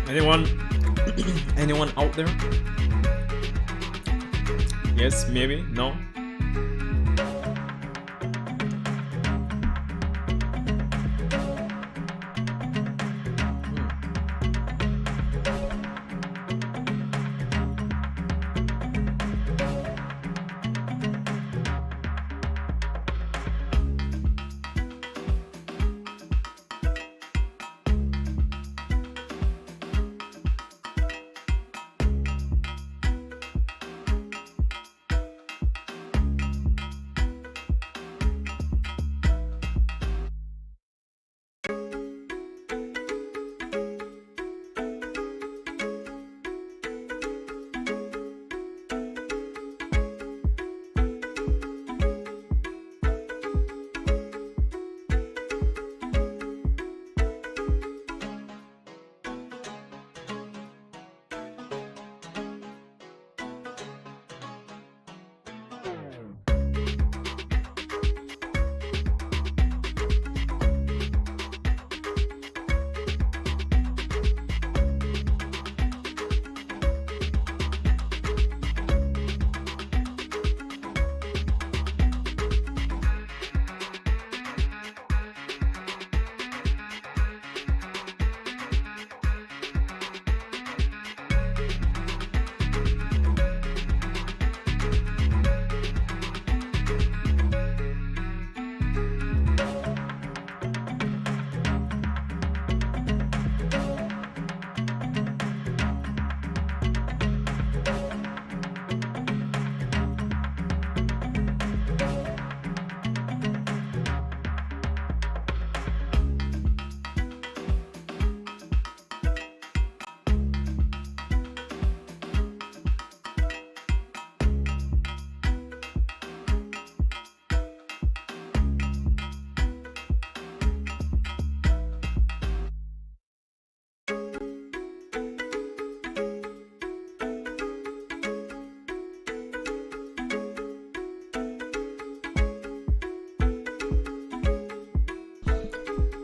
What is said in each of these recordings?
Anyone? Anyone out there? Yes, maybe, no.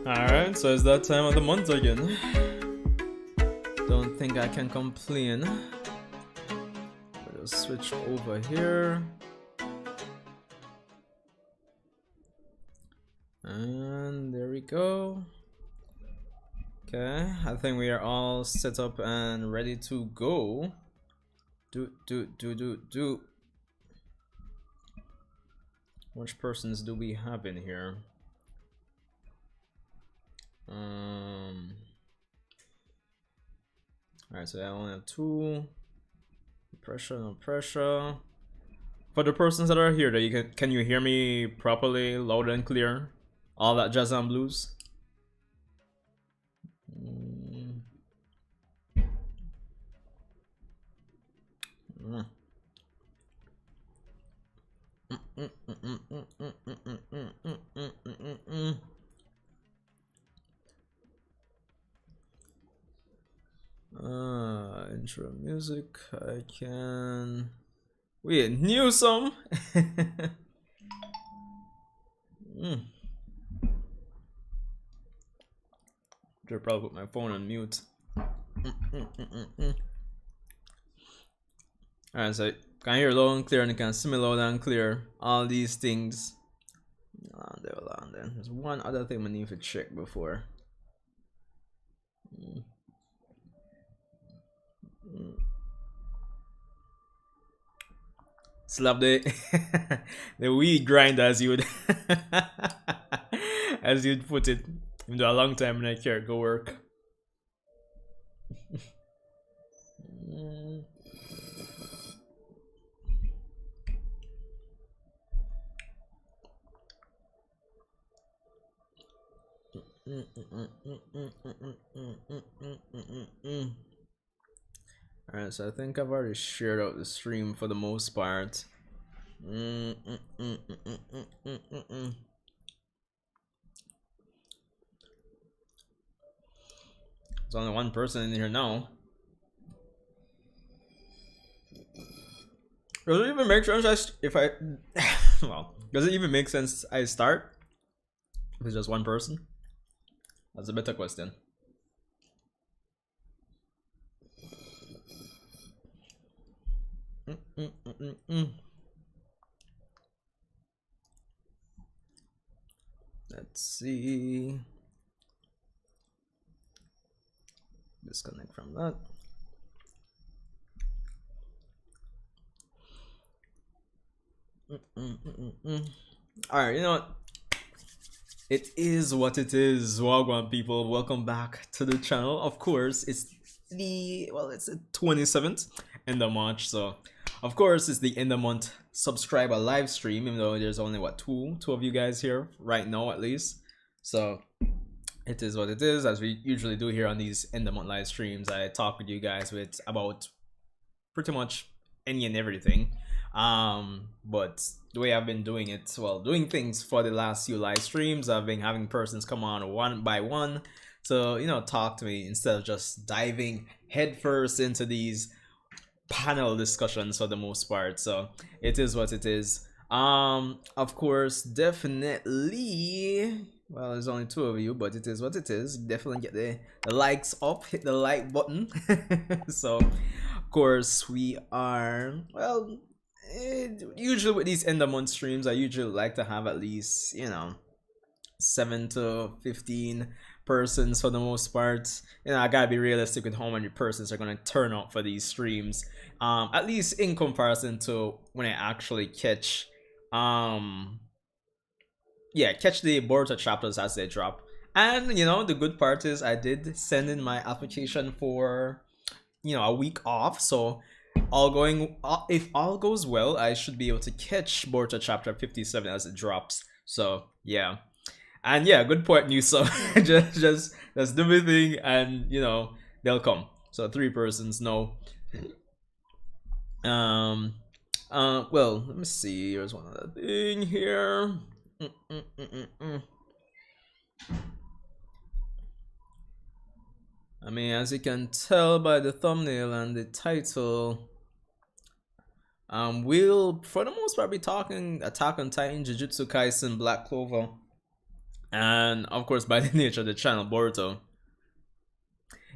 Alright, so it's that time of the month again. Don't think I can complain. I'll switch over here. And there we go. Okay, I think we are all set up and ready to go. Do. Which persons do we have in here? Alright, so I only have two. Pressure, no pressure. For the persons that are here, that you can you hear me properly, loud and clear? All that jazz and blues. Intro music. I can. Wait, knew some. Should probably put my phone on mute. Alright, so can hear loud and clear, and you can see me loud and clear. All these things. There's one other thing we need to check before. Slap the the weed grind, as you would as you'd put it. Even though a long time and I can't go work. Alright, so I think I've already shared out the stream for the most part. There's only one person in here now. Does it even make sense if I well, does it even make sense I start if it's just one person? That's a better question. Let's see. Disconnect from that. Alright, you know what? It is what it is. Wagwan people, welcome back to the channel. Of course, it's the it's the 27th end of March, so of course it's the end of month subscriber live stream, even though there's only what two of you guys here right now at least. So it is what it is, as we usually do here on these end of month live streams. I talk with you guys with about pretty much any and everything. But the way I've been doing it, well, doing things for the last few live streams, I've been having persons come on one by one to, you know, talk to me instead of just diving headfirst into these panel discussions for the most part. So it is what it is. Of course, definitely, well, there's only two of you, but it is what it is. Definitely get the likes up, hit the like button. So of course we are, well, usually with these end of month streams, I usually like to have at least, you know, 7 to 15 persons for the most part. You know, I gotta be realistic with how many persons are gonna turn up for these streams. At least in comparison to when I actually catch catch the Boruto chapters as they drop. And you know, the good part is I did send in my application for, you know, a week off, so if all goes well, I should be able to catch Boruto chapter 57 as it drops. So yeah, and yeah, good point, new. So just do my thing, and you know, they'll come. So 3 persons, no. Well, let me see. Here's one other thing here. I mean, as you can tell by the thumbnail and the title, we'll for the most part be talking Attack on Titan, Jujutsu Kaisen, Black Clover, and of course, by the nature of the channel, Boruto.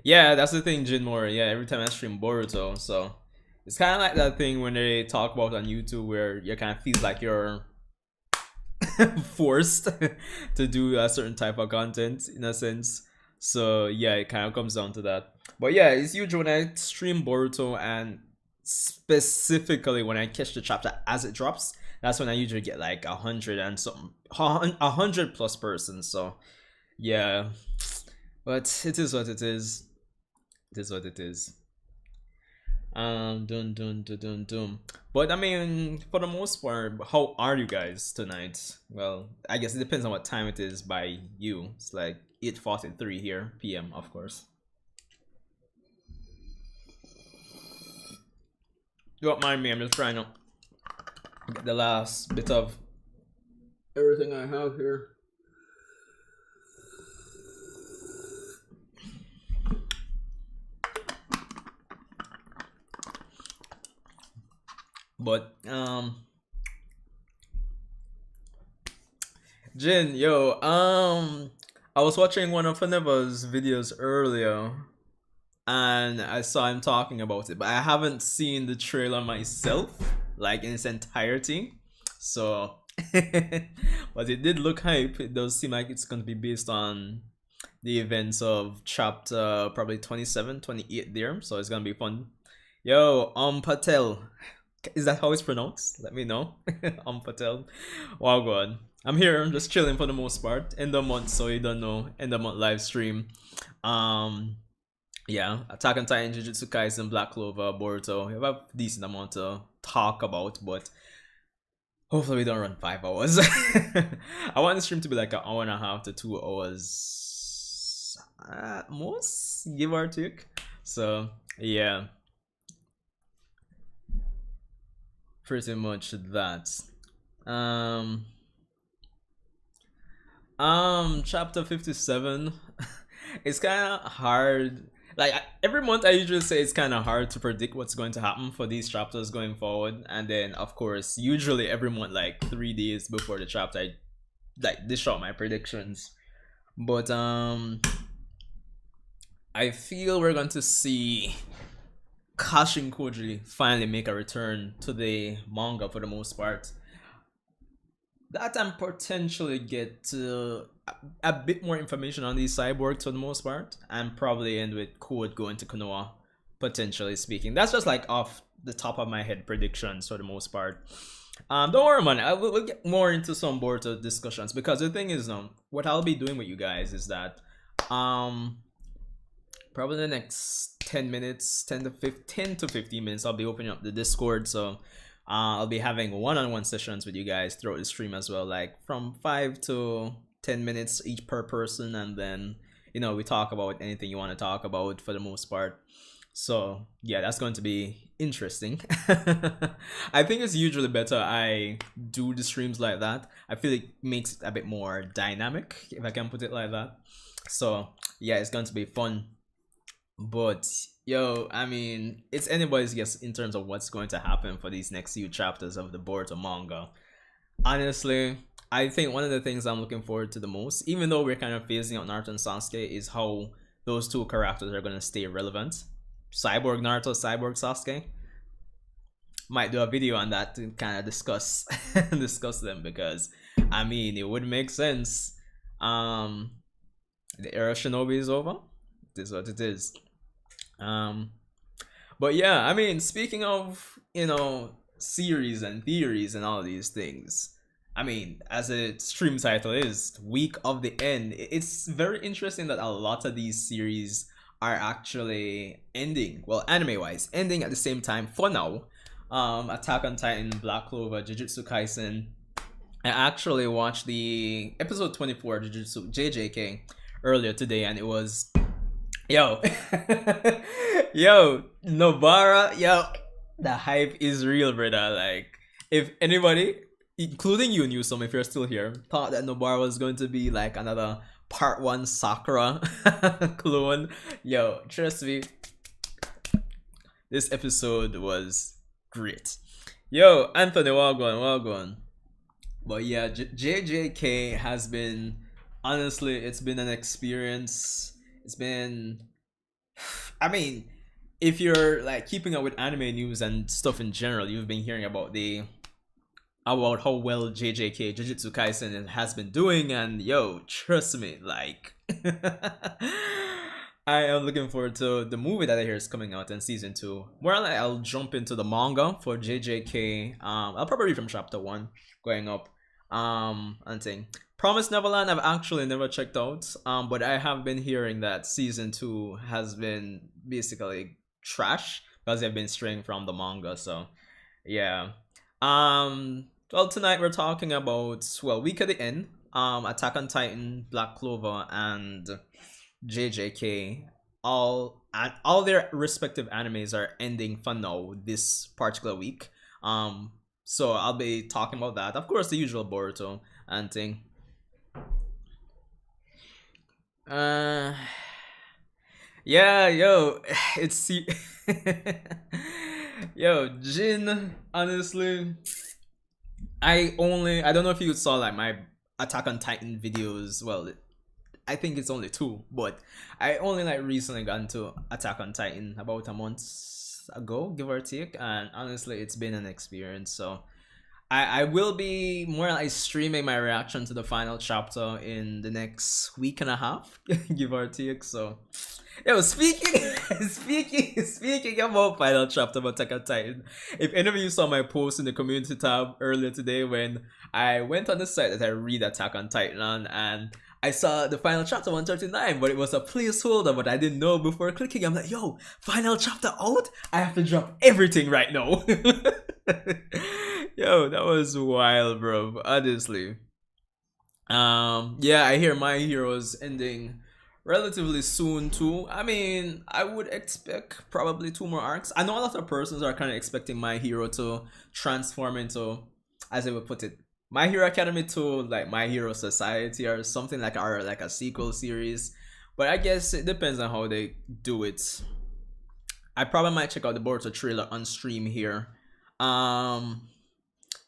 Yeah, that's the thing, Jinmori. Yeah, every time I stream Boruto, so it's kind of like that thing when they talk about on YouTube where you kind of feel like you're forced to do a certain type of content in a sense. So yeah, it kind of comes down to that. But yeah, it's usually when I stream Boruto, and specifically when I catch the chapter as it drops, that's when I usually get like 100 and something, 100 plus persons. So yeah, but it is what it is. It is what it is. Dun dun dun dun dun. But I mean, for the most part, how are you guys tonight? Well, I guess it depends on what time it is by you. It's like 8:43 here PM, of course. Don't mind me, I'm just trying to get the last bit of everything I have here. But Jin, yo, I was watching one of Faneva's videos earlier, and I saw him talking about it, but I haven't seen the trailer myself, like in its entirety. So, but it did look hype. It does seem like it's going to be based on the events of chapter probably 27, 28 there. So it's going to be fun. Yo, Patel. Is that how it's pronounced? Let me know. Patel. Wow, God. I'm here. I'm just chilling for the most part. End of month, so you don't know. End of month live stream. Yeah. Attack on Titan, Jujutsu Kaisen, Black Clover, Boruto. We have a decent amount to talk about, but hopefully we don't run 5 hours. I want the stream to be like an hour and a half to 2 hours at most, give or take. So yeah. Pretty much that. Chapter 57. It's kind of hard. Like every month I usually say it's kind of hard to predict what's going to happen for these chapters going forward, and then of course usually every month, like 3 days before the chapter, I like dish out my predictions. But I feel we're going to see Kashin Koji finally make a return to the manga for the most part. That and potentially get a bit more information on these cyborgs for the most part, and probably end with Code going to Konoha, potentially speaking. That's just like off the top of my head predictions for the most part. Don't worry, man. We'll get more into some Boruto discussions because the thing is, what I'll be doing with you guys is that, um, probably the next 10 minutes, 10 to 15 minutes, I'll be opening up the Discord. So, I'll be having one-on-one sessions with you guys throughout the stream as well, like from 5 to 10 minutes each per person, and then we talk about anything you want to talk about for the most part. So yeah, that's going to be interesting. I think it's usually better I do the streams like that. I feel it makes it a bit more dynamic, if I can put it like that. So yeah, it's going to be fun. But yo, I mean, it's anybody's guess in terms of what's going to happen for these next few chapters of the Boruto manga. Honestly, I think one of the things I'm looking forward to the most, even though we're kind of phasing out Naruto and Sasuke, is how those two characters are going to stay relevant. Cyborg Naruto, Cyborg Sasuke. Might do a video on that to kind of discuss discuss them, because I mean, it would make sense. The era of Shinobi is over. It is what it is. But yeah, I mean, speaking of series and theories and all these things, I mean, as a stream title is Week of the End, it's very interesting that a lot of these series are actually ending, well, anime wise, ending at the same time for now. Attack on Titan, Black Clover, Jujutsu Kaisen. I actually watched the episode 24 Jujutsu JJK earlier today, and it was yo yo Nobara, yo, the hype is real, brother. Like, if anybody, including you, knew some, if you're still here, thought that Nobara was going to be like another part 1 Sakura clone, yo, trust me, this episode was great. Yo, Anthony, well gone. But yeah, JJK has been, honestly, it's been an experience. It's been, I mean, if you're like keeping up with anime news and stuff in general, you've been hearing about how well JJK Jujutsu Kaisen has been doing, and yo, trust me, like I am looking forward to the movie that I hear is coming out in season 2. More like I'll jump into the manga for JJK. I'll probably read from chapter 1 going up. And thing. Promised Neverland I've actually never checked out. But I have been hearing that season 2 has been basically trash because they've been straying from the manga. So yeah. Well, tonight we're talking about, well, Week at the End, Attack on Titan, Black Clover, and JJK. All their respective animes are ending for now this particular week. So I'll be talking about that. Of course, the usual Boruto and thing. Yeah, yo, it's yo, Jin. Honestly, I don't know if you saw like my Attack on Titan videos. Well, I think it's only 2, but I only like recently got into Attack on Titan about a month ago, give or take, and honestly, it's been an experience. So I will be more like streaming my reaction to the final chapter in the next week and a half, give or take. So yo, speaking about final chapter of Attack on Titan, if any of you saw my post in the community tab earlier today when I went on the site that I read Attack on Titan on, and I saw the final chapter 139, but it was a placeholder, but I didn't know before clicking. I'm like, yo, final chapter out? I have to drop everything right now. Yo, that was wild, bro. Honestly. Yeah, I hear My Hero's ending relatively soon too. I mean, I would expect probably 2 more arcs. I know a lot of persons are kind of expecting My Hero to transform into, as I would put it, My Hero Academy to like My Hero Society or something like, or like a sequel series. But I guess it depends on how they do it. I probably might check out the Boruto trailer on stream here.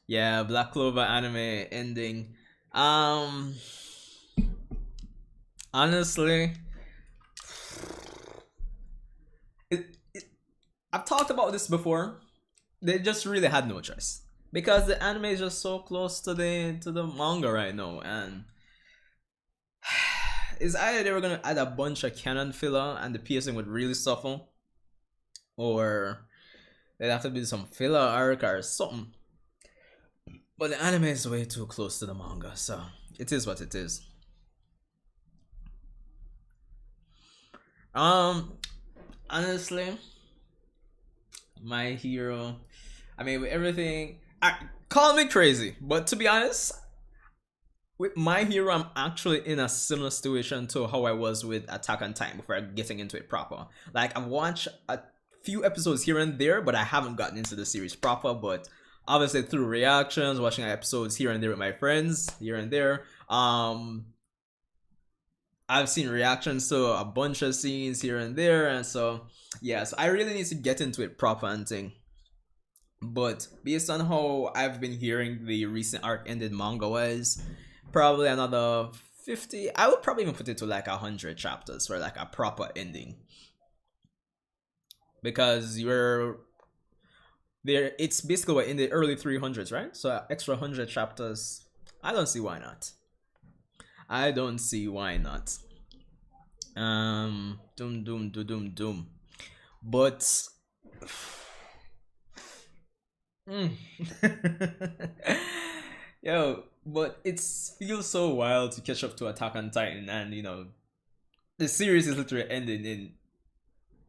Yeah, Black Clover anime ending. Honestly, it I've talked about this before. They just really had no choice because the anime is just so close to the manga right now, and it's either they were gonna add a bunch of canon filler and the pacing would really suffer, or they'd have to do some filler arc or something. But the anime is way too close to the manga, so it is what it is. Um, Honestly, my hero. I mean, with everything, call me crazy, but to be honest, with my hero, I'm actually in a similar situation to how I was with Attack on Titan before getting into it proper. Like I've watched a few episodes here and there, but I haven't gotten into the series proper. But obviously through reactions, watching episodes here and there with my friends here and there, I've seen reactions to a bunch of scenes here and there, and so yeah, so I really need to get into it proper and thing. But based on how I've been hearing the recent arc ended manga wise, probably another 50. I would probably even put it to like 100 chapters for like a proper ending. Because you're there, it's basically what, in the early 300s, right? So extra 100 chapters. I don't see why not. I don't see why not. Doom, doom, doom, doom, doom. But mm. Yo, but it feels so wild to catch up to Attack on Titan, and the series is literally ending in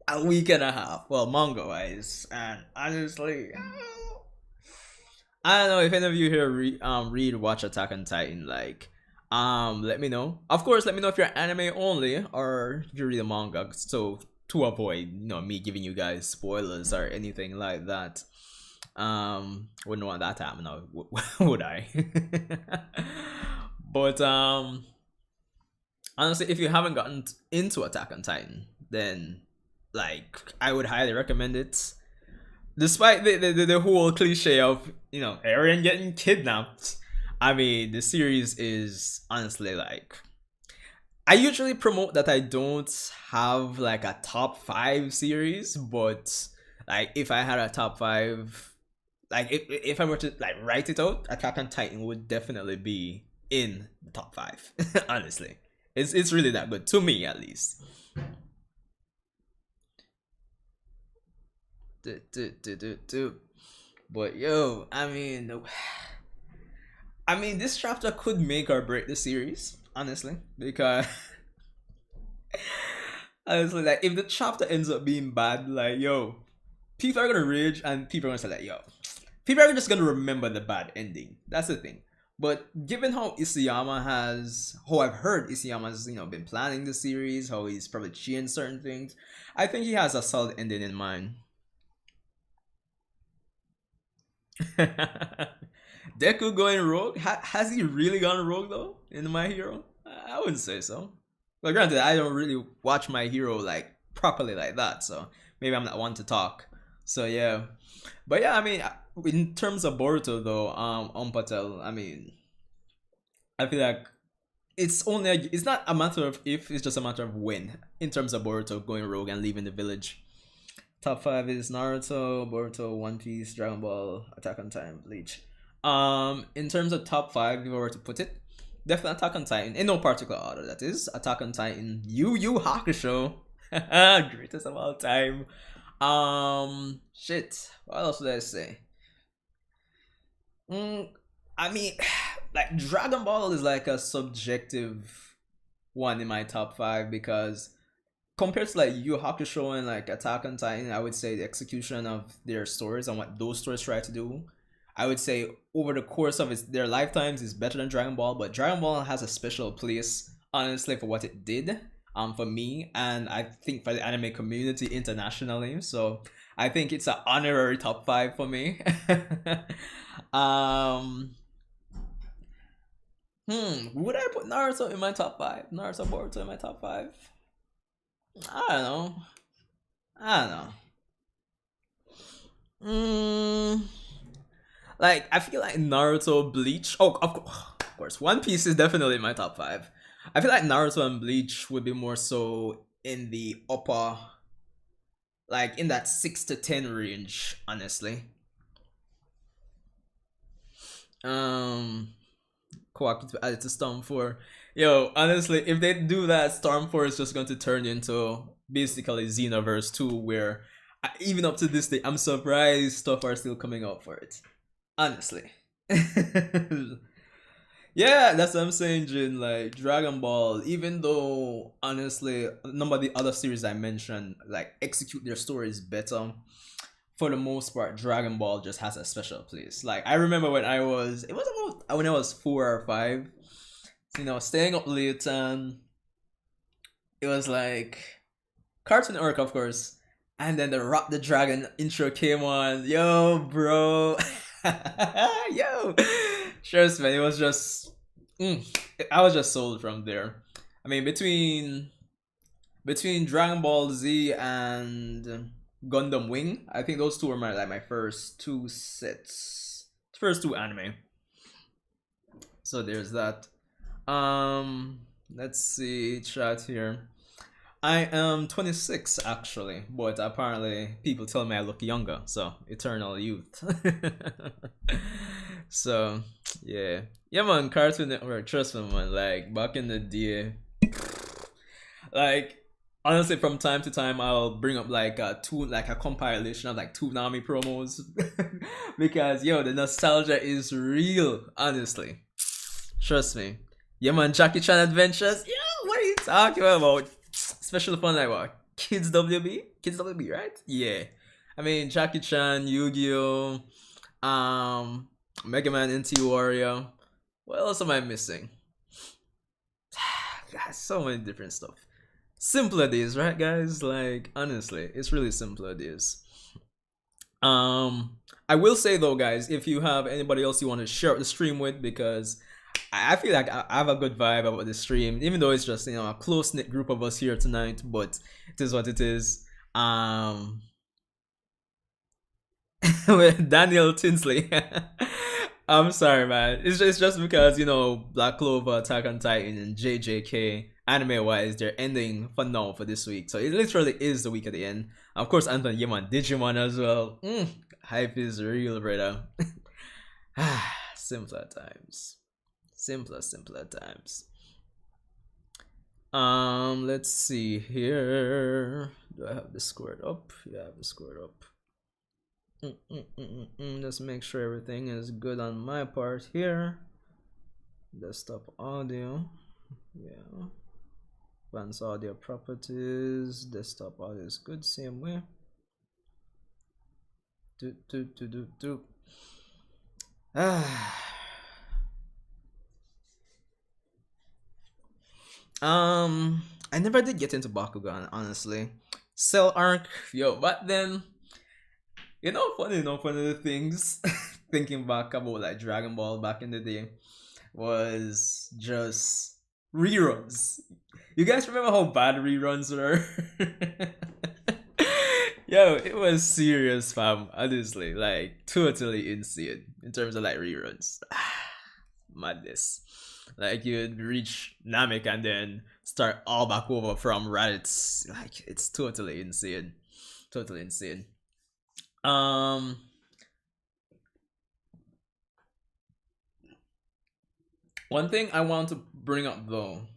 a week and a half. Well, manga wise, and honestly, I don't know if any of you here read watch Attack on Titan. Like, let me know. Of course, let me know if you're anime only or if you read a manga. So to avoid me giving you guys spoilers or anything like that. Wouldn't want that to happen now, would I? But honestly, if you haven't gotten into Attack on Titan, then like I would highly recommend it. Despite the whole cliche of Eren getting kidnapped, I mean the series is honestly like, I usually promote that I don't have like a top 5 series, but like if I had a top 5, like if I were to like write it out, Attack on Titan would definitely be in the top 5. Honestly, it's really that good to me, at least. But yo, I mean, this chapter could make or break the series, honestly, because honestly, like if the chapter ends up being bad, like yo, people are gonna rage and people are gonna say like yo, people are just gonna remember the bad ending. That's the thing. But given how I've heard Isayama's been planning the series, how he's probably changed certain things, I think he has a solid ending in mind. Deku going rogue? Has he really gone rogue though in My Hero? I wouldn't say so. But granted, I don't really watch My Hero like properly like that, so maybe I'm not one to talk. So yeah, but yeah, I mean, in terms of Boruto though, Patel, I mean, I feel like it's not a matter of if, it's just a matter of when. In terms of Boruto going rogue and leaving the village, top 5 is Naruto, Boruto, One Piece, Dragon Ball, Attack on Titan, Bleach. In terms of top 5, if I were to put it, definitely Attack on Titan, in no particular order. That is Attack on Titan, Yu Yu Hakusho, greatest of all time. Shit. What else would I say? I mean, like Dragon Ball is like a subjective one in my top 5, because compared to like Yu Yu Hakusho and like Attack on Titan, I would say the execution of their stories and what those stories try to do, I would say over the course of their lifetimes is better than Dragon Ball. But Dragon Ball has a special place, honestly, for what it did. For me, and I think for the anime community internationally. So I think it's an honorary top 5 for me. um, would I put Naruto in my top 5? Naruto, Boruto in my top 5? I don't know. I don't know. Like I feel like Naruto, Bleach. Oh, of course, One Piece is definitely in my top 5. I feel like Naruto and Bleach would be more so in the upper like in that 6 to 10 range, honestly. Um, Kawaki to add it to Storm 4. Yo, honestly, if they do that, Storm 4 is just going to turn into basically Xenoverse 2, where even up to this day, I'm surprised stuff are still coming out for it. Honestly. Yeah, that's what I'm saying, Jin. Like Dragon Ball, even though honestly, a number of the other series I mentioned like execute their stories better, for the most part, Dragon Ball just has a special place. Like I remember when it was about when I was 4 or 5, staying up late, and it was like Cartoon Network, of course, and then the Rock the Dragon intro came on. Yo, bro, yo, trust me, it was just, mm, I was just sold from there. I mean, between Dragon Ball Z and Gundam Wing, I think those two were my first two sets, first two anime. So there's that. Let's see chat here. I am 26 actually, but apparently people tell me I look younger, so eternal youth. So yeah, yeah, man. Cartoon Network, trust me, man. Like back in the day, like honestly, from time to time, I'll bring up like a compilation of like Toonami promos because yo, the nostalgia is real. Honestly, trust me. Yeah, man. Jackie Chan Adventures. Yo, what are you talking about? Special fun like what? Kids WB? Kids WB, right? Yeah. I mean Jackie Chan, Yu-Gi-Oh, Mega Man NT Warrior. What else am I missing? God, so many different stuff. Simpler days, right guys? Like honestly, it's really simpler days. I will say though, guys, if you have anybody else you want to share the stream with, because I feel like I have a good vibe about the stream, even though it's just a close knit group of us here tonight. But it is what it is. With Daniel Tinsley. I'm sorry, man. It's just because Black Clover, Attack on Titan, and JJK anime wise, they're ending for now for this week. So it literally is the week at the end. Of course, Anthony Yeman, Digimon as well. Hype is real, brother. Simpler times. Simpler times. Let's see here. Do I have the scored up? Yeah, I have the scored up. Just make sure everything is good on my part here. Desktop audio. Yeah. Advanced audio properties. Desktop audio is good, same way. I never did get into Bakugan, honestly. Cell Arc, yo, but then, funny enough, one of the things, thinking back about like Dragon Ball back in the day, was just reruns. You guys remember how bad reruns were? Yo, it was serious, fam. Honestly, like totally insane in terms of like reruns. Madness. Like you'd reach Namek and then start all back over from Raditz. Like it's totally insane. Totally insane. One thing I want to bring up though,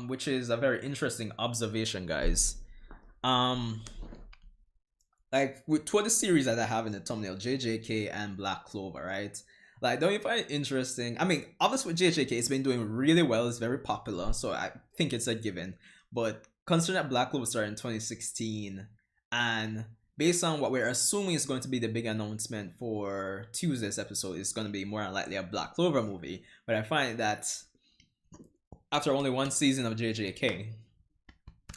which is a very interesting observation, guys. Like with 20 series that I have in the thumbnail, JJK and Black Clover, right? Like, don't you find it interesting? I mean, obviously with JJK, it's been doing really well. It's very popular, so I think it's a given. But considering that Black Clover started in 2016, and based on what we're assuming is going to be the big announcement for Tuesday's episode, it's going to be more than likely a Black Clover movie. But I find that after only one season of JJK,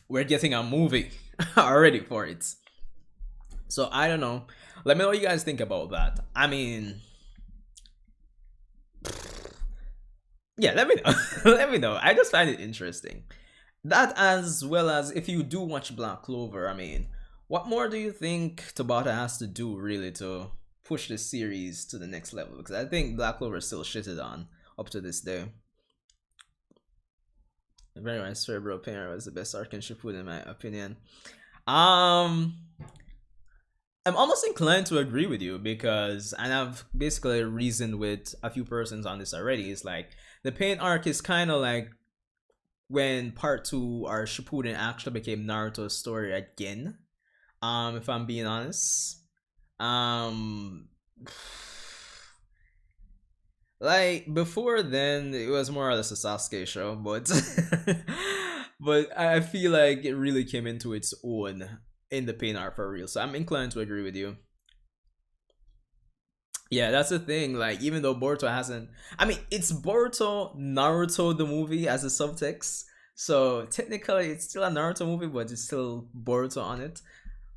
we're getting a movie already for it. So I don't know. Let me know what you guys think about that. I mean, yeah, let me know. Let me know. I just find it interesting. That, as well as if you do watch Black Clover, I mean, what more do you think Tabata has to do really to push this series to the next level? Because I think Black Clover is still shitted on up to this day. Very nice Cerebral Painter was the best arc in Shippuden in my opinion. Um, I'm almost inclined to agree with you because, and I've basically reasoned with a few persons on this already. It's like the pain arc is kind of like when part two or Shippuden actually became Naruto's story again. If I'm being honest, um, like before then, it was more or less a Sasuke show, but but I feel like it really came into its own in the pain arc for real. So I'm inclined to agree with you. Yeah, that's the thing. Like, even though Boruto hasn't, I mean, it's Boruto Naruto the movie as a subtext. So technically, it's still a Naruto movie, but it's still Boruto on it.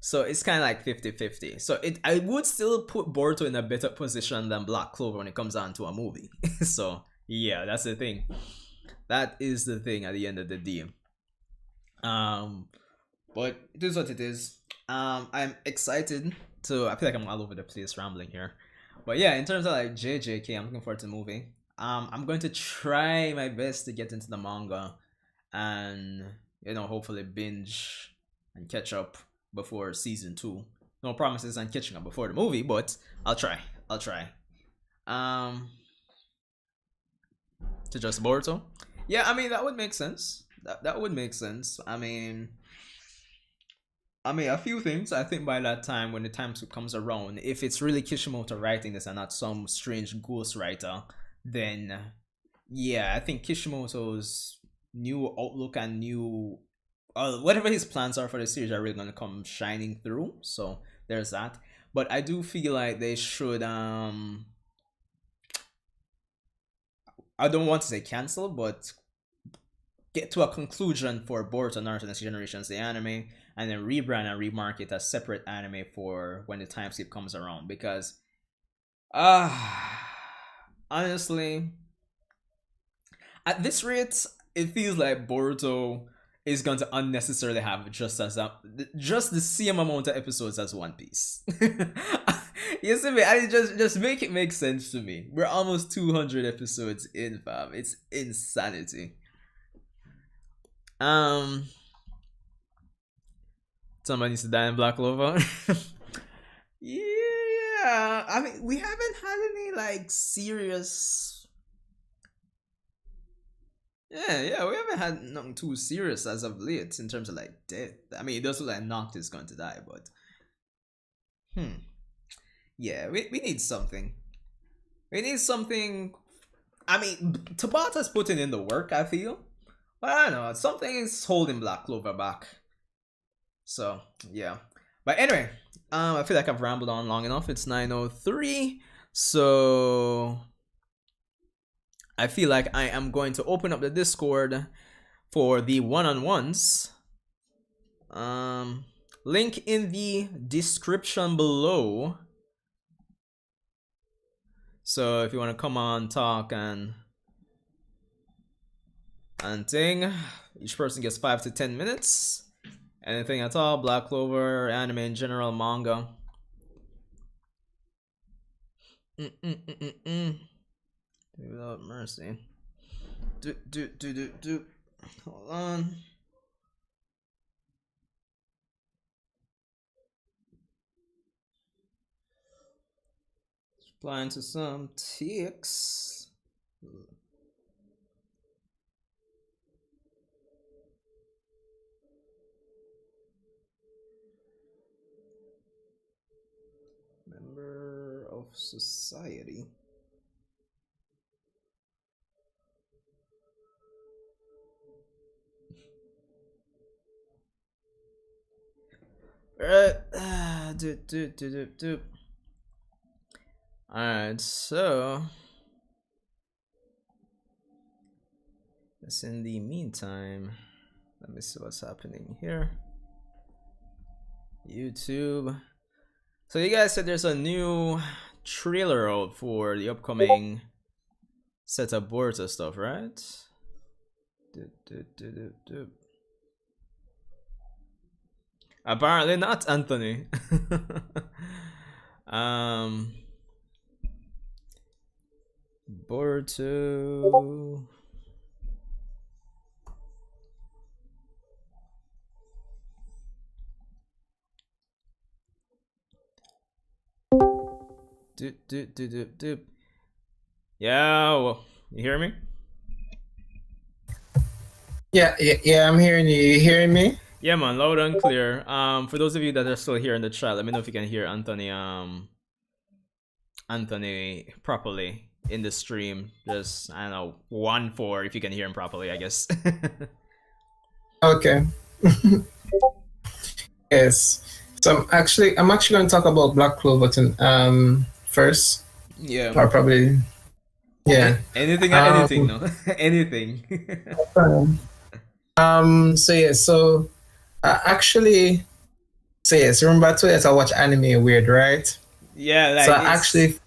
So it's kind of like 50-50. So I would still put Boruto in a better position than Black Clover when it comes down to a movie. So yeah, that's the thing. That is the thing at the end of the day. Um, but it is what it is. I'm excited to. I feel like I'm all over the place rambling here. But yeah, in terms of like JJK, I'm looking forward to the movie. I'm going to try my best to get into the manga and hopefully binge and catch up before season two. No promises on catching up before the movie, but I'll try. I'll try. Um, to just Boruto. Yeah, I mean that would make sense. That would make sense. I mean, a few things. I think by that time, when the time comes around, if it's really Kishimoto writing this and not some strange ghost writer, then yeah, I think Kishimoto's new outlook and new, whatever his plans are for the series are really gonna come shining through. So there's that. But I do feel like they should. I don't want to say cancel, but get to a conclusion for Boruto Naruto Next Generations, the anime, and then rebrand and remarket as separate anime for when the time skip comes around. Because, honestly, at this rate, it feels like Boruto is going to unnecessarily have just the same amount of episodes as One Piece. You see me? I just make it make sense to me. We're almost 200 episodes in, fam. It's insanity. Um, Somebody needs to die in Black Clover. Yeah, I mean, we haven't had any like serious. Yeah, we haven't had nothing too serious as of late in terms of like death. I mean, it does look like Noct is going to die, but yeah, we need something. We need something. I mean, Tabata's putting in the work, I feel, but I don't know. Something is holding Black Clover back. So yeah, but anyway, I feel like I've rambled on long enough. It's 9:03, so I feel like I am going to open up the Discord for the one-on-ones. Link in the description below. So if you want to come on, talk and thing, each person gets 5 to 10 minutes. Anything at all, Black Clover, anime in general, manga. Without mercy. Hold on. Applying to some ticks. Member of society. Alright. Alright, so in the meantime, let me see what's happening here. YouTube. So you guys said there's a new trailer out for the upcoming set of Boruto stuff, right? Apparently not, Anthony. Boruto. Do, do, do, do, do. Yeah, well, you hear me? Yeah, I'm hearing you. You hearing me? Yeah, man, loud and clear. For those of you that are still here in the chat, let me know if you can hear Anthony properly in the stream. Just I don't know 1-4 if you can hear him properly, I guess. Okay. Yes. So I'm actually going to talk about Black Clover first, Yeah. or probably yeah. Anything, anything, Um. no, anything. So yeah. So actually, so yes. Remember I told you I watch anime weird, right? Yeah, So like I it's actually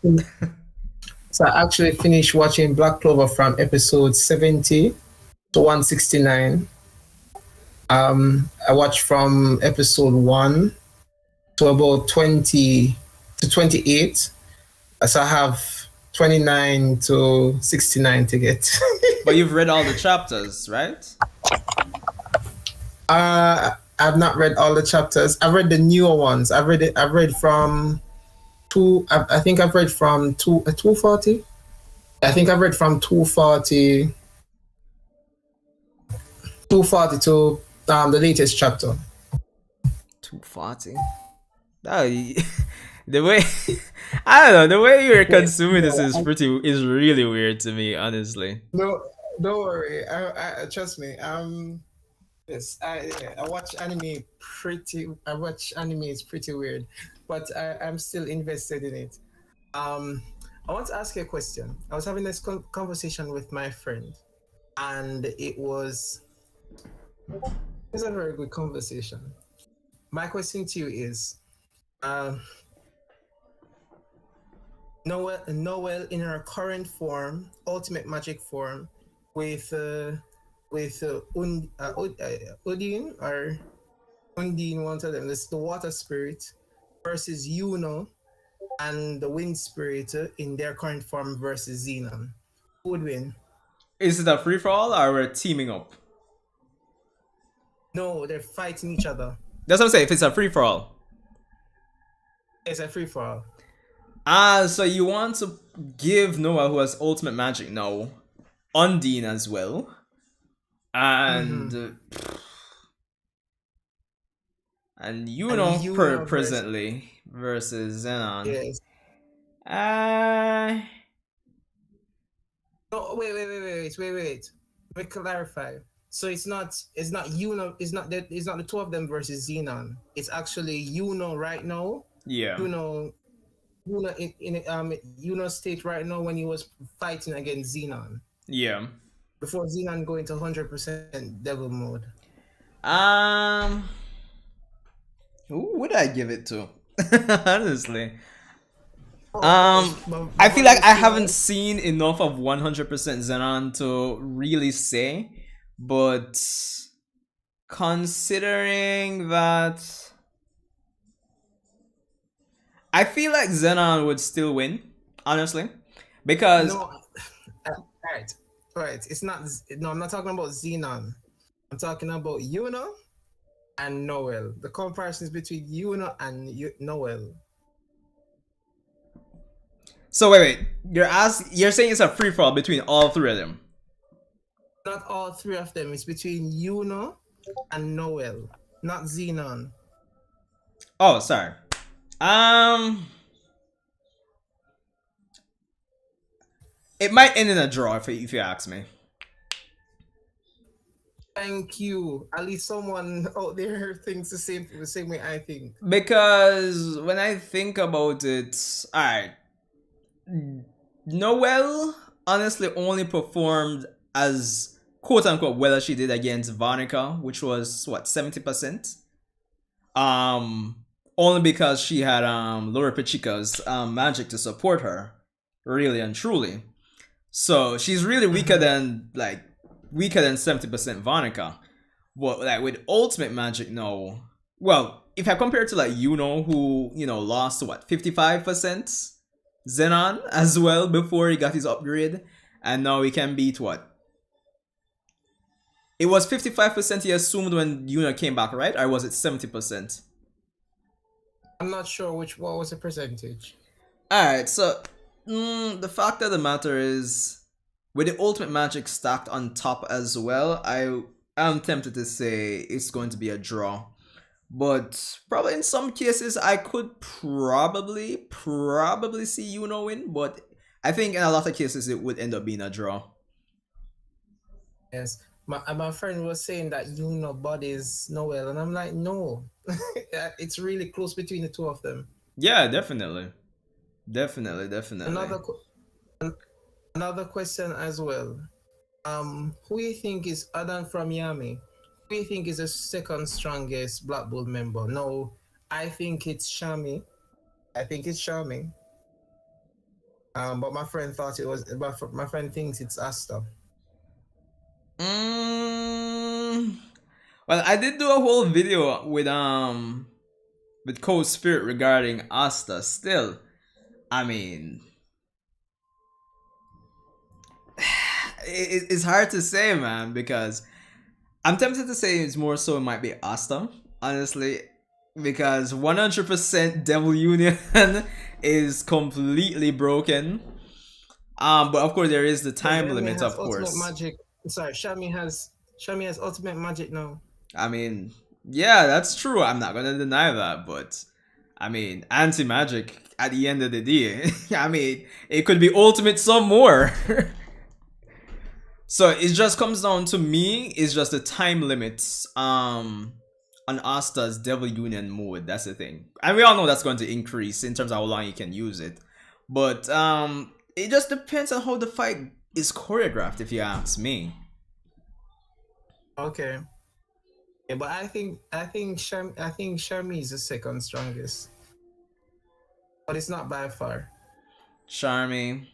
so I actually finished watching Black Clover from episode 70 to 169. I watched from episode 1 to about 20 to 28. So I have 29 to 69 to get. but you've read all the chapters, right? I've not read all the chapters. I've read the newer ones. I've read from two. I think I've read from 240. I think I've read from 240 to the latest chapter. 240. Oh, the way I don't know, the way you're Yeah, consuming this no, is really weird to me, honestly. no, don't worry. I trust me. Yes, I watch anime pretty. I watch anime is pretty weird, but I'm still invested in it. Um, I want to ask you a question. I was having this conversation with my friend, and it was a very good conversation. My question to you is, um, Noel in her current form, ultimate magic form, with Udine or Undine, one of them. This the water spirit versus Yuno and the wind spirit in their current form versus Xenon. Who would win? Is it a free for all or we're teaming up? No, they're fighting each other. That's what I'm saying. If it's a free for all. It's a free for all. So you want to give Noah, who has ultimate magic now, Undine as well, Mm-hmm. and you And know Yuno versus presently versus Xenon. yes. Uh, No, wait. Let me clarify. So it's not Yuno, it's not the two of them versus Xenon. It's actually Yuno right now. yeah, Yuno Yuno in Yuno state right now when he was fighting against Xenon. yeah. Before Xenon go into 100% devil mode. Um, who would I give it to? Honestly, Oh, I but feel like I honestly, haven't right? seen enough of 100% Xenon to really say, but considering that, I feel like Xenon would still win, honestly, because No, right, right. It's not. No, I'm not talking about Xenon. I'm talking about Yuno and Noel. The comparison is between Yuno and Noel. so wait, you're saying it's a free for all between all three of them. Not all three of them. It's between Yuno and Noel, not Xenon. Oh, sorry. Um, it might end in a draw if you ask me. Thank you. At least someone out there thinks the same way I think. Because when I think about it, alright, Noelle honestly only performed as quote unquote well as she did against Vonica, which was what 70%. Um, only because she had Laura Pachica's magic to support her, really and truly. So she's really Mhm. weaker than 70% Vonica. But like with ultimate magic, no. Well, if I compare it to like Yuno, who lost to what 55% Xenon as well before he got his upgrade, and now he can beat what? It was 55% he assumed when Yuno came back, right? Or was it 70%? I'm not sure what was the percentage. Alright, so the fact of the matter is, with the ultimate magic stacked on top as well, I am tempted to say it's going to be a draw. But probably in some cases, I could probably see Yuno win. But I think in a lot of cases, it would end up being a draw. Yes. My friend was saying that you know bodies Noel, and I'm like, no, it's really close between the two of them. Yeah, definitely, definitely. Another another question as well. Who you think is Adam from Yami? Who you think is the second strongest Black Bull member? No, I think it's Shami. I think it's Shami. But my friend thought it was. But my friend thinks it's Asta. Mm, well, I did do a whole video with Cold Spirit regarding Asta. Still, I mean, it's hard to say, man, because I'm tempted to say it's more so it might be Asta, honestly, because 100% Devil Union is completely broken. But of course there is the time limit, of Ultimate course. magic. Sorry, Shami has ultimate magic now. I mean, yeah, that's true. I'm not gonna deny that, but I mean, anti magic at the end of the day. I mean, it could be ultimate some more. So it just comes down to me. It's just the time limits. On Asta's Devil Union mode. That's the thing, and we all know that's going to increase in terms of how long you can use it. But it just depends on how the fight is choreographed, if you ask me. Okay. Yeah, but I think Shami is the second strongest, but it's not by far. Charmy.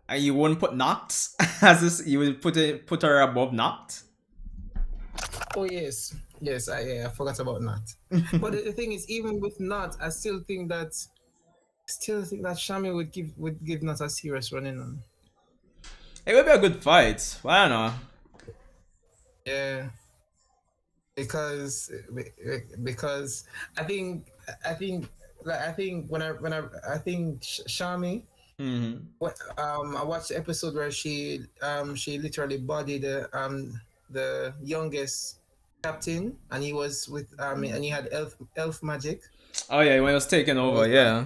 And you wouldn't put Noct as this. You would put her above Noct. Oh yes, yes. I forgot about Nat. But the thing is, even with Nat, I still think that Shami would give Nat a serious running on. It would be a good fight. Well, I don't know. Yeah, because I think like I think Shami. I watched the episode where she literally bodied the youngest captain, and he was with and he had elf magic. Oh yeah, when it was taken over, yeah.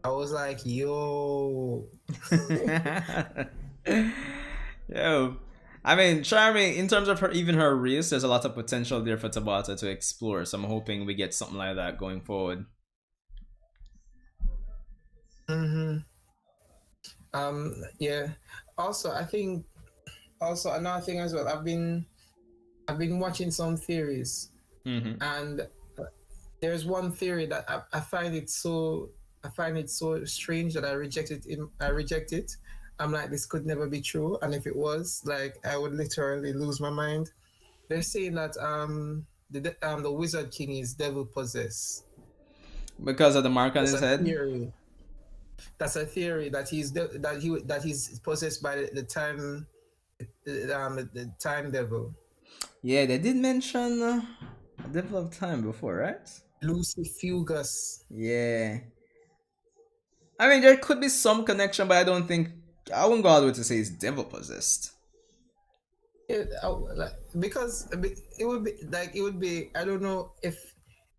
I was like, yo. Yo. I mean, Charmy, in terms of her, even her race, there's a lot of potential there for Tabata to explore. So I'm hoping we get something like that going forward. Yeah. Also, I think another thing as well. I've been watching some theories, and there's one theory that I find it so strange that I reject it. I'm like, this could never be true, and if it was, like, I would literally lose my mind. They're saying that the Wizard King is devil possessed because of the mark on his head. Theory. That's a theory that he's possessed by the time devil. Yeah, they did mention Devil of Time before, right? Lucifugus. Yeah. I mean, there could be some connection, but I wouldn't go all the way to say it's devil possessed. Because it would be. I don't know if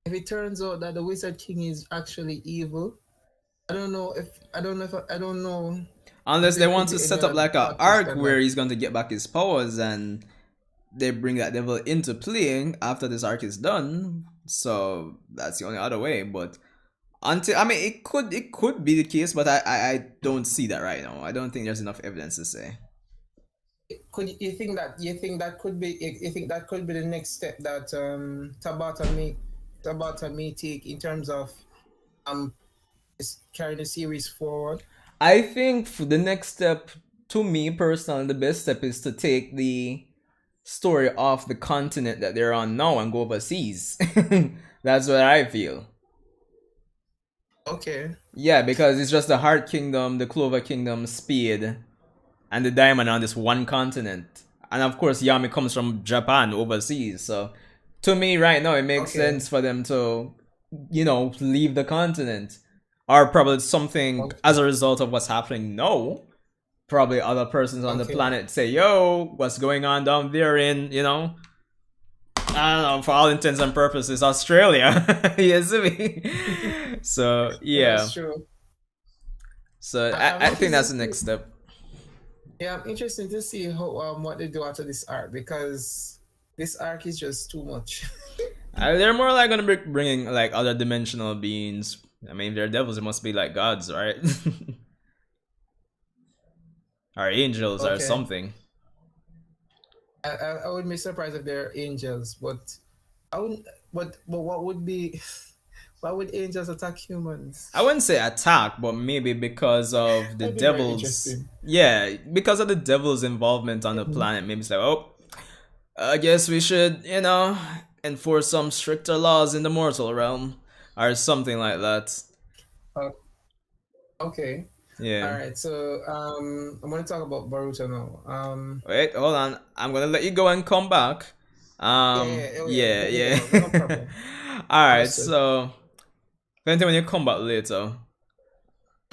it turns out that the Wizard King is actually evil. I don't know. Unless they want to set up like a arc where he's going to get back his powers and they bring that devil into play after this arc is done. So that's the only other way. But until, I mean, it could be the case, but I don't see that right now. I don't think there's enough evidence to say. Could you think that could be the next step that Tabata may take in terms of carry the series forward? I think for the next step, to me personally, the best step is to take the story off the continent that they're on now and go overseas. That's what I feel. Okay. Yeah, because it's just the Heart Kingdom, the Clover Kingdom, Speed, and the Diamond on this one continent. And of course, Yami comes from Japan overseas, so To me, right now, it makes Okay. sense for them to, leave the continent, or probably something as Okay. a result of what's happening. No, probably other persons on the Okay. planet say, "Yo, what's going on down there in, I don't know, for all intents and purposes, Australia." You see me? So Yeah, yeah, that's true. so I'm I think that's interested. the next step. Yeah, I'm interested to see how what they do after this arc because this arc is just too much. They're more like gonna be bringing like other dimensional beings. I mean, if they're devils, it must be like gods, right? Or angels or Okay. something. I wouldn't be surprised if they're angels, but I wouldn't. But what would be? Why would angels attack humans? I wouldn't say attack, but maybe because of the That'd be very devil's. interesting. Yeah, because of the devil's involvement on the Mhm. planet. Maybe it's like, oh, I guess we should, enforce some stricter laws in the mortal realm, or something like that. Uh, okay. All Yeah. right. So I'm gonna talk about Boruto now. Wait, hold on. I'm gonna let you go and come back. Yeah, yeah, oh yeah. Yeah, Let me yeah. go. No problem. All right. Understood. So, continue when you come back later.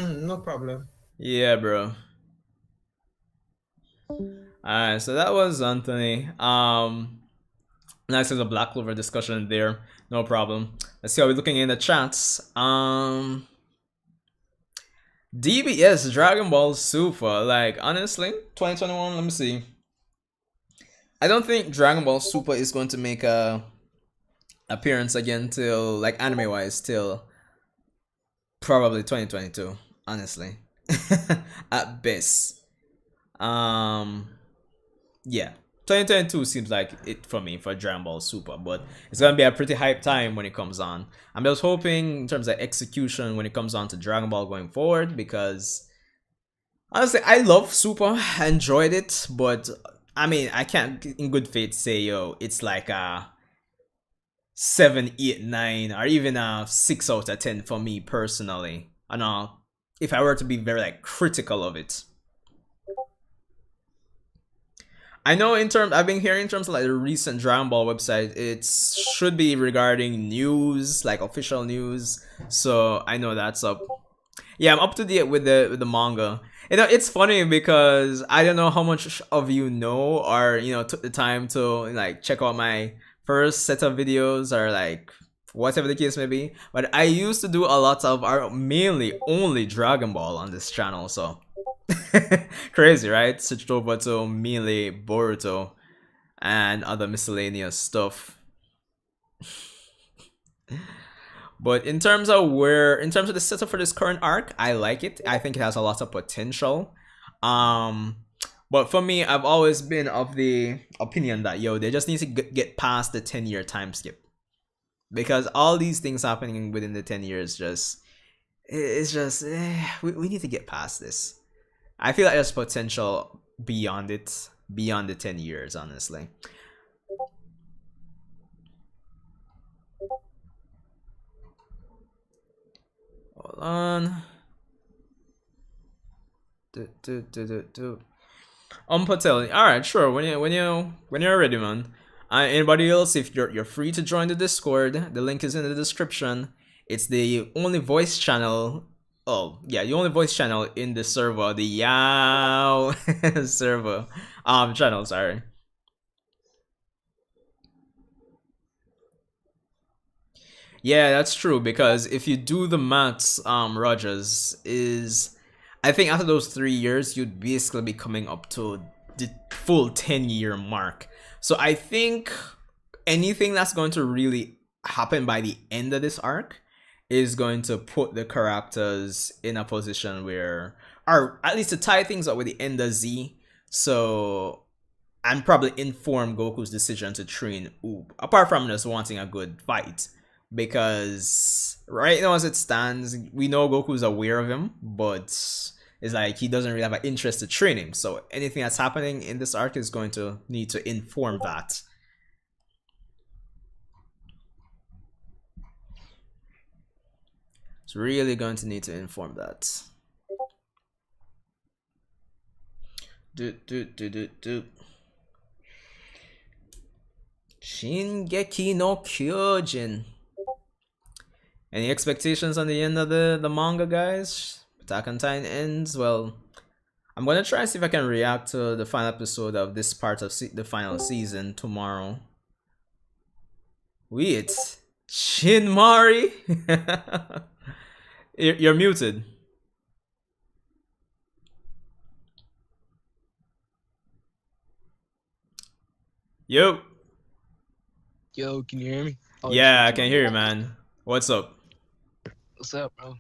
No problem. Yeah, bro. Alright, so that was Anthony. Nice, there's a Black Clover discussion there. No problem. Let's see how we're looking in the chats. DBS Dragon Ball Super. Like, honestly, 2021, let me see. I don't think Dragon Ball Super is going to make a appearance again till, like, anime wise, till probably 2022, honestly. At best. Um yeah, 2022 seems like it for me for Dragon Ball Super, but it's gonna be a pretty hype time when it comes on. I'm just hoping in terms of execution when it comes on to Dragon Ball going forward, because honestly, I love Super, I enjoyed it, but I mean, I can't in good faith say, yo, it's like a 7, 8, 9, or even a 6 out of 10 for me personally. I know if I were to be very like critical of it. I know in terms I've been hearing in terms of like the recent Dragon Ball website, it should be regarding news, like official news. So I know that's up. Yeah, I'm up to date with the manga. It's funny because I don't know how much of you know or took the time to like check out my first set of videos or like whatever the case may be. But I used to do a lot of mainly only Dragon Ball on this channel, so crazy, right? Switched over to mainly Boruto and other miscellaneous stuff. But in terms of the setup for this current arc, I like it. I think it has a lot of potential. Um, but for me, I've always been of the opinion that they just need to get past the 10-year time skip, because all these things happening within the 10 years it's just we need to get past this. I feel like there's potential beyond it, beyond the 10 years, honestly. Hold on. Patel. All right, sure. When you're ready, man. Anybody else? If you're free to join the Discord, the link is in the description. It's the only voice channel. Oh yeah, the only voice channel in the server, the Yao server, channel. Sorry. Yeah, that's true, because if you do the maths, Rogers, is I think after those 3 years you'd basically be coming up to the full 10-year mark. So I think anything that's going to really happen by the end of this arc is going to put the characters in a position where, or at least to tie things up with the end of Z. So and probably inform Goku's decision to train Oob, apart from just wanting a good fight. Because right now, as it stands, we know Goku's aware of him, but it's like he doesn't really have an interest to train him. So anything that's happening in this arc is going to need to inform that. It's really going to need to inform that. Do. Shingeki no Kyojin. Any expectations on the end of the manga, guys? Attack on Titan ends. Well, I'm gonna try and see if I can react to the final episode of this part of the final season tomorrow. Wait, Shinmari? You're muted. Yo. Yo, can you hear me? Oh, Yeah, I shit, can hear you, man. What's up? what's up, bro?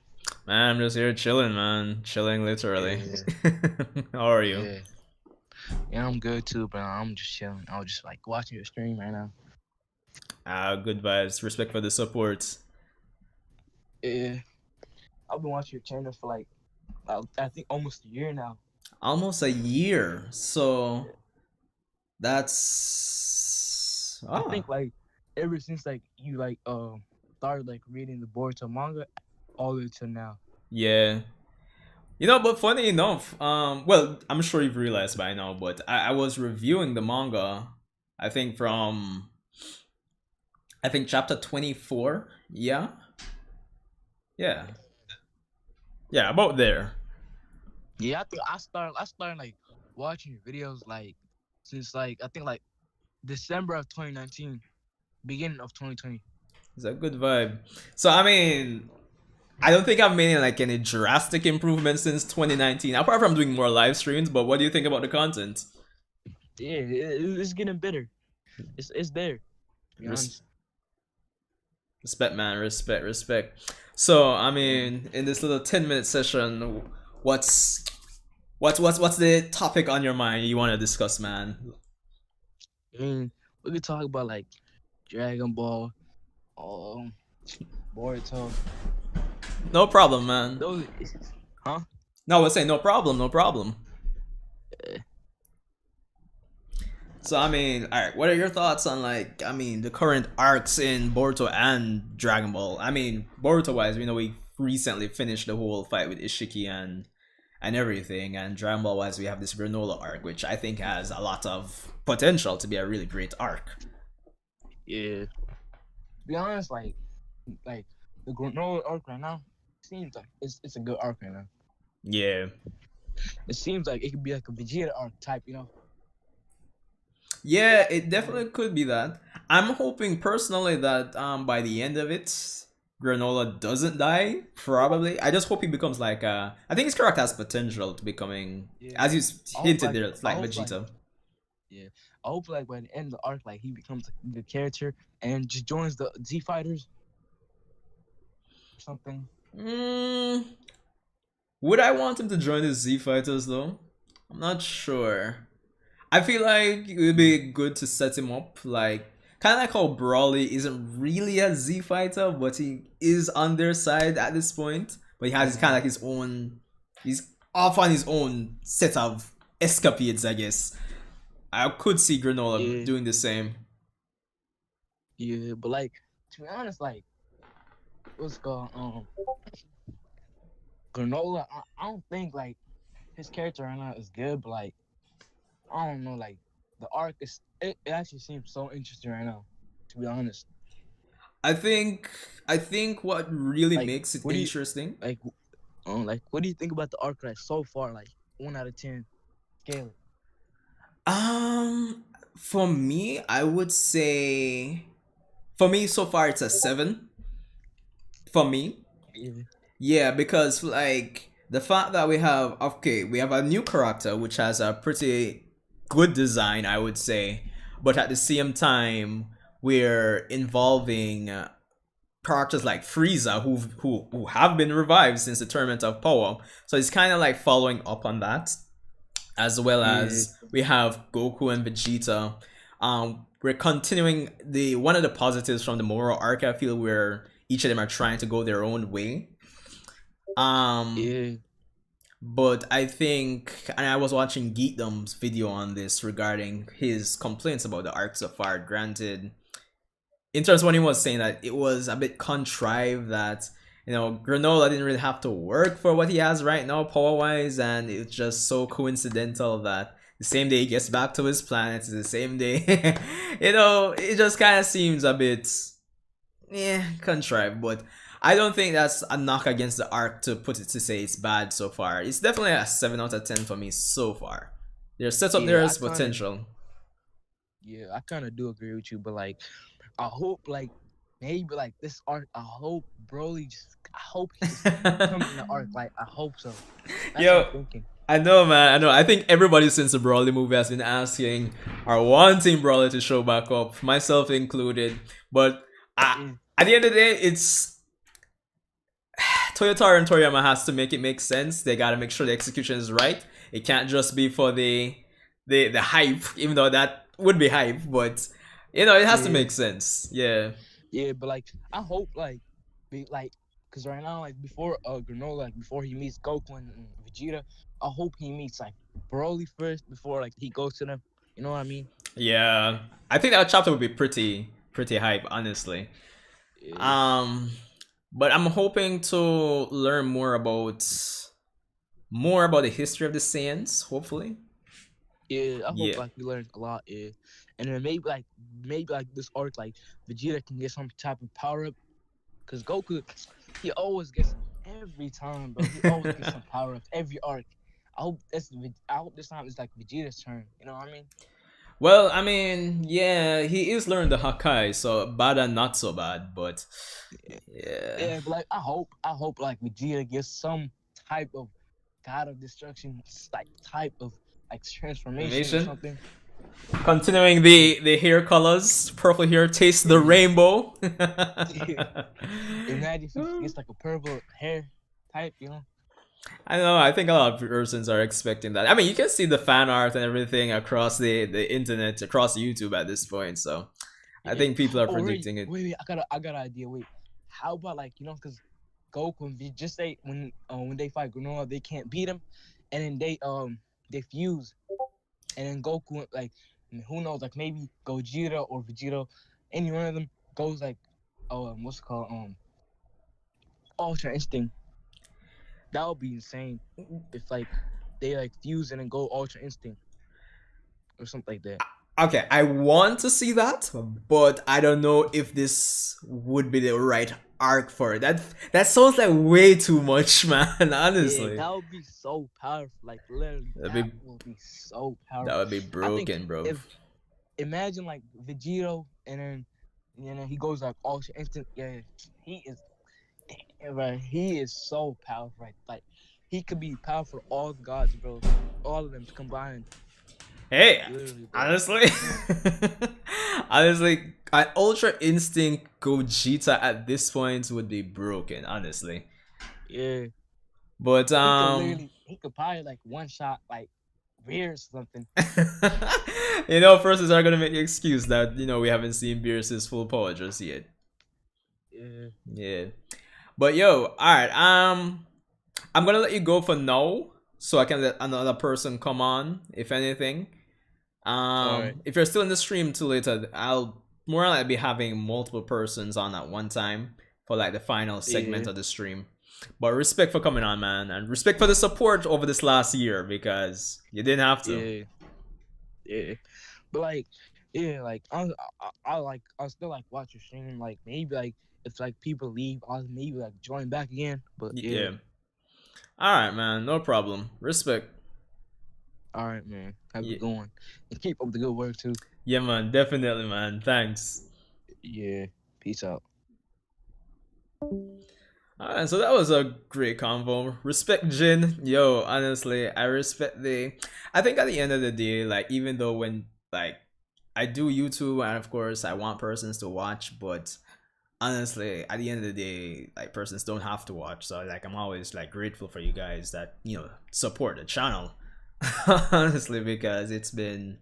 Man, I'm just here chilling, man. Chilling, literally. Yeah, How are you? yeah. Yeah, I'm good too, bro. I'm just chilling. I was just like watching your stream right now. Good vibes. Respect for the support. Yeah, I've been watching your channel for like, I think almost a year now. Almost a year. So that's I think like ever since like you like started like reading the Boruto manga, all the way to now. yeah. You know, but funny enough, well, I'm sure you've realized by now, but I was reviewing the manga, I think from, I think chapter 24. Yeah. Yeah. Yeah, about there. Yeah, I think I started like watching your videos like since like I think like December of 2019, beginning of 2020. It's a good vibe. So, I mean, I don't think I've made like any drastic improvements since 2019, apart from doing more live streams, but what do you think about the content? Yeah, it's getting better. It's there. To be honest. Respect, man. Respect, respect. So, I mean, in this little 10-minute session, what's the topic on your mind you want to discuss, man? I mean, we could talk about like Dragon Ball, Boruto. No problem, man. Those, huh? No, I was saying no problem, no problem. So, I mean, alright, what are your thoughts on, like, I mean, the current arcs in Boruto and Dragon Ball? I mean, Boruto-wise, we know we recently finished the whole fight with Ishiki and everything, and Dragon Ball-wise, we have this Granola arc, which I think has a lot of potential to be a really great arc. Yeah. To be honest, like the Granola arc right now seems like it's a good arc right now. Yeah. It seems like it could be like a Vegeta arc type, you know. Yeah, it definitely could be that. I'm hoping personally that by the end of it, Granola doesn't die. Probably. I just hope he becomes like I think his character has potential to becoming, as you hinted there, it's like Vegeta. Yeah, I hope like by the end of the arc, like he becomes like, a good character and just joins the Z Fighters or something. Would I want him to join the Z Fighters though? I'm not sure. I feel like it would be good to set him up, like kind of like how Brawly isn't really a Z fighter, but he is on their side at this point. But he has kind of like his own. He's off on his own set of escapades, I guess. I could see Granola doing the same. Yeah, but like to be honest, like what's called Granola. I don't think like his character right now is good, but like. I don't know, like the arc it actually seems so interesting right now, to be honest. I think what really like, makes it interesting. Like what do you think about the arc like so far? Like 1 out of 10 scale. For me, I would say for me so far it's a 7. For me. Yeah, because like the fact that we have a new character which has a pretty good design, I would say, but at the same time we're involving characters like Frieza who have been revived since the Tournament of Power, so it's kind of like following up on that, as well as we have Goku and Vegeta. We're continuing one of the positives from the Moro arc, I feel, where each of them are trying to go their own way. But I think, and I was watching Geekdom's video on this regarding his complaints about the arc so far. Granted, in terms of when he was saying that it was a bit contrived, that Granola didn't really have to work for what he has right now power wise, and it's just so coincidental that The same day he gets back to his planet, the same day. You know, it just kind of seems a bit, yeah, contrived. But I don't think that's a knock against the arc to put it to say it's bad so far. It's definitely a 7 out of 10 for me so far. There's setup, Yeah, there's potential. I kind of do agree with you, but like, I hope like maybe like this arc. I hope Broly just. I hope he just come in the arc. Like I hope so. That's Yo, what I'm thinking. I know, man. I know. I think everybody since the Broly movie has been asking or wanting Broly to show back up, myself included. But at the end of the day, it's Toyotaro and Toriyama has to make it make sense. They gotta make sure the execution is right. It can't just be for the hype, even though that would be hype. But you know, it has to make sense. Yeah. Yeah, but like I hope like cause right now like before Granola, like before he meets Goku and Vegeta, I hope he meets like Broly first before like he goes to them. You know what I mean? Yeah. I think that chapter would be pretty hype, honestly. Yeah. But I'm hoping to learn more about the history of the Saiyans, hopefully. Yeah, I hope like we learn a lot. Yeah, and then maybe like this arc like Vegeta can get some type of power up, cause Goku, he always gets every time, bro. He always gets some power up every arc. I hope this time it's like Vegeta's turn. You know what I mean? Well, I mean, yeah, he is learning the Hakai, so bad and not so bad, but yeah. Yeah, but like I hope like Vegeta gets some type of God of Destruction, like type of like transformation or something. Continuing the hair colors, purple hair, taste the rainbow. Imagine if he gets like a purple hair type, you know. I know. I think a lot of persons are expecting that. I mean, you can see the fan art and everything across the internet, across YouTube at this point. So, I think people are predicting it. Wait! I got an idea. Wait, how about like because Goku and V just say when they fight Granola, they can't beat him, and then they fuse, and then Goku like who knows like maybe Gogeta or Vegeta, any one of them goes like what's it called Ultra Instinct. That would be insane if like they like fuse and then go Ultra Instinct or something like that. Okay, I want to see that, but I don't know if this would be the right arc for it. That sounds like way too much, man. Honestly, that would be so powerful. Like literally, that would be so powerful. That would be broken, bro. Imagine like Vegito, and then he goes like Ultra Instinct. Yeah, he is. Right, he is so powerful. Right, like he could be powerful all the gods, bro. All of them combined. Hey, honestly, an Ultra Instinct Gogeta at this point would be broken. Honestly. Yeah. But he could probably like one shot like Beerus something. Persons are gonna make the excuse that we haven't seen Beerus's full power just yet. Yeah. But yo, alright, I'm gonna let you go for now, so I can let another person come on, if anything. If you're still in the stream till later, I'll more likely be having multiple persons on at one time for like the final segment of the stream. But respect for coming on, man, and respect for the support over this last year, because you didn't have to. Yeah. But like, like I still like watch your stream. Like maybe like if like people leave, I'll maybe like join back again. But yeah. All right, man, no problem. Respect. All right, man. Have a good one, and keep up the good work too. Yeah, man, definitely, man. Thanks. Yeah. Peace out. Alright, so that was a great convo. Respect Jin. Yo, honestly, I respect I think at the end of the day, like, even though when, like, I do YouTube, and of course, I want persons to watch, but honestly, at the end of the day, like, persons don't have to watch. So, like, I'm always, like, grateful for you guys that, support the channel. Honestly, because it's been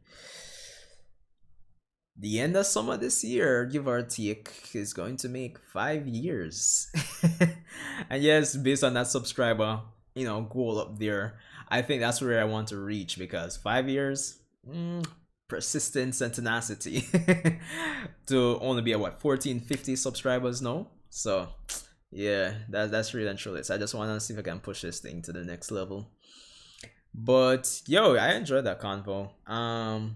the end of summer this year, give or take, is going to make 5 years. And yes, based on that subscriber, goal up there, I think that's where I want to reach, because 5 years, persistence and tenacity to only be at 1450 subscribers now. So yeah, that's really and truly. So I just want to see if I can push this thing to the next level. But yo, I enjoyed that convo. I'm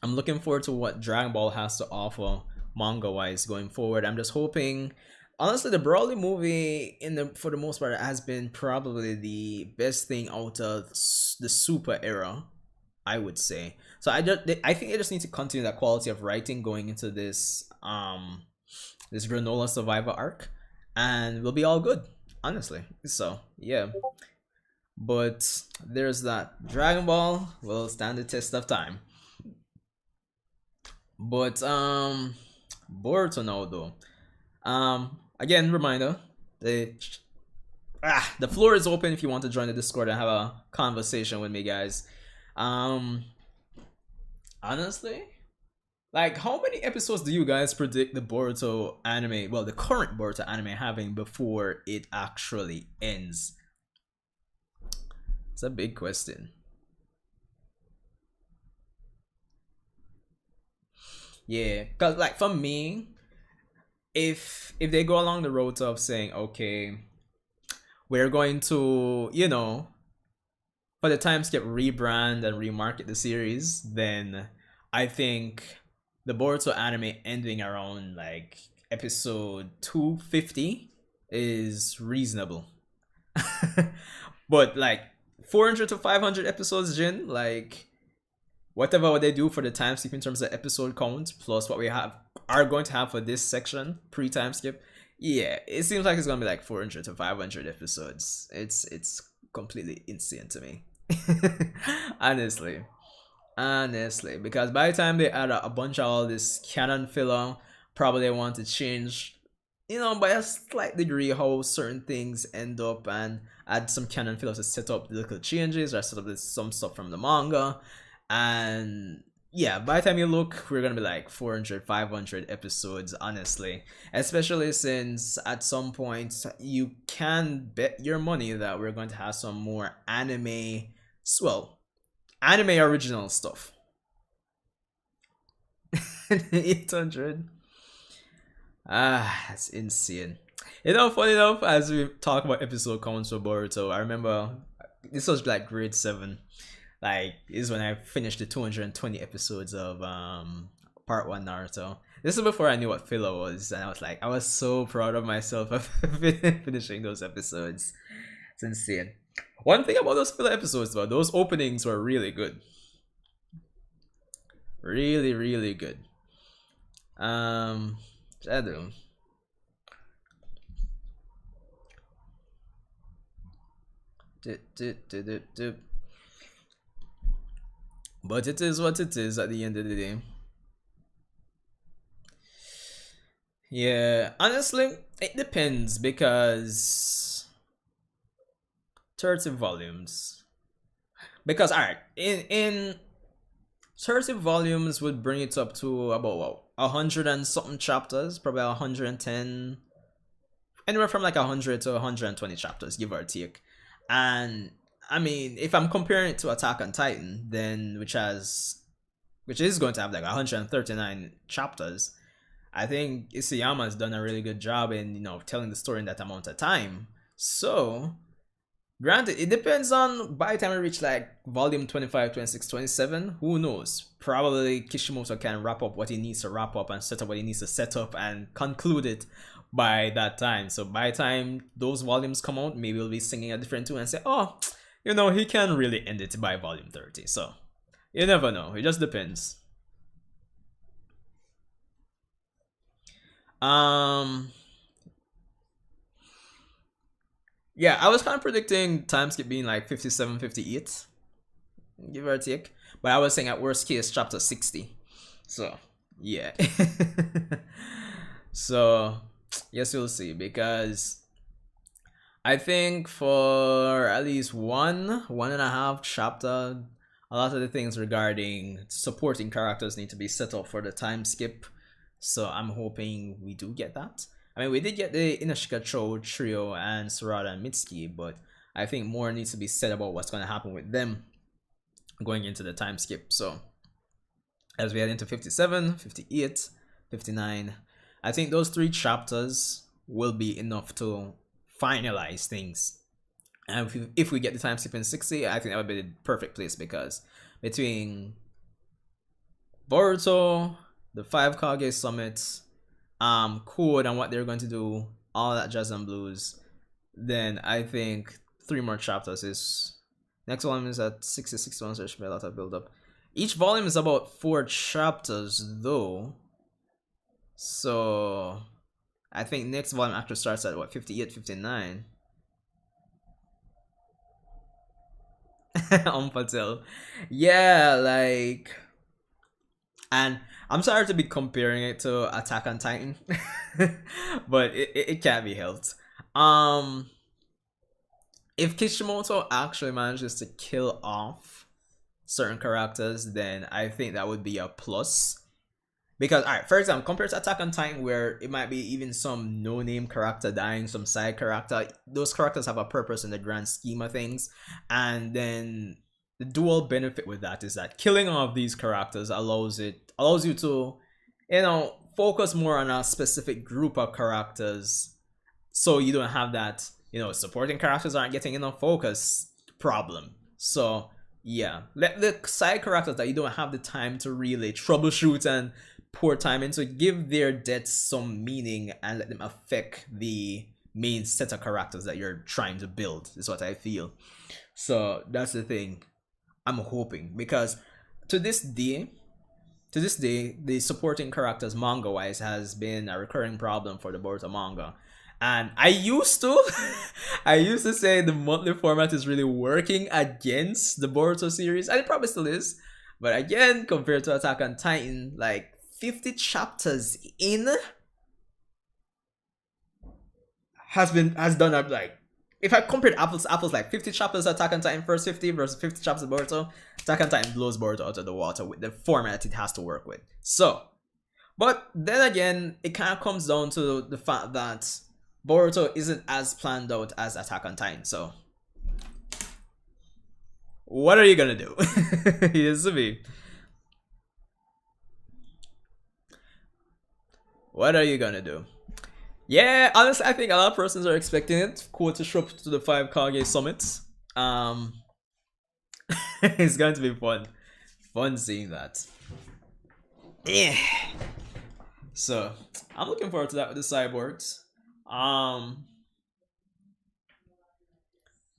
looking forward to what Dragon Ball has to offer manga wise going forward. I'm just hoping. Honestly, the Broly movie, in the for the most part, has been probably the best thing out of the Super era, I would say. So I think they just need to continue that quality of writing going into this Granola Survivor arc, and we'll be all good. Honestly, so yeah. But there's that. Dragon Ball will stand the test of time. But Boruto now though. Again, reminder, the floor is open if you want to join the Discord and have a conversation with me, guys. Um, Honestly, like, how many episodes do you guys predict the Boruto anime, well, the current Boruto anime having before it actually ends? It's a big question. Yeah, cause like for me, if they go along the road of saying, okay, we're going to, for the time skip rebrand and remarket the series, then I think the Boruto anime ending around like episode 250 is reasonable. But like 400 to 500 episodes, Jin, like whatever they do for the time skip in terms of episode count plus what we are going to have for this section pre time skip, yeah, it seems like it's gonna be like 400 to 500 episodes. It's completely insane to me. honestly honestly, because by the time they add a bunch of all this canon filler, probably they want to change, by a slight degree how certain things end up, and add some canon filler to set up the little changes or set up some stuff from the manga. And yeah, by the time you look, we're gonna be like 400 500 episodes, honestly, especially since at some point you can bet your money that we're going to have some more well, anime original stuff. 800. That's insane. Funny enough, as we talk about episode counts for Boruto, I remember this was like grade 7. Like, this is when I finished the 220 episodes of part 1 Naruto. This is before I knew what filler was, and I was so proud of myself of finishing those episodes. It's insane. One thing about those filler episodes though, those openings were really good. Really, really good. Shadow. But it is what it is at the end of the day. Yeah, honestly, it depends because 30 volumes. Because alright, in 30 volumes would bring it up to about what, 100 and something chapters, probably 110, anywhere from like 100 to 120 chapters, give or take. And I mean, if I'm comparing it to Attack on Titan, then which is going to have like 139 chapters, I think Isayama has done a really good job in telling the story in that amount of time. So, granted, it depends on by the time we reach like volume 25, 26, 27, who knows? Probably Kishimoto can wrap up what he needs to wrap up and set up what he needs to set up and conclude it by that time. So by the time those volumes come out, maybe we'll be singing a different tune and say, oh, he can really end it by volume 30. So you never know. It just depends. Yeah, I was kind of predicting time skip being like 57, 58, give or take. But I was saying at worst case chapter 60. So yeah. So yes, we'll see, because I think for at least one and a half chapter, a lot of the things regarding supporting characters need to be set up for the time skip. So I'm hoping we do get that. I mean, we did get the Inoshika trio and Sarada and Mitsuki, but I think more needs to be said about what's going to happen with them going into the time skip. So as we head into 57, 58, 59, I think those 3 chapters will be enough to finalize things And if we get the time skip in 60, I think that would be the perfect place, because between Boruto, the 5 Kage summits, Code and what they're going to do, all that jazz and blues, then I think 3 more chapters is next volume is at 66 ones, so there should be a lot of build up. Each volume is about 4 chapters though. So I think next volume actually starts at what, 58, 59. Patel. Yeah, like, and I'm sorry to be comparing it to Attack on Titan, but it can't be helped. If Kishimoto actually manages to kill off certain characters, then I think that would be a plus. Because, alright, for example, compared to Attack on Titan, where it might be even some no-name character dying, some side character, those characters have a purpose in the grand scheme of things. And then the dual benefit with that is that killing off these characters allows you to, focus more on a specific group of characters, so you don't have that, supporting characters aren't getting enough focus problem. So yeah, let the side characters that you don't have the time to really troubleshoot and pour time into, give their deaths some meaning and let them affect the main set of characters that you're trying to build, is what I feel. So that's the thing I'm hoping, because to this day, the supporting characters manga wise has been a recurring problem for the Boruto manga. And I used to say the monthly format is really working against the Boruto series, and it probably still is. But again, compared to Attack on Titan, like 50 chapters in has done up, like, if I compared apples to apples, like 50 chapters Attack on Titan first 50 versus 50 chapters of Boruto, Attack on Titan blows Boruto out of the water with the format it has to work with. So, but then again, it kind of comes down to the fact that Boruto isn't as planned out as Attack on Titan. So, what are you gonna do? Here's the me. What are you gonna do? Yeah, honestly, I think a lot of persons are expecting it. Quote to show up to the 5 Kage summits. It's going to be fun seeing that. Yeah. So I'm looking forward to that with the cyborgs.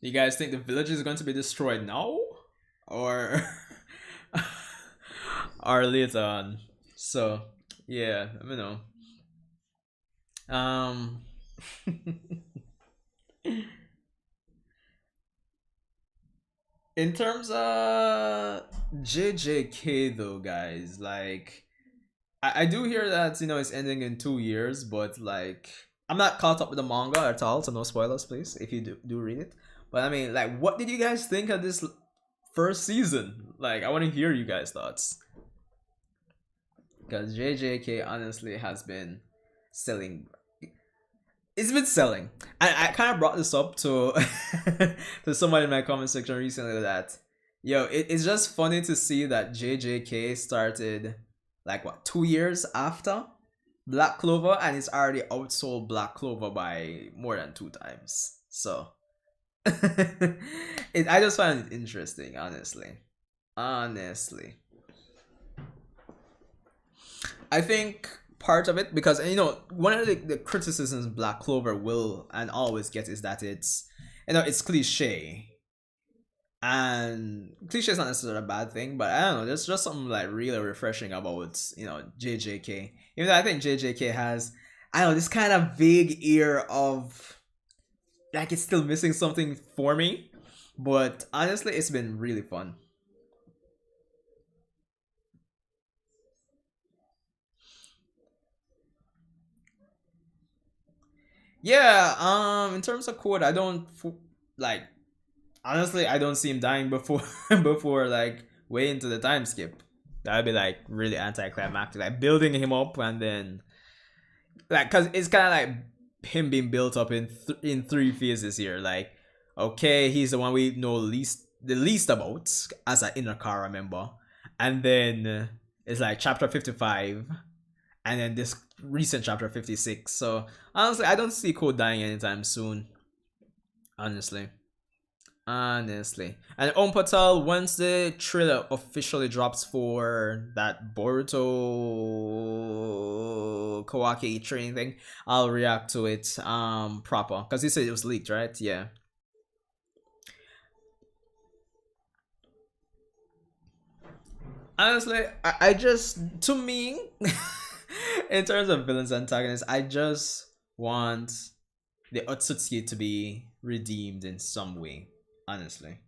You guys think the village is going to be destroyed now, or or later on? So yeah, let me know. In terms of JJK though, guys, like, I do hear that it's ending in 2 years, but like, I'm not caught up with the manga at all, so no spoilers, please, if you do read it. But I mean, like, what did you guys think of this first season? Like, I want to hear you guys' thoughts, because JJK honestly has been selling. It's been selling. I kind of brought this up to to somebody in my comment section recently, that it's just funny to see that JJK started like what, 2 years after Black Clover, and it's already outsold Black Clover by more than 2 times. So I just find it interesting, honestly. I think part of it, because one of the criticisms Black Clover will and always get is that it's cliche, and cliche is not necessarily a bad thing, but I don't know, there's just something like really refreshing about JJK, even though I think JJK has, I don't know, this kind of vague air of like it's still missing something for me, but honestly it's been really fun. Yeah, in terms of Code, I don't like, honestly, I don't see him dying before before like way into the time skip. That'd be like really anticlimactic, like building him up and then like, cause it's kind of like him being built up in 3 phases here. Like, okay, he's the one we know the least about as an inner Kara member, and then it's like chapter 55, and then this recent chapter 56. So honestly, I don't see Code dying anytime soon, honestly. Honestly. And Patel, once the trailer officially drops for that Boruto Kawaki training thing, I'll react to it proper. Because he said it was leaked, right? Yeah. Honestly, I just, to me, in terms of villains and antagonists, I just want the Otsutsuki to be redeemed in some way. Honestly.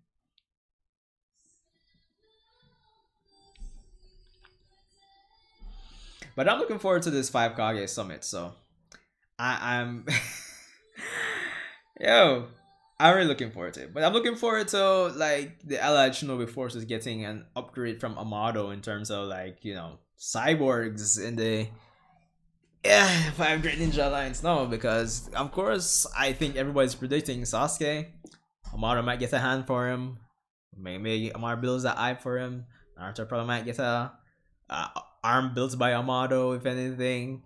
But I'm looking forward to this 5 Kage summit, so I'm yo, I'm really looking forward to it. But I'm looking forward to like the Allied Shinobi forces getting an upgrade from Amado in terms of like, cyborgs in the 5 Great Ninja Alliance. No, because of course I think everybody's predicting Sasuke. Amado might get a hand for him. Maybe Amado builds an eye for him. Naruto probably might get a uh, arm built by Amado, if anything.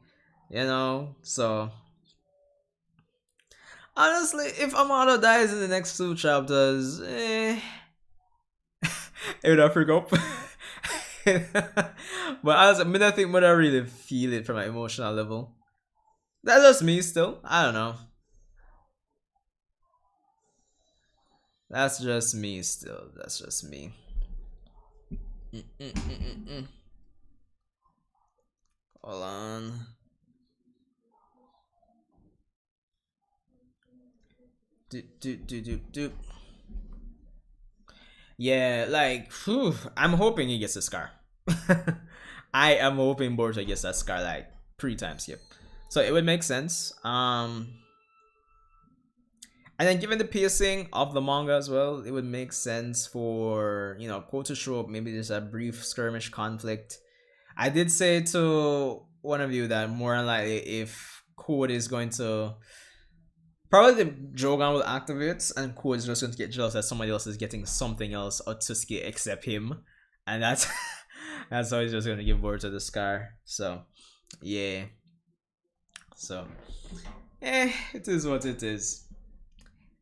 So honestly, if Amado dies in the next 2 chapters, it would have freak up. But honestly, I mean, I think I really feel it from an emotional level. That's just me still. I don't know. That's just me still. That's just me. Mm-mm-mm-mm-mm. Hold on. Do. Yeah, like, whew, I'm hoping he gets a scar. I am hoping Boruto gets that scar like 3 times. Yep. So it would make sense. And then given the pacing of the manga as well, it would make sense for Quote to show up. Maybe there's a brief skirmish conflict. I did say to one of you that more than likely, if Code is going to, probably the Jogan will activate, and Code is just going to get jealous that somebody else is getting something else Otsuki except him, and that's that's how he's just going to give Boruto the scar. So yeah, so it is what it is.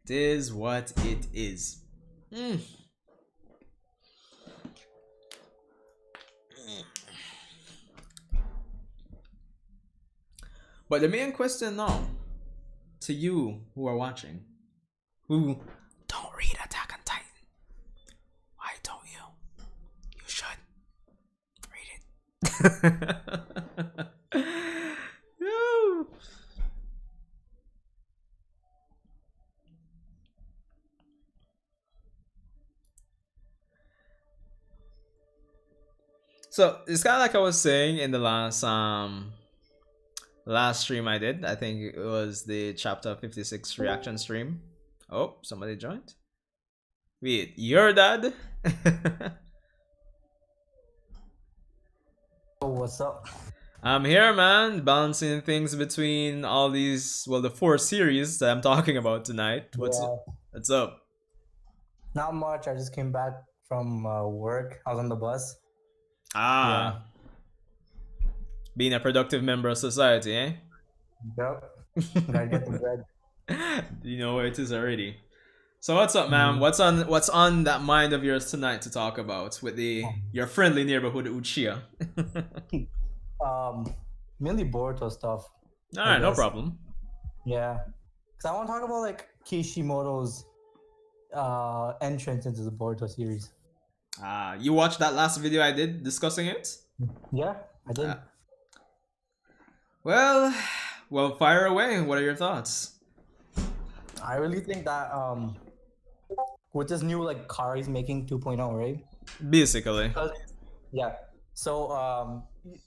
It is what it is. But the main question now, to you who are watching, who don't read Attack on Titan, why don't you? You should read it. No. So it's kind of like I was saying in the last stream I did. I think it was the chapter 56 reaction stream. Oh, somebody joined. Wait, your dad? Oh, what's up? I'm here, man, balancing things between all these, well, the 4 series that I'm talking about tonight. What's up? Not much. I just came back from work. I was on the bus. Ah. Being a productive member of society, eh? Yep. Gotta get the bread. You know where it is already. So what's up, man? What's on that mind of yours tonight to talk about with your friendly neighborhood Uchiha? Mainly Boruto stuff. All right, no problem. Yeah, because I want to talk about like Kishimoto's entrance into the Boruto series. You watched that last video I did discussing it? Yeah, I did. Well, fire away. What are your thoughts? I really think that with this new like car he's making 2.0, right? Basically. Yeah. So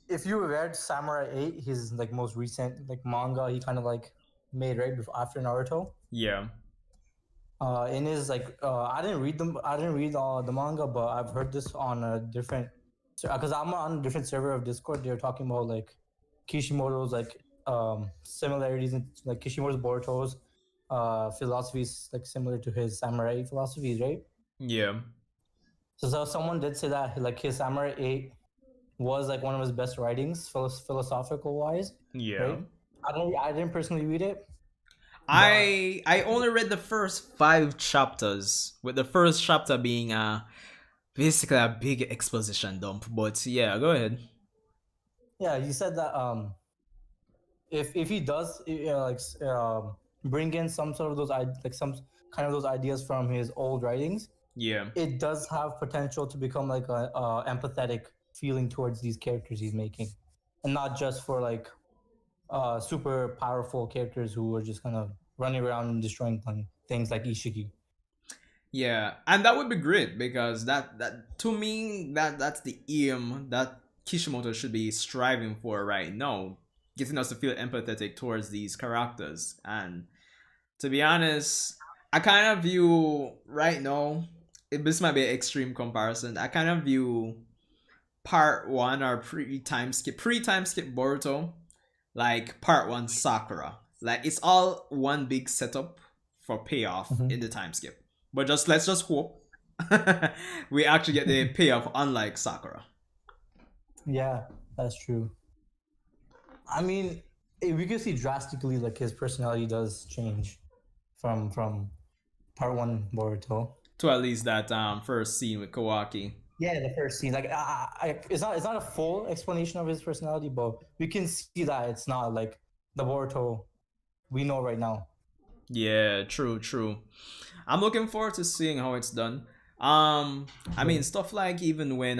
if you read Samurai 8, his like most recent like manga he kind of like made right before after Naruto. Yeah. In his like I didn't read the manga, but I've heard this on a different, because I'm on a different server of Discord. They're talking about like Kishimoto's like similarities in like Kishimoto's Boruto's philosophies like similar to his samurai philosophies, right? Yeah. So someone did say that like his Samurai 8 was like one of his best writings philosophical wise. Yeah. Right? I didn't personally read it. But I only read the first 5 chapters, with the first chapter being basically a big exposition dump. But yeah, go ahead. yeah, you said that if he does bring in some sort of like some kind of those ideas from his old writings, Yeah. it does have potential to become like a empathetic feeling towards these characters he's making, and not just for like super powerful characters who are just kind of running around and destroying things like Ishiki. Yeah, and that would be great because that to me that's the aim that Kishimoto should be striving for right now, getting us to feel empathetic towards these characters. And to be honest, I kind of view right now, this might be an extreme comparison. I kind of view part one or pre-time skip Boruto like part one Sakura. Like it's all one big setup for payoff Mm-hmm. in the time skip. But let's just hope we actually get the payoff unlike Sakura. Yeah, that's true. I mean, we can see drastically like his personality does change from part one Boruto. To at least that first scene with Kawaki. Yeah, the first scene, like, it's not a full explanation of his personality, but we can see that it's not like the Boruto we know right now. Yeah, true, true. I'm looking forward to seeing how it's done. I mean stuff like even when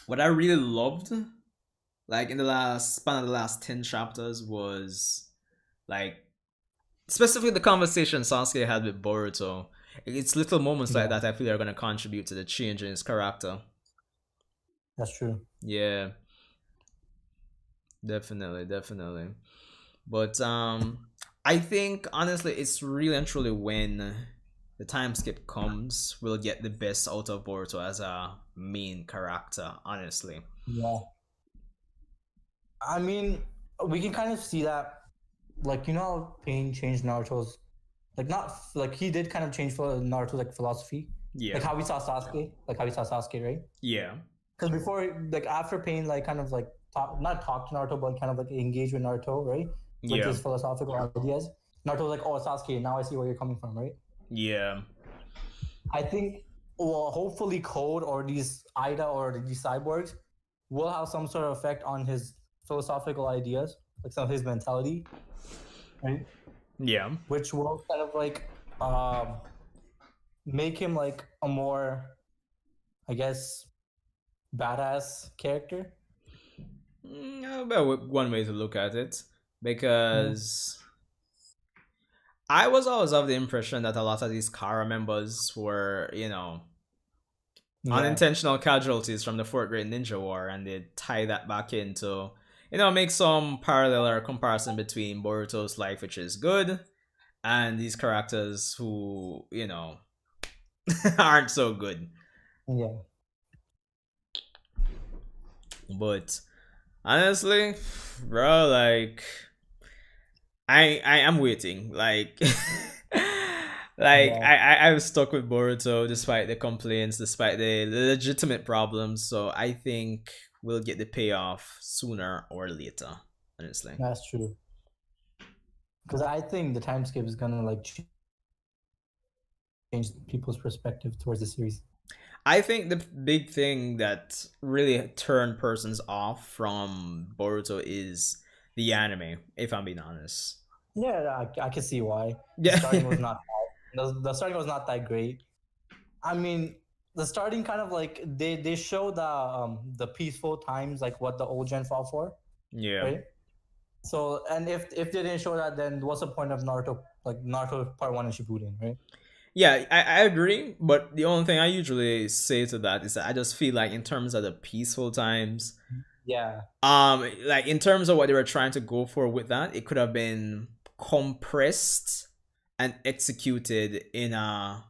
what I really loved, like in the last span of the last 10 chapters, was like specifically the conversation Sasuke had with Boruto. It's little moments like Yeah, that I feel are gonna contribute to the change in his character. that's true. Yeah, definitely, definitely. But I think honestly it's really and truly when the time skip comes, we'll get the best out of Boruto as a main character, honestly. Yeah, I mean, we can kind of see that, like, you know, how Pain changed Naruto's, like, not like he did kind of change for Naruto's like philosophy, like Yeah. how we saw Sasuke, right? Yeah. Because before, like after Pain, like kind of like not talk to Naruto, but kind of like engage with Naruto, right? With Yeah. his philosophical ideas. Naruto was like, "Oh, Sasuke, now I see where you're coming from," right? Yeah. I think, well, hopefully, Code or these Ida or these cyborgs will have some sort of effect on his philosophical ideas, like some of his mentality, right? Yeah. Which will kind of like um, make him like a more, I guess, badass character. About one way to look at it, Mm. because I was always of the impression that a lot of these Kara members were, Yeah. unintentional casualties from the Fourth Great Ninja War, and they tie that back into, make some parallel or comparison between Boruto's life, which is good, and these characters who, aren't so good. Yeah. But honestly, bro, like I am waiting. Like like Yeah. I was stuck with Boruto despite the complaints, despite the legitimate problems. So I think we'll get the payoff sooner or later. Honestly. That's true. Because I think the time skip is gonna like change people's perspective towards the series. I think the big thing that really turned persons off from Boruto is the anime, if I'm being honest. Yeah, I can see why. The Yeah. starting was not the starting was not that great. I mean, the starting kind of like they show the peaceful times, like what the old gen fought for, Yeah. right? So, and if they didn't show that, then what's the point of Naruto, like Naruto Part 1 and Shippuden, right? Yeah, I agree, but the only thing I usually say to that is that I just feel like in terms of the peaceful times, Yeah. like in terms of what they were trying to go for with that, it could have been compressed and executed in a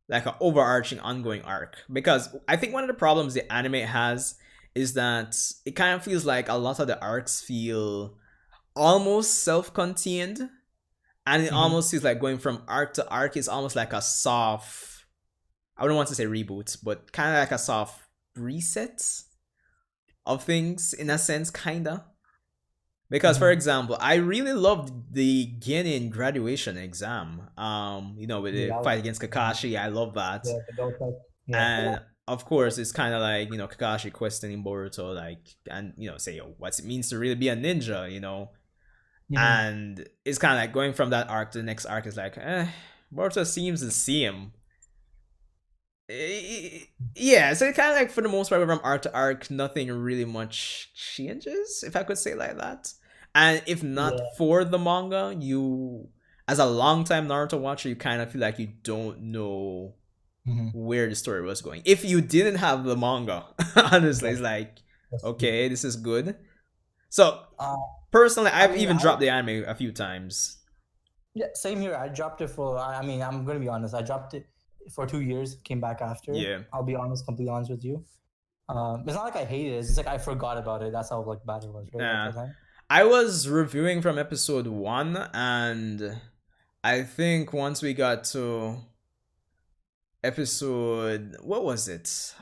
like an overarching ongoing arc. Because I think one of the problems the anime has is that it kind of feels like a lot of the arcs feel almost self-contained, and it almost feels like going from arc to arc is almost like a soft, I wouldn't want to say reboot, but kind of like a soft reset of things in a sense, kinda. Because, for example, I really loved the Genin graduation exam. With Yeah, the that was, fight against Kakashi, I love that. yeah, the Dota test. Yeah. And of course, it's kind of like Kakashi questioning Boruto, like, and say, yo, what's it means to really be a ninja. Mhm. And it's kind of like going from that arc to the next arc is like, Boruto seems to see him. Yeah, so kind of like for the most part from arc to arc, nothing really much changes, if I could say it like that. And if not Yeah. for the manga, you, as a longtime Naruto watcher, you kind of feel like you don't know Mhm. where the story was going. If you didn't have the manga, honestly, Yeah, it's like, that's true. okay, this is good. So Uh, personally, I I've mean, even dropped the anime a few times. yeah, same here. I dropped it for. I mean, I'm gonna be honest. I dropped it for 2 years. Came back after. Yeah. I'll be honest, completely honest with you. It's not like I hated it. It's just like I forgot about it. That's how like bad it was, right? At Yeah. the time. I was reviewing from episode 1, and I think once we got to episode, what was it?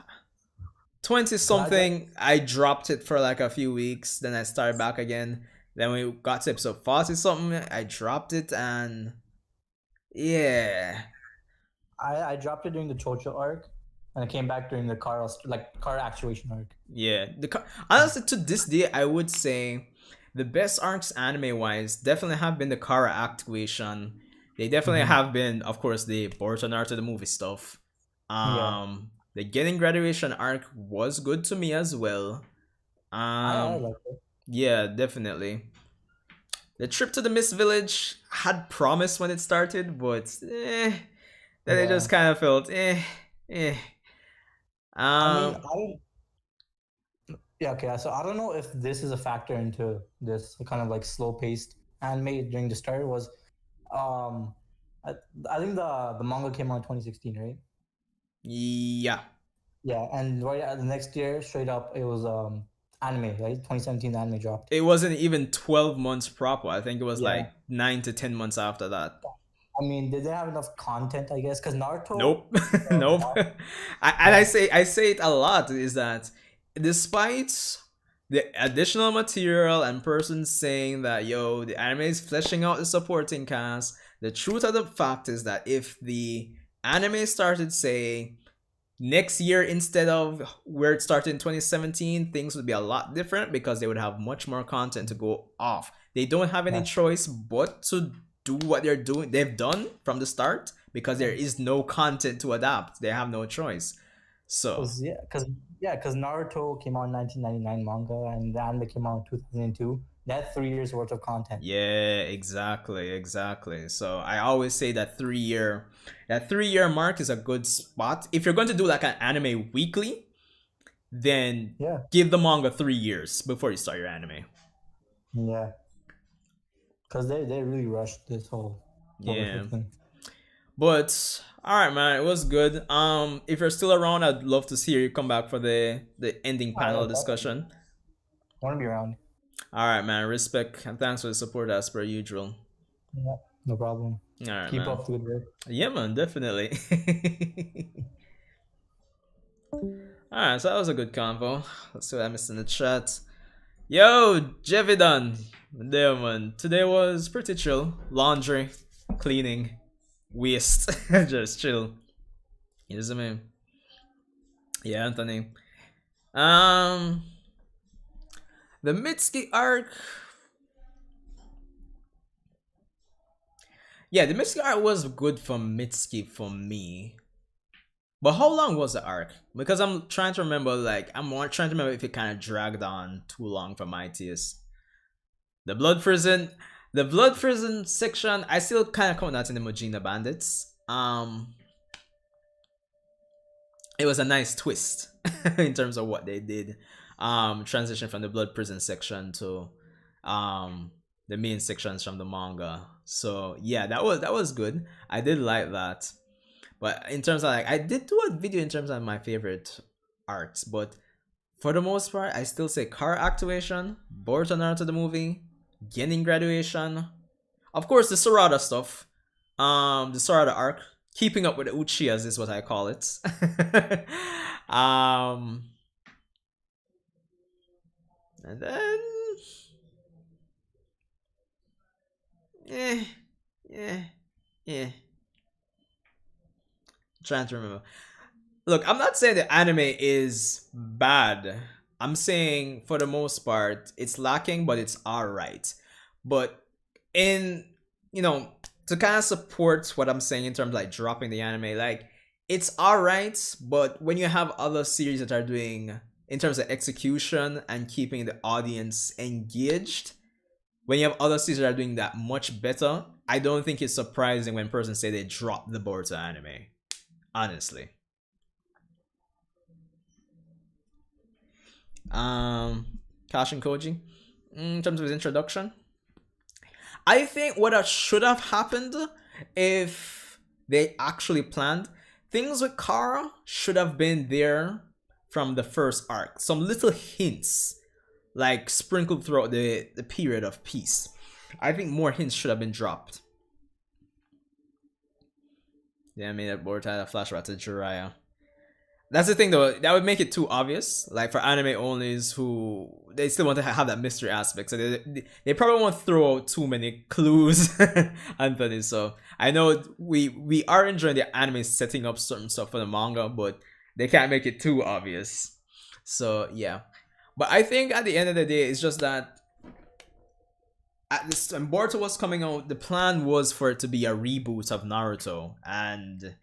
20 something, I dropped it for like a few weeks, then I started back again. Then we got to episode 40 something, I dropped it, and yeah. I dropped it during the Chocho arc, and I came back during the car actuation arc. Yeah, honestly, to this day, I would say the best arcs anime wise definitely have been the Kara activation. They definitely have been, of course, the Boruto Naruto the movie stuff. Yeah. The Getting Graduation arc was good to me as well. I like it. Yeah, definitely. The trip to the Mist Village had promise when it started, but then it just kind of felt eh. I mean, Um, yeah, okay. So I don't know if this is a factor into this kind of like slow paced anime during the start was, um, I, I think the manga came out in 2016, right? yeah. Yeah, and right the next year, straight up, it was anime, right? 2017, the anime dropped. It wasn't even 12 months proper. I think it was Yeah. like 9 to 10 months after that. I mean, they didn't have enough content, I guess, because Naruto. Nope. Nope. I say it a lot is that despite the additional material and persons saying that the anime is fleshing out the supporting cast, the truth of the fact is that if the anime started say next year instead of where it started in 2017, things would be a lot different because they would have much more content to go off. They don't have any choice but to do what they've done from the start because there is no content to adapt. They have no choice. So because Naruto came out in 1999 manga and the anime came out in 2002. That's 3 years worth of content. yeah, exactly. So I always say that 3 year mark is a good spot. If you're going to do like an anime weekly, then give the manga 3 years before you start your anime. Yeah. Because they really rushed this whole thing. But all right, man, it was good. If you're still around, I'd love to see you come back for the ending panel discussion. I want to be around. All right, man. Respect and thanks for the support as per usual. Yeah, no problem. All right, Keep man. up the good work. Yeah, man, definitely. All right, so that was a good convo. Let's see what I missed in the chat. Yo, Jevidan. There, man. Today was pretty chill. Laundry, cleaning, waste. Just chill. Here's the man. Yeah, Anthony. The Mitsuki arc. Yeah, the Mitsuki arc was good for Mitsuki for me. But how long was the arc? Because I'm trying to remember, trying to remember if it kind of dragged on too long for my taste. The Blood Prison section, I still kind of count that in the Mujina Bandits. It was a nice twist in terms of what they did. Transition from the Blood Prison section to the main sections from the manga. So yeah, that was good. I did like that. But in terms of I did do a video in terms of my favorite arcs, but for the most part, I still say Car Activation, Boruto Naruto the movie, Genin Graduation, of course the Sarada stuff, the Sarada arc, keeping up with the Uchiyas is what I call it. And then eh, eh, eh. Trying to remember. Look, I'm not saying the anime is bad. I'm saying for the most part it's lacking, but it's alright. But in to kind of support what I'm saying in terms of like dropping the anime, like it's alright, but when you have other series that are doing in terms of execution and keeping the audience engaged, when you have other series that are doing that much better, I don't think it's surprising when persons say they drop the Boruto anime. Honestly. Kashin Koji, in terms of his introduction, I think what should have happened if they actually planned things with Kara should have been there from the first arc. Some little hints like sprinkled throughout the period of peace. I think more hints should have been dropped. Yeah, I made that Boruto had a flashback to Jiraiya. That's the thing though, that would make it too obvious. Like for anime onlys who they still want to have that mystery aspect, so they probably won't throw out too many clues, Anthony. So I know we are enjoying the anime setting up certain stuff for the manga, but they can't make it too obvious. So yeah, but I think at the end of the day, it's just that at this when Boruto was coming out, the plan was for it to be a reboot of Naruto, and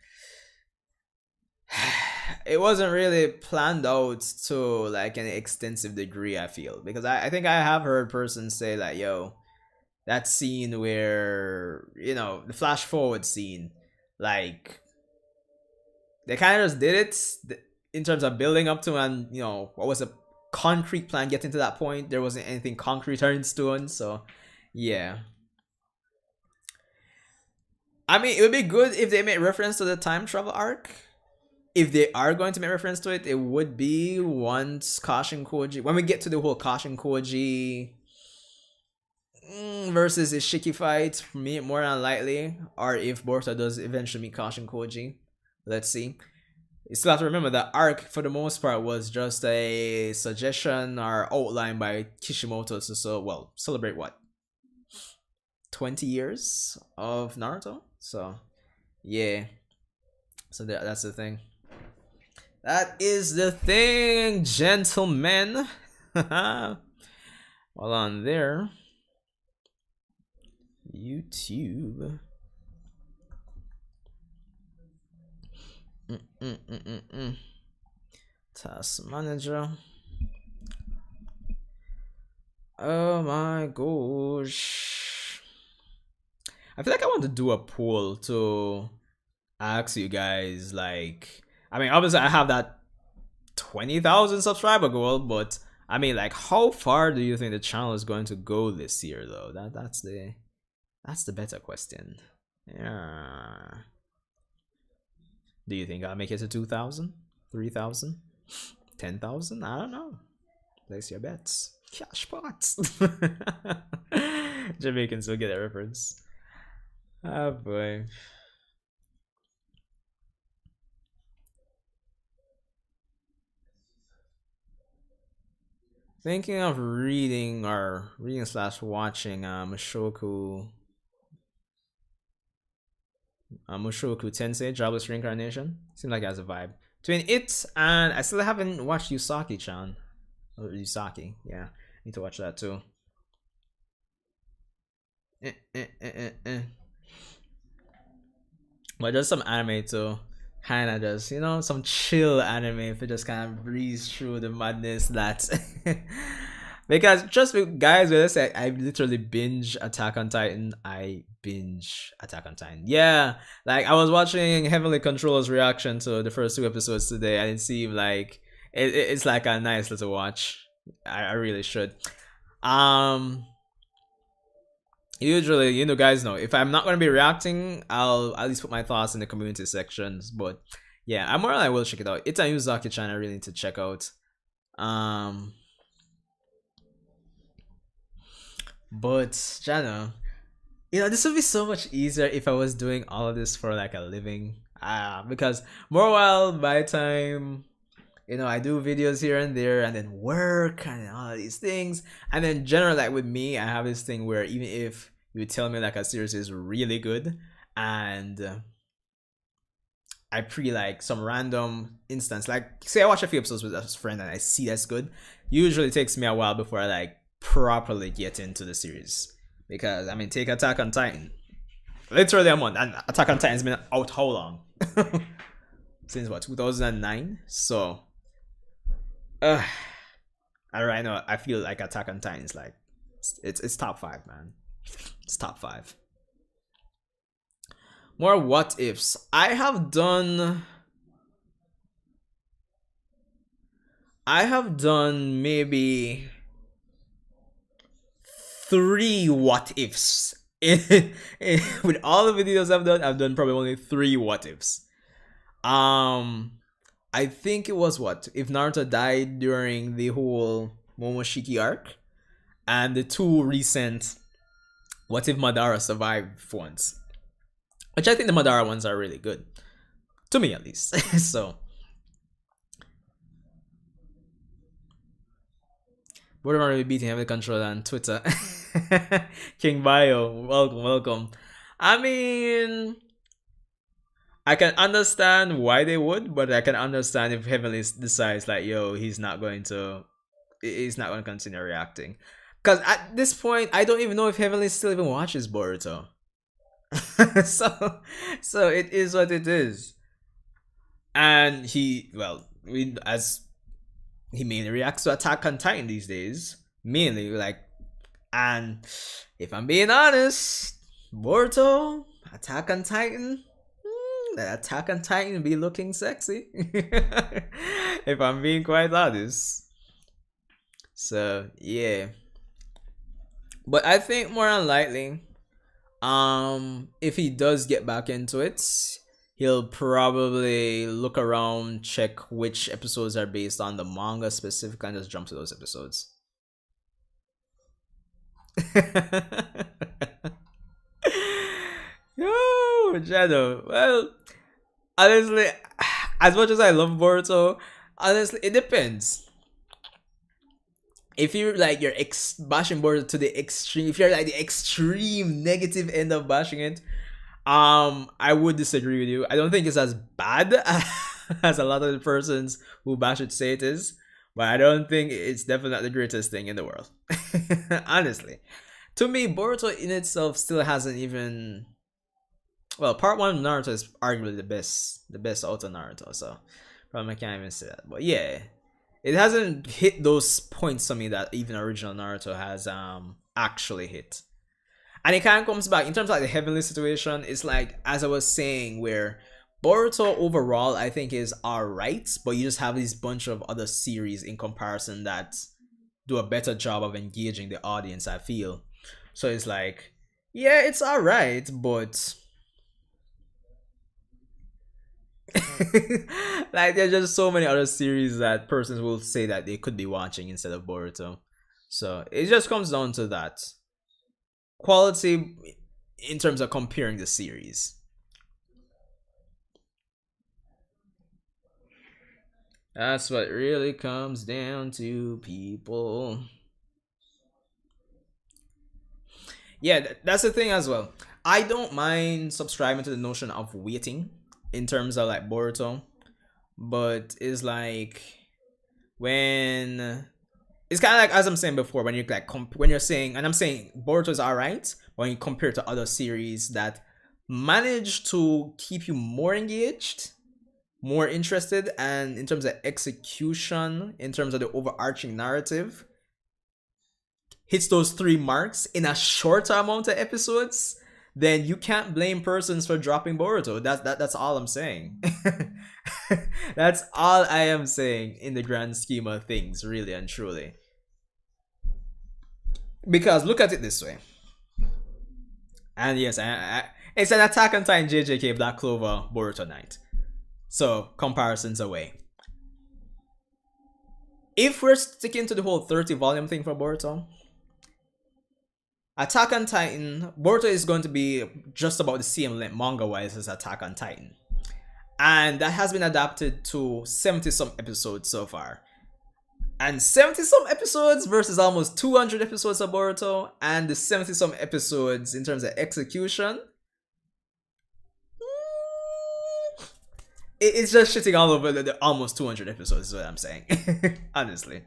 it wasn't really planned out to like an extensive degree, I feel, because I think I have heard persons say like, yo, that scene where the flash forward scene, like they kind of just did it in terms of building up to, and what was a concrete plan getting to that point. There wasn't anything concrete or in stone, so yeah. I mean, it would be good if they made reference to the time travel arc. If they are going to make reference to it, it would be once Kashin Koji, when we get to the whole Kashin Koji versus Ishiki fight, for me more than likely, or if Boruto does eventually meet Kashin Koji. Let's see. You still have to remember that arc for the most part was just a suggestion or outline by Kishimoto to celebrate what, 20 years of Naruto. So yeah, so that's the thing. That is the thing, gentlemen. While on there, YouTube. Task manager. Oh my gosh. I feel like I want to do a poll to ask you guys, like, I mean, obviously I have that 20,000 subscriber goal, but I mean, like, how far do you think the channel is going to go this year, though? That's the better question. Yeah. Do you think I'll make it to 2,000, 3,000, 10,000? I don't know. Place your bets. Cash pots. Jamaicans will get that reference. Oh boy. Thinking of reading slash watching Mushoku Tensei, Jobless Reincarnation. Seems like it has a vibe. Between it and I still haven't watched Yusaki-chan. Or Yusaki, yeah. Need to watch that too. But just some anime too. Kinda just, some chill anime if it just kind of breeze through the madness that because trust me guys, when I say I literally binge Attack on Titan, yeah, like I was watching Heavenly Controller's reaction to the first 2 episodes today, and it seemed like it's like a nice little watch. I really should. Usually, guys know if I'm not going to be reacting, I'll at least put my thoughts in the community sections. But yeah, I'm more like, I will check it out. It's a Yuzaki channel I really need to check out. But Jano, this would be so much easier if I was doing all of this for like a living. Because more while by the time I do videos here and there, and then work and all of these things, and then generally, like with me, I have this thing where even if you tell me like a series is really good, and I pre like some random instance, like say I watch a few episodes with a friend and I see that's good. Usually it takes me a while before I like properly get into the series, because I mean, take Attack on Titan. Literally a month, and Attack on Titan's been out how long? Since what, 2009? So, right now I feel like Attack on Titan's like it's top 5, man. It's top 5. More what ifs. I have done maybe 3 what ifs. With all the videos I've done probably only 3 what ifs. I think it was what if Naruto died during the whole Momoshiki arc, and the 2 recent what if Madara survived once, which I think the Madara ones are really good, to me at least. So, what am I really beating heavy control on Twitter? King Bio, welcome. I mean, I can understand why they would, but I can understand if Heavenly decides like, yo, he's not going to continue reacting. Because at this point, I don't even know if Heavenly still even watches Boruto. so it is what it is. And he mainly reacts to Attack on Titan these days. Mainly, like, and if I'm being honest, Boruto, Attack on Titan, that Attack on Titan be looking sexy. If I'm being quite honest. So yeah. But I think more unlikely, if he does get back into it, he'll probably look around, check which episodes are based on the manga specific, and just jump to those episodes. Yo, Jado. Well, honestly, as much as I love Boruto, honestly, it depends. If you're like bashing Boruto to the extreme, if you're like the extreme negative end of bashing it, I would disagree with you. I don't think it's as bad as a lot of the persons who bash it say it is, but I don't think it's definitely not the greatest thing in the world. Honestly, to me, Boruto in itself still hasn't even. Well, part 1 of Naruto is arguably the best out of Naruto, so probably I can't even say that. But yeah, it hasn't hit those points to me that even original Naruto has actually hit. And it kind of comes back in terms of like the Heavenly situation. It's like, as I was saying, where Boruto overall I think is alright, but you just have this bunch of other series in comparison that do a better job of engaging the audience, I feel. So it's like, yeah, it's alright, but like there's just so many other series that persons will say that they could be watching instead of Boruto. So it just comes down to that quality in terms of comparing the series. That's what really comes down to, people. Yeah, that's the thing as well. I don't mind subscribing to the notion of waiting in terms of like Boruto, but it's like when it's kind of like, as I'm saying before, when you're like when you're saying, and I'm saying Boruto is alright, when you compare to other series that manage to keep you more engaged, more interested, and in terms of execution, in terms of the overarching narrative, hits those 3 marks in a shorter amount of episodes, then you can't blame persons for dropping Boruto. That's all I'm saying. That's all I am saying in the grand scheme of things, really and truly. Because look at it this way. And yes, it's an Attack on Titan, JJK, Black Clover, Boruto night. So comparisons away. If we're sticking to the whole 30 volume thing for Boruto, Attack on Titan, Boruto is going to be just about the same length manga-wise as Attack on Titan. And that has been adapted to 70-some episodes so far. And 70 some episodes versus almost 200 episodes of Boruto, and the 70 some episodes in terms of execution, it's just shitting all over the almost 200 episodes is what I'm saying. Honestly.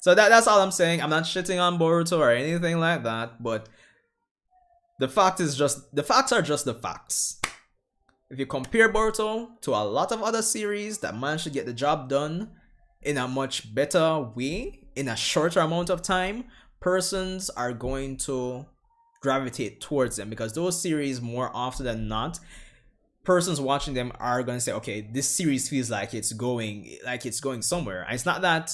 So that's all I'm saying. I'm not shitting on Boruto or anything like that, but the facts are just the facts. If you compare Boruto to a lot of other series that managed to get the job done in a much better way, in a shorter amount of time, persons are going to gravitate towards them, because those series, more often than not, persons watching them are going to say, okay, this series feels like it's going somewhere. And it's not that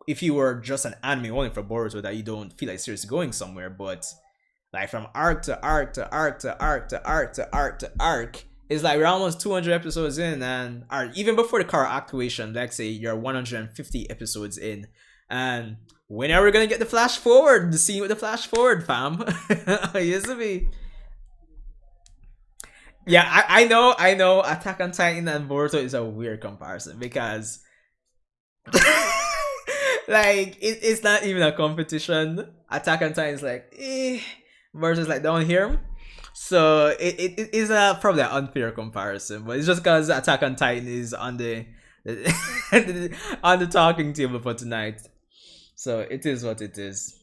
if you were just an anime only for Boruto that you don't feel like the series is going somewhere, but like from arc to arc to arc to arc to arc to arc to arc, it's like we're almost 200 episodes in, and even before the car activation, like say you're 150 episodes in, and when are we gonna get the flash forward? The scene with the flash forward, fam. Used to be. Yeah, I know. Attack on Titan and Boruto is a weird comparison because, like, it's not even a competition. Attack on Titan is like, versus like down here. So it is probably an unfair comparison, but it's just because Attack on Titan is on the on the talking table for tonight. So it is what it is.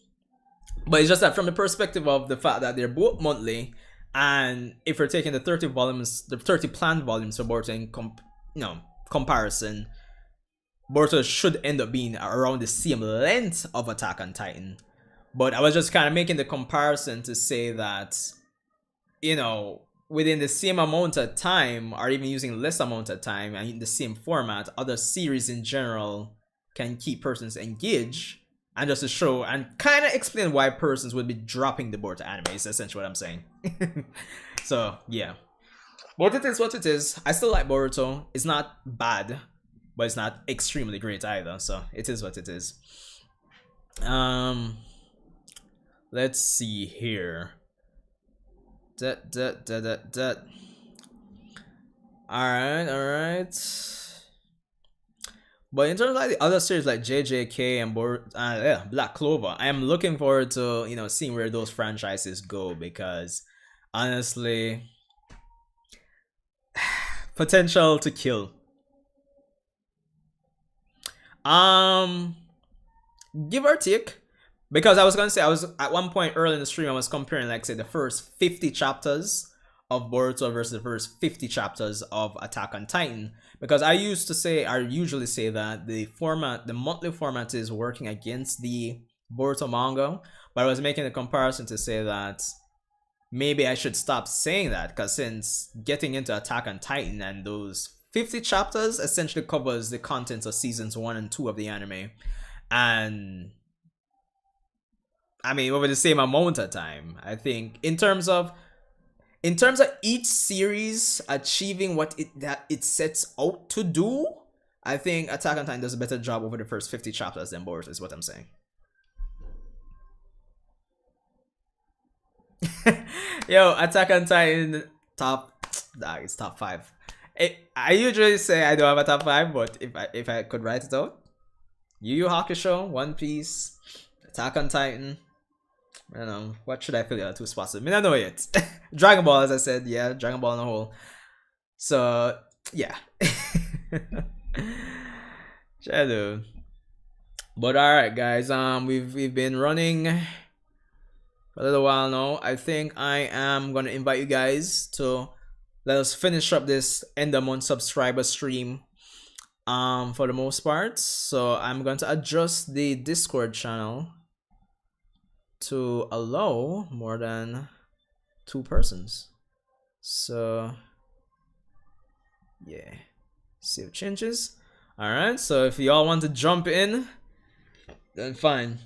But it's just that from the perspective of the fact that they're both monthly, and if we're taking the 30 volumes, the 30 planned volumes for Boruto in comparison, Boruto should end up being around the same length of Attack on Titan. But I was just kind of making the comparison to say that, within the same amount of time, or even using less amount of time and in the same format, other series in general can keep persons engaged, and just to show and kind of explain why persons would be dropping the Boruto anime is essentially what I'm saying. So yeah, but it is what it is. I still like Boruto. It's not bad, but it's not extremely great either. So it is what it is. Let's see here. Alright. But in terms of like the other series like JJK and Black Clover, I am looking forward to seeing where those franchises go, because honestly, potential to kill. Give or take. Because I was gonna say, I was at one point early in the stream, I was comparing, like, say, the first 50 chapters of Boruto versus the first 50 chapters of Attack on Titan. Because I usually say that the monthly format is working against the Boruto manga. But I was making a comparison to say that maybe I should stop saying that, because since getting into Attack on Titan and those 50 chapters essentially covers the contents of seasons 1 and 2 of the anime. And I mean, over the same amount of time, I think in terms of each series achieving what it sets out to do, I think Attack on Titan does a better job over the first 50 chapters than Boruto, is what I'm saying. Yo, Attack on Titan it's top 5. I usually say I don't have a top 5, but if I could write it out, Yu Yu Hakusho, One Piece, Attack on Titan. I don't know. What should I fill the other 2 spots with? I mean, I know yet. Dragon Ball, as I said. Yeah, Dragon Ball in the whole. So, yeah. Shadow. But alright, guys. We've been running for a little while now. I think I am going to invite you guys to let us finish up this end of month subscriber stream. For the most part. So, I'm going to adjust the Discord channel to allow more than 2 persons. So yeah, save changes. Alright, so if y'all want to jump in, then fine.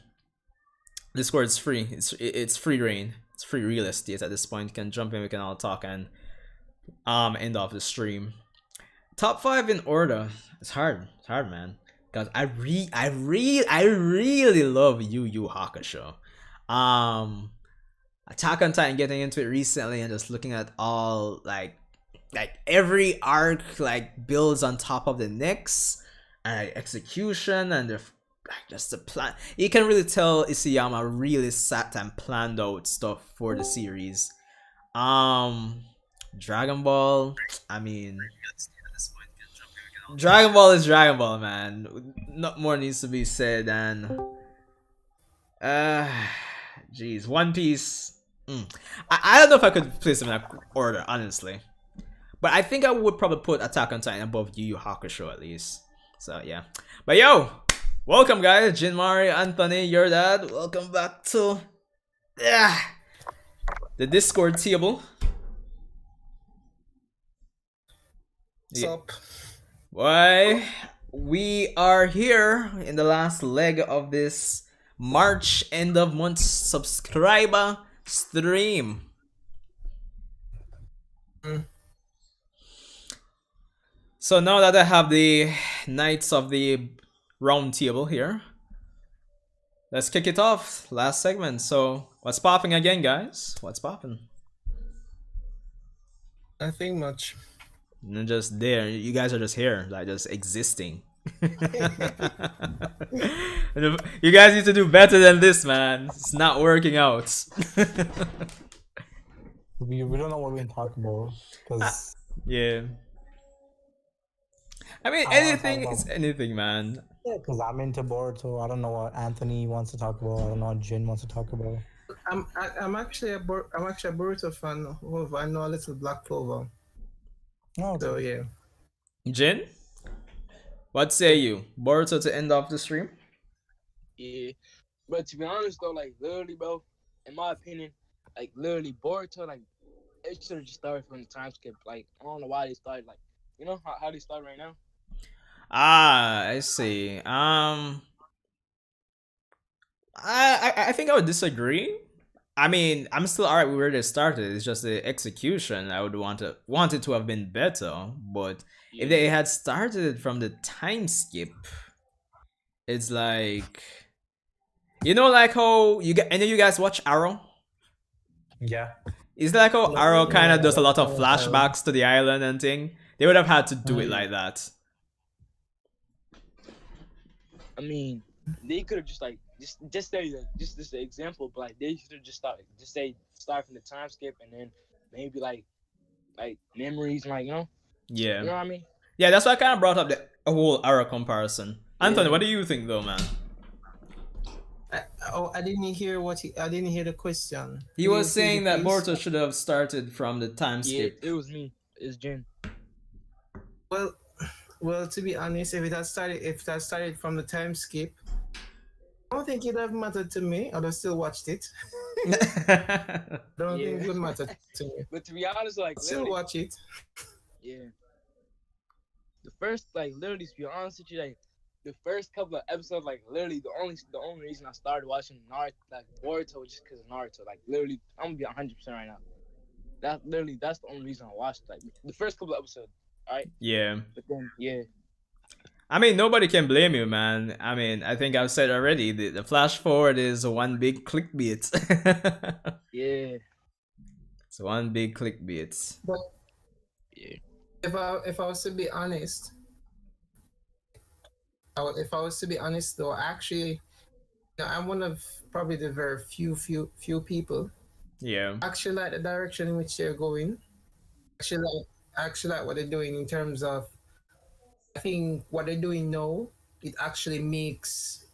Discord's free. It's free reign. It's free real estate at this point. You can jump in, we can all talk and end off the stream. Top 5 in order. It's hard, man, because I really love Yu Yu Hakusho. Attack on Titan, getting into it recently and just looking at all like every arc like builds on top of the next. and execution and just the plan. You can really tell Isayama really sat and planned out stuff for the series. Dragon Ball. I mean, Dragon Ball is Dragon Ball, man. Not more needs to be said. And uh, jeez, One Piece. I don't know if I could place them in that order, honestly. But I think I would probably put Attack on Titan above Yu Yu Hakusho at least. So yeah. But yo, welcome guys, Jinmari, Anthony, your dad. Welcome back to the Discord table. What's up? Why we are here in the last leg of this March end of month subscriber stream. So now that I have the Knights of the Round Table here, let's kick it off. Last segment. So what's popping again, guys? What's popping? Nothing much. You're just there. You guys are just here, like just existing. You guys need to do better than this, man. It's not working out. We don't know what we're talking about because Yeah. I mean, anything is anything, man. yeah, because I'm into Boruto. I don't know what Anthony wants to talk about. I don't know what Jin wants to talk about. I'm actually a Boruto fan. I know a little Black Clover. Oh, So yeah. Jin, what say you? Boruto to end off the stream? Yeah, but to be honest though, like literally, bro, in my opinion, like literally Boruto, like it should have just started from the time skip. Like I don't know why they started. Like you know how they start right now. I see. I think I would disagree. I mean, I'm still alright with where they started. It's just the execution. I would want it to have been better. But if they had started it from the time skip, it's like, you know, like how any of you guys watch Arrow? yeah. It's like how Arrow kind of does a lot of flashbacks to the island and thing. They would have had to do it like that. I mean, they could have just like just say like just this example, but like they should have just start from the time skip and then maybe like memories and like you know Yeah. what I mean. Yeah, that's why I kind of brought up the whole Arrow comparison. Anthony, what do you think though, man? I didn't hear I didn't hear the question. He Can was you saying repeat, that please? Boruto should have started from the time Yeah, skip. it was me. It's Jin. Well, to be honest, if that started from the time skip, I don't think it would have mattered to me. I'd have still watched it. I don't think it would matter to me. But to be honest, like Still literally, watch it. yeah. The first, like, literally, to be honest with you, like, the first couple of episodes, like, literally, the only reason I started watching Boruto was just because of Naruto. Like, literally, I'm gonna be 100% right now. That's the only reason I watched, like, the first couple of episodes, alright? Yeah. But then, yeah. I mean, nobody can blame you, man. I mean, I think I've said already, the flash forward is one big clickbait. Yeah. It's one big clickbait. But Yeah. if I was to be honest, if I was to be honest though, actually, you know, I'm one of probably the very few people Yeah. actually like the direction in which they're going. Actually like what they're doing in terms of, I think what they're doing now, it actually makes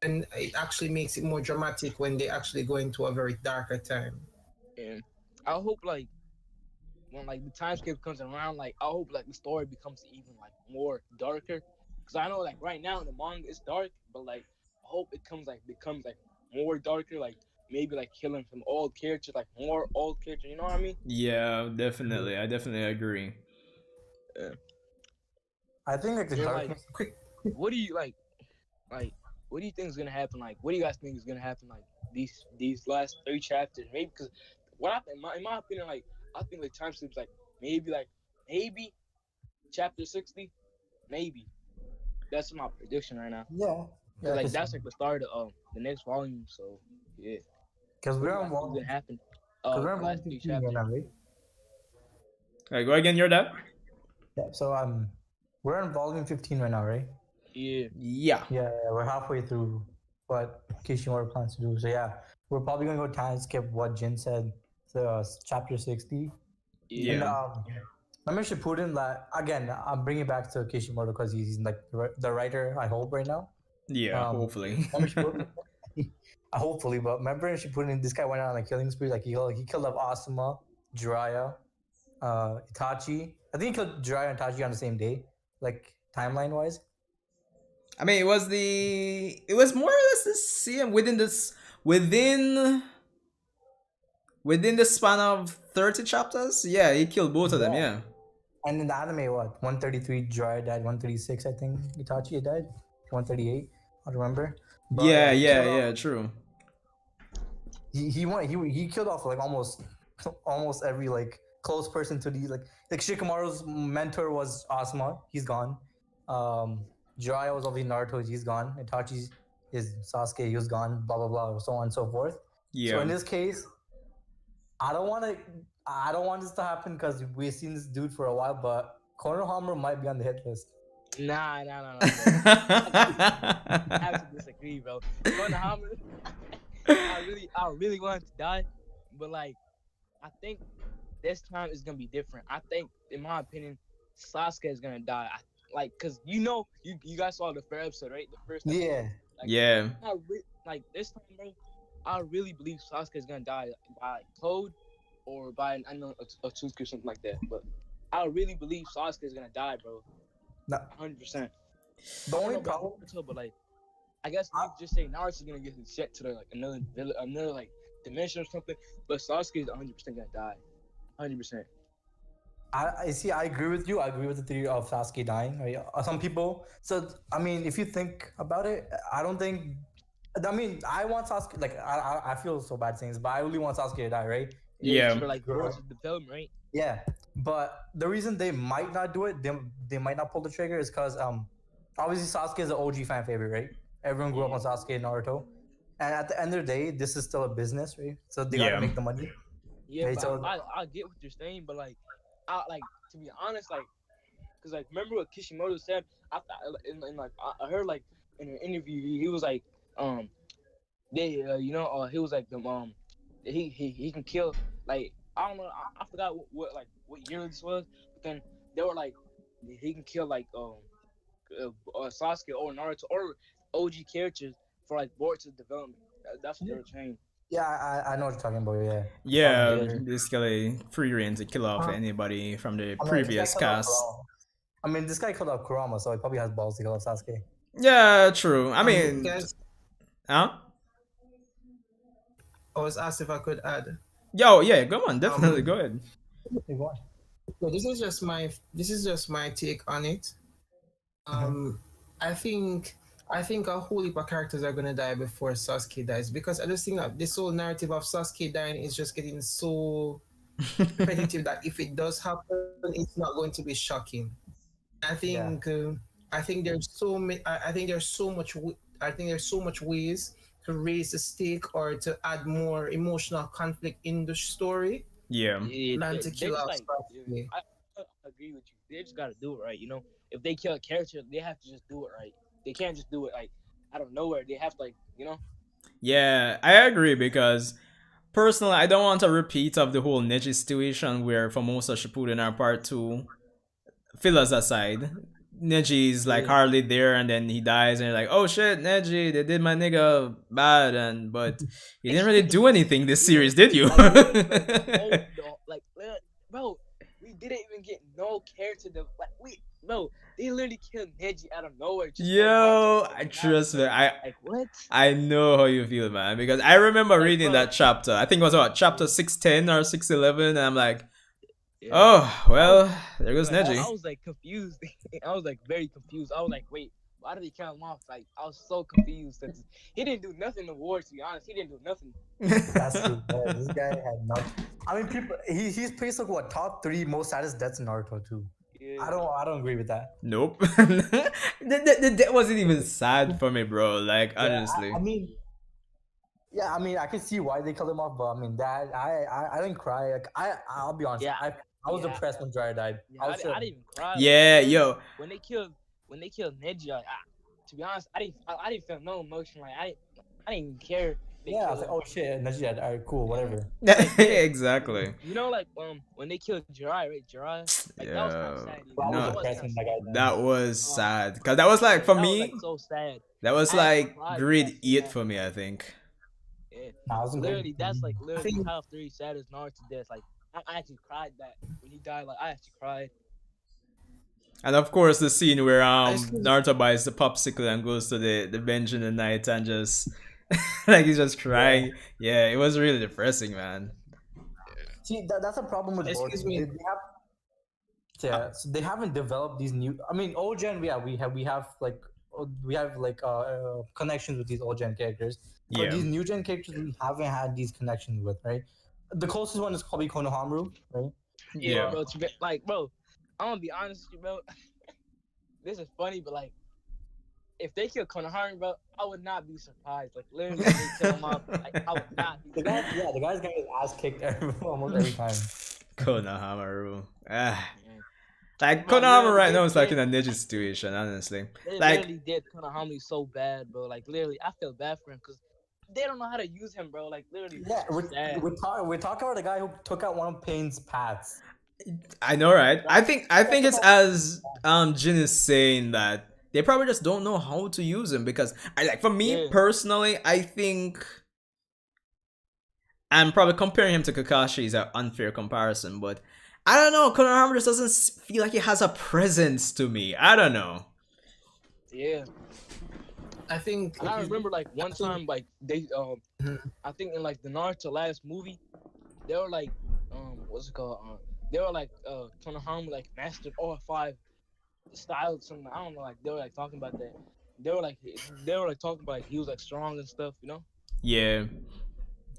it more dramatic when they actually go into a very darker time. And I hope, like, when, like, the time skip comes around, like, I hope, like, the story becomes even, like, more darker. Because I know, like, right now in the manga, it's dark, but, like, I hope it becomes, like, more darker, like, maybe, like, killing some old characters, like, more old characters, you know what I mean? Yeah, definitely. I definitely agree. Yeah. I think like the You're darkness. What do you, like, what do you think is going to happen? Like, what do you guys think is going to happen, like, these last 3 chapters? Maybe, because what I think, in my opinion, like, I think, like, time slips, like, maybe chapter 60, maybe. That's my prediction right now. Yeah. Cause like that's like the start of the next volume. So yeah. Because we're on What's volume. gonna happen? Because we're on Last volume 3 15 right chapters. now, right? Alright, go again, your dad? Yeah. So we're on volume 15 right now, right? Yeah. Yeah. Yeah, we're halfway through what Kishimoto plans to do. So yeah, we're probably gonna go time skip what Jin said, chapter 60. Yeah. And Yeah. remember Shippuden, that again, I'm bringing it back to Kishimoto because he's like the writer, I hope, right now. Yeah. Hopefully. Remember Shippuden? Hopefully, but remember in Shippuden, this guy went on a killing spree. Like he killed up Asuma, Jiraiya, Itachi. I think he killed Jiraiya and Itachi on the same day, like timeline wise. I mean, it was more or less the same within the span of 30 chapters. Yeah, he killed both of them. Yeah. And in the anime, what 133 Jiraiya died, 136 I think Itachi died, 138. I don't remember. But Yeah. he Yeah. killed off- Yeah. True. he killed off like almost every like close person to the like Shikamaru's mentor was Asuma. He's gone. Jiraiya was obviously Naruto. He's gone. Itachi is Sasuke. He was gone. Blah blah blah. So on and so forth. So in Yeah. this case, I don't want this to happen because we've seen this dude for a while. But Konohamaru might be on the hit list. Nah. I have to disagree, bro. Konohamaru, I really want him to die, but like, I think this time is gonna be different. I think, in my opinion, Sasuke is gonna die. Cause you guys saw the first episode, right? The first episode. Yeah. Like, Yeah. Like this time, bro, I really believe Sasuke is gonna die by like, Code or by an unknown Otsuki or something like that. But I really believe Sasuke is gonna die, bro. No. 100%. The only problem. But like, I guess you could just say Naruto's gonna get his shit to like another like dimension or something. But Sasuke is 100% gonna die. 100%. I see. I agree with you. I agree with the theory of Sasuke dying. Right? Some people. So I mean, if you think about it, I don't think. I mean, I want Sasuke. Like I feel so bad saying this, but I really want Sasuke to die, right? Yeah. For like growth and development, right? Yeah. But the reason they might not do it, they might not pull the trigger, is because obviously Sasuke is an OG fan favorite, right? Everyone grew up on Sasuke and Naruto, and at the end of the day, this is still a business, right? So they gotta make the money. Yeah, Right, but so- I get what you're saying, but like, to be honest, like, cause like remember what Kishimoto said? I thought I heard like in an interview he was like he was like he can kill, like, I don't know, I forgot what year this was, but then they were like he can kill like Sasuke or Naruto or OG characters for like Boruto's development. That's what they were saying. Yeah, I know what you're talking about. Yeah. Yeah. Yeah. Basically, free reign to kill off anybody from the I mean, previous this guy killed off cast. Kurama. I mean, this guy killed off Kurama, so he probably has balls to kill off Sasuke. Yeah. True. I mean, guys, huh? I was asked if I could add. Yo. Yeah. Go on. Definitely. Go ahead. Hey, go on. So this is just my take on it. I think a whole heap of characters are gonna die before Sasuke dies, because I just think that this whole narrative of Sasuke dying is just getting so repetitive that if it does happen, it's not going to be shocking. I think I think there's so many. I think there's so much. I think there's so much ways to raise the stake or to add more emotional conflict in the story. Yeah. Than to kill off like, Sasuke. I agree with you. They just gotta do it right, you know. If they kill a character, they have to just do it right. They can't just do it like out of nowhere. They have to, like, you know. Yeah, I agree, because personally, I don't want a repeat of the whole Neji situation where for most of Shippuden or part 2, fillers aside, Neji is like hardly there, and then he dies, and you're like, oh shit, Neji, they did my nigga bad, but you didn't really do anything this series, did you? Bro, we didn't even get no character bro, they literally killed Neji out of nowhere. Yo, I trust me. What? I know how you feel, man, because I remember reading that chapter. I think it was about chapter 610 or 611, and I'm like, oh, well, there goes Neji. I was like confused. I was like very confused. I was like, wait, why did he kill him off? Like, I was so confused. He didn't do nothing in the war, to be honest. He didn't do nothing. That's true. Yeah, this guy had nothing. I mean, people. He's placed like what, top 3 most saddest deaths in Naruto too. Yeah. I don't agree with that. Nope. That wasn't even sad for me, bro. Like, honestly. I mean, I can see why they killed him off, but I mean, that I didn't cry. Like, I'll be honest. Yeah. I was depressed when Jiraiya died. Yeah, I didn't even cry. Yeah, yo. When they killed Neji, to be honest, I didn't feel no emotion. Like I didn't even care. If they Yeah, I was killed like, him. oh shit, Najee, all right, cool, whatever. Like yeah, Exactly. you know, like when they killed Jiraiya, right? Jiraiya, like that was kind of Yeah. sad. But I was That No, was kind depressed of when that sad. guy died. that was Oh sad because that was like for that was like me. so sad. That was I actually like cried when that grade scene 8 for happened. me, I think. Yeah, Nah, I wasn't great. literally, that's like I literally think top three saddest Naruto deaths. Like I actually cried that when he died. Like I actually cried. And of course, the scene where I still Naruto buys the popsicle and goes to the bench in the night and just like he's just Yeah. crying. Yeah, it was really depressing, man. See, that's a problem with excuse Boruto. me. They have, yeah, so they haven't developed these new. I mean, old gen, yeah, we have like connections with these old gen characters, but Yeah, these new gen characters we haven't had these connections with, right? The closest one is probably Konohamaru, right? Yeah, yeah. bro. Like, bro, I'm gonna be honest with you, bro. This is funny, but like, if they kill Konohari, bro, I would not be surprised. Like, literally, if they kill him off, like, I would not be The guy, surprised. yeah, the guy's getting his ass kicked almost every time. Konohamaru. Ah. Yeah. Like Bro, Konohamaru literally, right now is like they in a ninja situation, honestly. they Like literally did Konohari so bad, bro. Like, literally, I feel bad for him because they don't know how to use him, bro. Like, literally, it's Yeah, so sad. we're talking about the guy who took out one of Pain's paths. I know, right? I think it's That's as Jin is saying that they probably just don't know how to use him because I like for me Yeah. personally, I think I'm probably comparing him to Kakashi is an unfair comparison, but I don't know. Konohamaru just doesn't feel like he has a presence to me. I don't know. Yeah. I think I remember like one think- time, like they I think in like the Naruto last movie, they were like what's it called? They were like Konohamaru like mastered all five styles. Something I don't know. Like they were like talking about that. They were like talking about like he was like strong and stuff. You know. Yeah.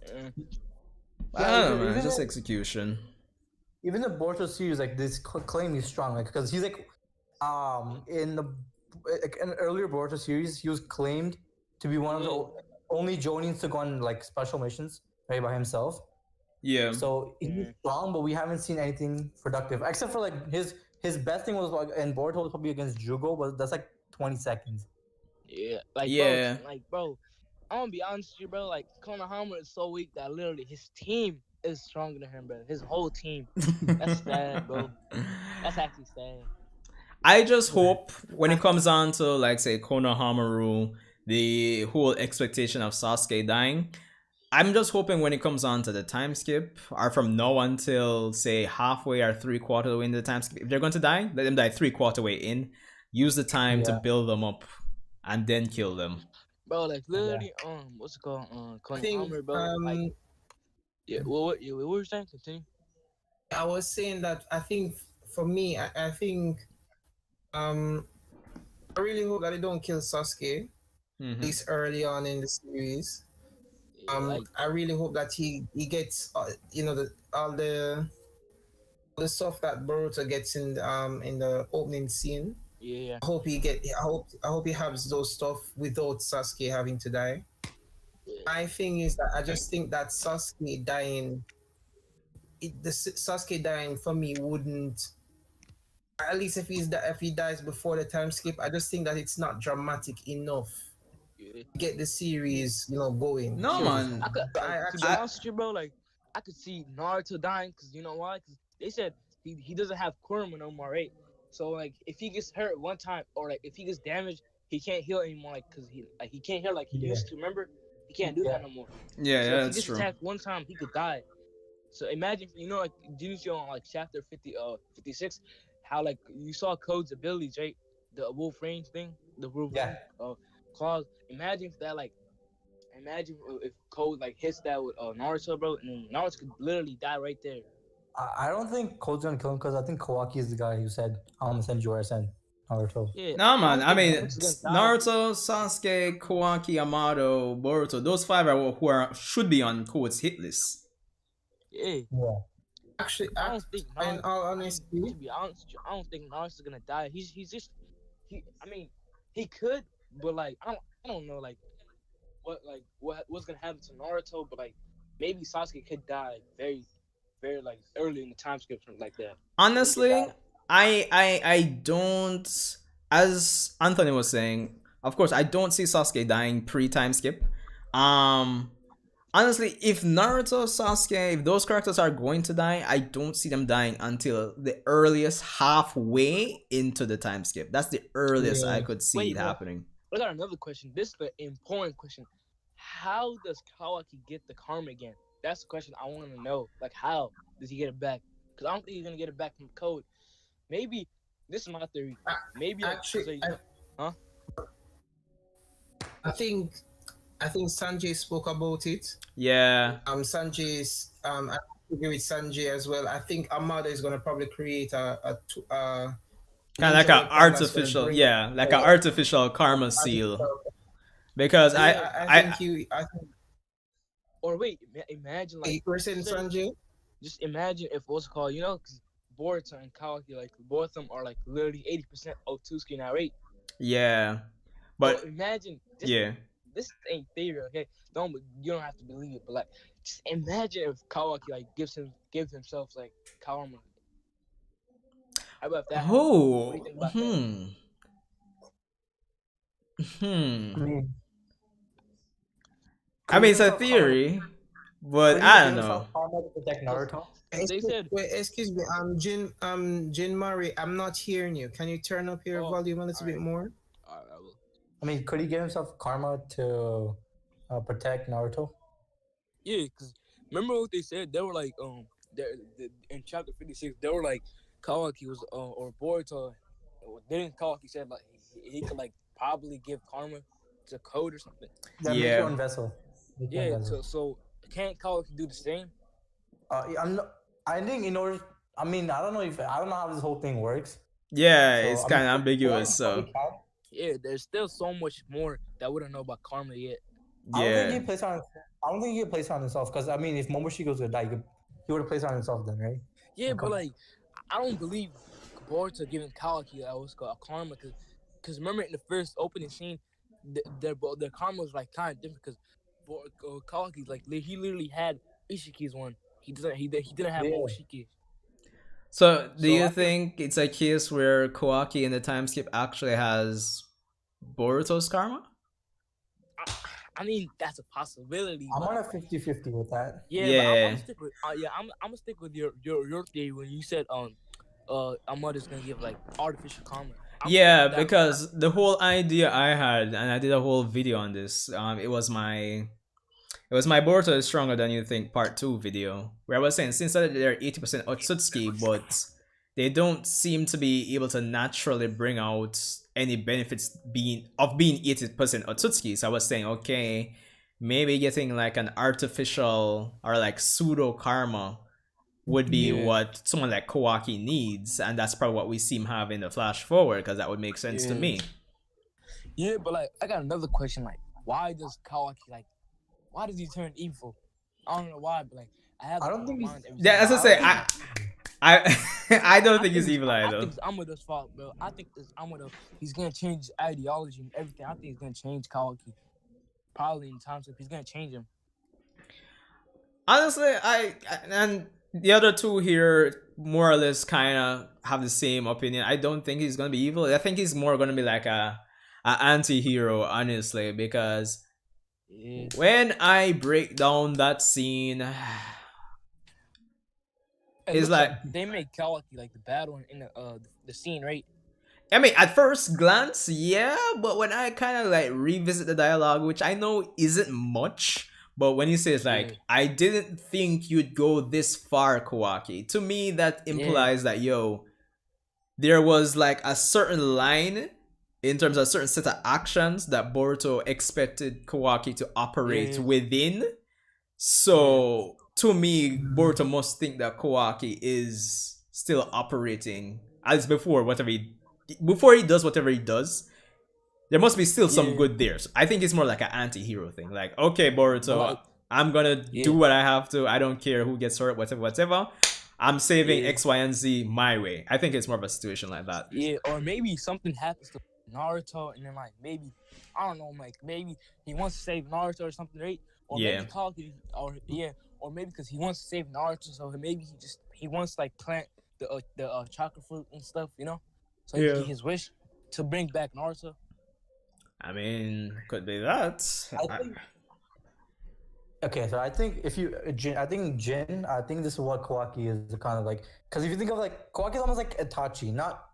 Yeah. I don't know, man. even Just if- execution. Even the Boruto series, like this claim he's strong, like because he's like, in the like, in an earlier Boruto series, he was claimed to be one of the only Jonins to go on like special missions right by himself. Yeah. So he's strong, but we haven't seen anything productive except for like his best thing was like in Boruto was probably against Jugo, but that's like 20 seconds. Yeah. Like Yeah. bro, I'm gonna be honest with you, bro. Like Konohamaru is so weak that literally his team is stronger than him, bro. His whole team. That's sad, bro. That's actually sad. I just hope when it comes on to like say Konohamaru, the whole expectation of Sasuke dying, I'm just hoping when it comes on to the time skip, or from now until say halfway or 3/4 way in the time skip, if they're going to die, let them die 3/4 way in. Use the time to Yeah. build them up, and then kill them. Bro, like literally, what's it called? I think Konohamaru, bro. Like, yeah. What were you saying? Continue. I was saying that I think for me, I think I really hope that they don't kill Sasuke this early on in the series. Yeah, like, I really hope that he gets all the stuff that Boruto gets in the opening scene. yeah. I hope I hope he has those stuff without Sasuke having to die. My thing is that I just think that Sasuke dying, Sasuke dying for me wouldn't. At least if he dies before the time skip, I just think that it's not dramatic enough Yeah. to get the series, going. No, man. I could, I to be honest with you, bro, like I could see Naruto dying because you know why? Because they said he doesn't have Kurama no more, right? So like if he gets hurt one time or like if he gets damaged, he can't heal anymore, like because he can't heal like he used to. Remember, he can't do that no more. Yeah, So yeah, if he that's gets true. attacked one time, he could die. So imagine, like Jujutsu on like chapter 56, how like you saw Code's abilities, right? The wolf range thing, the wolf Yeah. claws. Imagine if Code like hits that with Naruto, bro, and then Naruto could literally die right there. I don't think Code's gonna kill him because I think Kawaki is the guy who said, "I'm gonna send you where I sent Naruto." Yeah. No, man. I don't think mean, Naruto's gonna die. Naruto, Sasuke, Kawaki, Yamato, Boruto. Those five are who should be on Code's hit list. Yeah. Yeah. Actually, I don't think in all to honesty, be honest with you, I don't think Naruto's gonna die. He's just I mean, he could, but like I don't know like what's gonna happen to Naruto, but like maybe Sasuke could die very, very like early in the time skip, something like that. Honestly, I don't. As Anthony was saying, Of course, I don't see Sasuke dying pre-time skip. Um, Honestly, if Naruto, Sasuke, if those characters are going to die, I don't see them dying until the earliest halfway into the time skip. That's the earliest I Yeah. could see it happening. I got another question. This is the important question. How does Kawaki get the karma again? That's the question I want to know. Like, how does he get it back? Because I don't think he's gonna get it back from code. Maybe this is my theory. Maybe like, Actually, huh? I think Sanjay spoke about it. Yeah. Sanjay's I agree with Sanjay as well. I think Amada is gonna probably create a Kind of like ninja an weapon that's gonna artificial, bring yeah, like an artificial karma seal. Because yeah, I think you. I think Or wait, imagine like 8% Sanjay. just imagine if what's it called, you know, because Boruto and Kawaki, like both of them are like literally 80% Otsuki now, right? Yeah. But So imagine yeah. This ain't theory, okay? You don't have to believe it, but like just imagine if Kawaki like gives himself like karma. How about that? What do Oh. you think about that? I mean, it's a theory, but I don't know. To protect Naruto. They said, Wait, excuse me, Jin Murray, I'm not hearing you. Can you turn up your volume a little bit more? all right, I will. I mean, could he give himself karma to protect Naruto? Yeah, because remember what they said? They were like, in chapter 56, they were like, Kawaki was, or Boruto, didn't Kawaki said like he could like probably give karma to Code or something? Make your own vessel. So can't Kawaki do the same? I think in order. I mean, I don't know how this whole thing works. Yeah, so, it's kind of ambiguous. So yeah, there's still so much more that we don't know about karma yet. Yeah. I don't think he plays on himself because I mean, if Momoshiki was gonna die, he would have placed on himself then, right? Yeah, but like, I don't believe Boruto giving Kawaki that was called karma because remember in the first opening scene, their karma was like kind of different because Kawaki like he literally had Ishiki's one. He didn't have Momoshiki. So do you think it's a case where Kawaki in the time skip actually has Boruto's karma? I mean, that's a possibility. I'm on a 50-50 with that. Yeah. I'm gonna stick with your theory when you said Amada's gonna give like artificial karma. Yeah, because the whole idea I had, and I did a whole video on this. It was my Boruto is stronger than you think part 2 video, where I was saying since they're 80% Otsutsuki, but they don't seem to be able to naturally bring out any benefits being 80% Otsutsuki. So I was saying, okay, maybe getting like an artificial or like pseudo karma would be what someone like Kawaki needs, and that's probably what we see him have in the flash forward, because that would make sense to me. Yeah, but like I got another question, like why does he turn evil? I don't know why, but like I don't think as I say, I don't think he's evil either. I think it's Amada's fault, bro. I think it's Amada. He's gonna change his ideology and everything. I think he's gonna change Kawaki. Probably in time skip, he's gonna change him. Honestly, and the other two here more or less kind of have the same opinion. I don't think he's gonna be evil. I think he's more gonna be like a anti-hero, honestly, because when I break down that scene, it's like they make Kawaki like the bad one in the scene, right? I mean, at first glance, yeah, but when I kind of like revisit the dialogue, which I know isn't much, but when you say it's like, I didn't think you'd go this far, Kawaki. To me, that implies that, there was like a certain line in terms of a certain set of actions that Boruto expected Kawaki to operate within. So, to me, Boruto must think that Kawaki is still operating, as before he does whatever he does. There must be still some good there. So I think it's more like an anti-hero thing. Like, okay, Boruto, I'm gonna do what I have to. I don't care who gets hurt, whatever. I'm saving X, Y, and Z my way. I think it's more of a situation like that. Yeah, or maybe something happens to Naruto, and then like maybe I don't know, like maybe he wants to save Naruto or something, right? Or maybe Kawaki, or maybe because he wants to save Naruto, so maybe he wants to like plant the chakra fruit and stuff, you know, so he can get his wish to bring back Naruto. I mean, could be that. I think. Okay, so I think if you, I think Jin, I think this is what Kawaki is kind of like. Because if you think of like Kawaki is almost like Itachi, not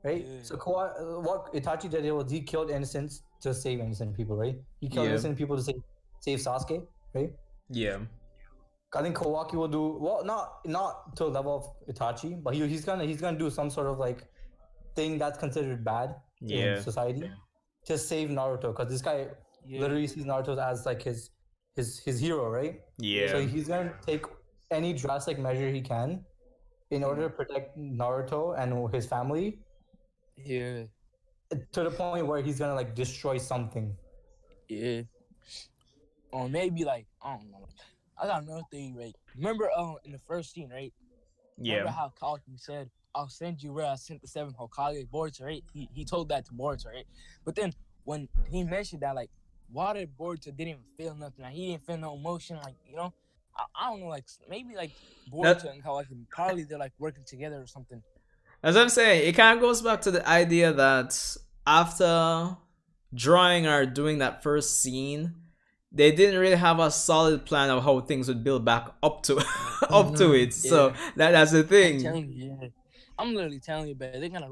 right. Yeah. So what Itachi did was he killed innocents to save innocent people, right? He killed Yeah. innocent people to save Sasuke, right? Yeah. I think Kawaki will do well, not to the level of Itachi, but he's gonna do some sort of like thing that's considered bad in Yeah. society to save Naruto, because this guy literally sees Naruto as like his hero, right? Yeah. So he's gonna take any drastic measure he can in order to protect Naruto and his family, Yeah. to the point where he's gonna like destroy something. Yeah. Or maybe like I don't know. I got another thing, right? Remember in the first scene, right? Remember Yeah. how Kawaki said, I'll send you where I sent the 7 Hokage, Boruto, right? He told that to Boruto, right? But then when he mentioned that, like, why did Boruto didn't even feel nothing? Like, he didn't feel no emotion, like, you know? I don't know, like, maybe, like, Boruto and Kawaki, probably they're, like, working together or something. As I'm saying, it kind of goes back to the idea that after drawing or doing that first scene, they didn't really have a solid plan of how things would build back up to up to it. So that's the I'm thing. telling you, I'm literally telling you, but they're gonna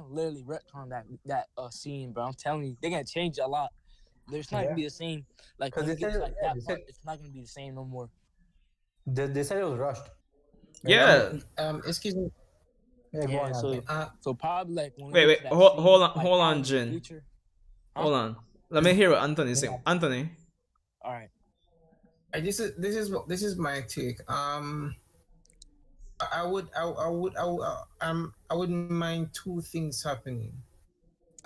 literally retcon that scene, bro. I'm telling you, they're gonna change a lot. There's not gonna be the same. Like when it gets like that part, it's not gonna be the same no more. They said it was rushed. Yeah. Excuse me. Yeah, so probably like when Wait, hold on, Jin. Future, Hold on. Let me hear what Anthony saying. Anthony. All right. This is my take. I wouldn't mind two things happening.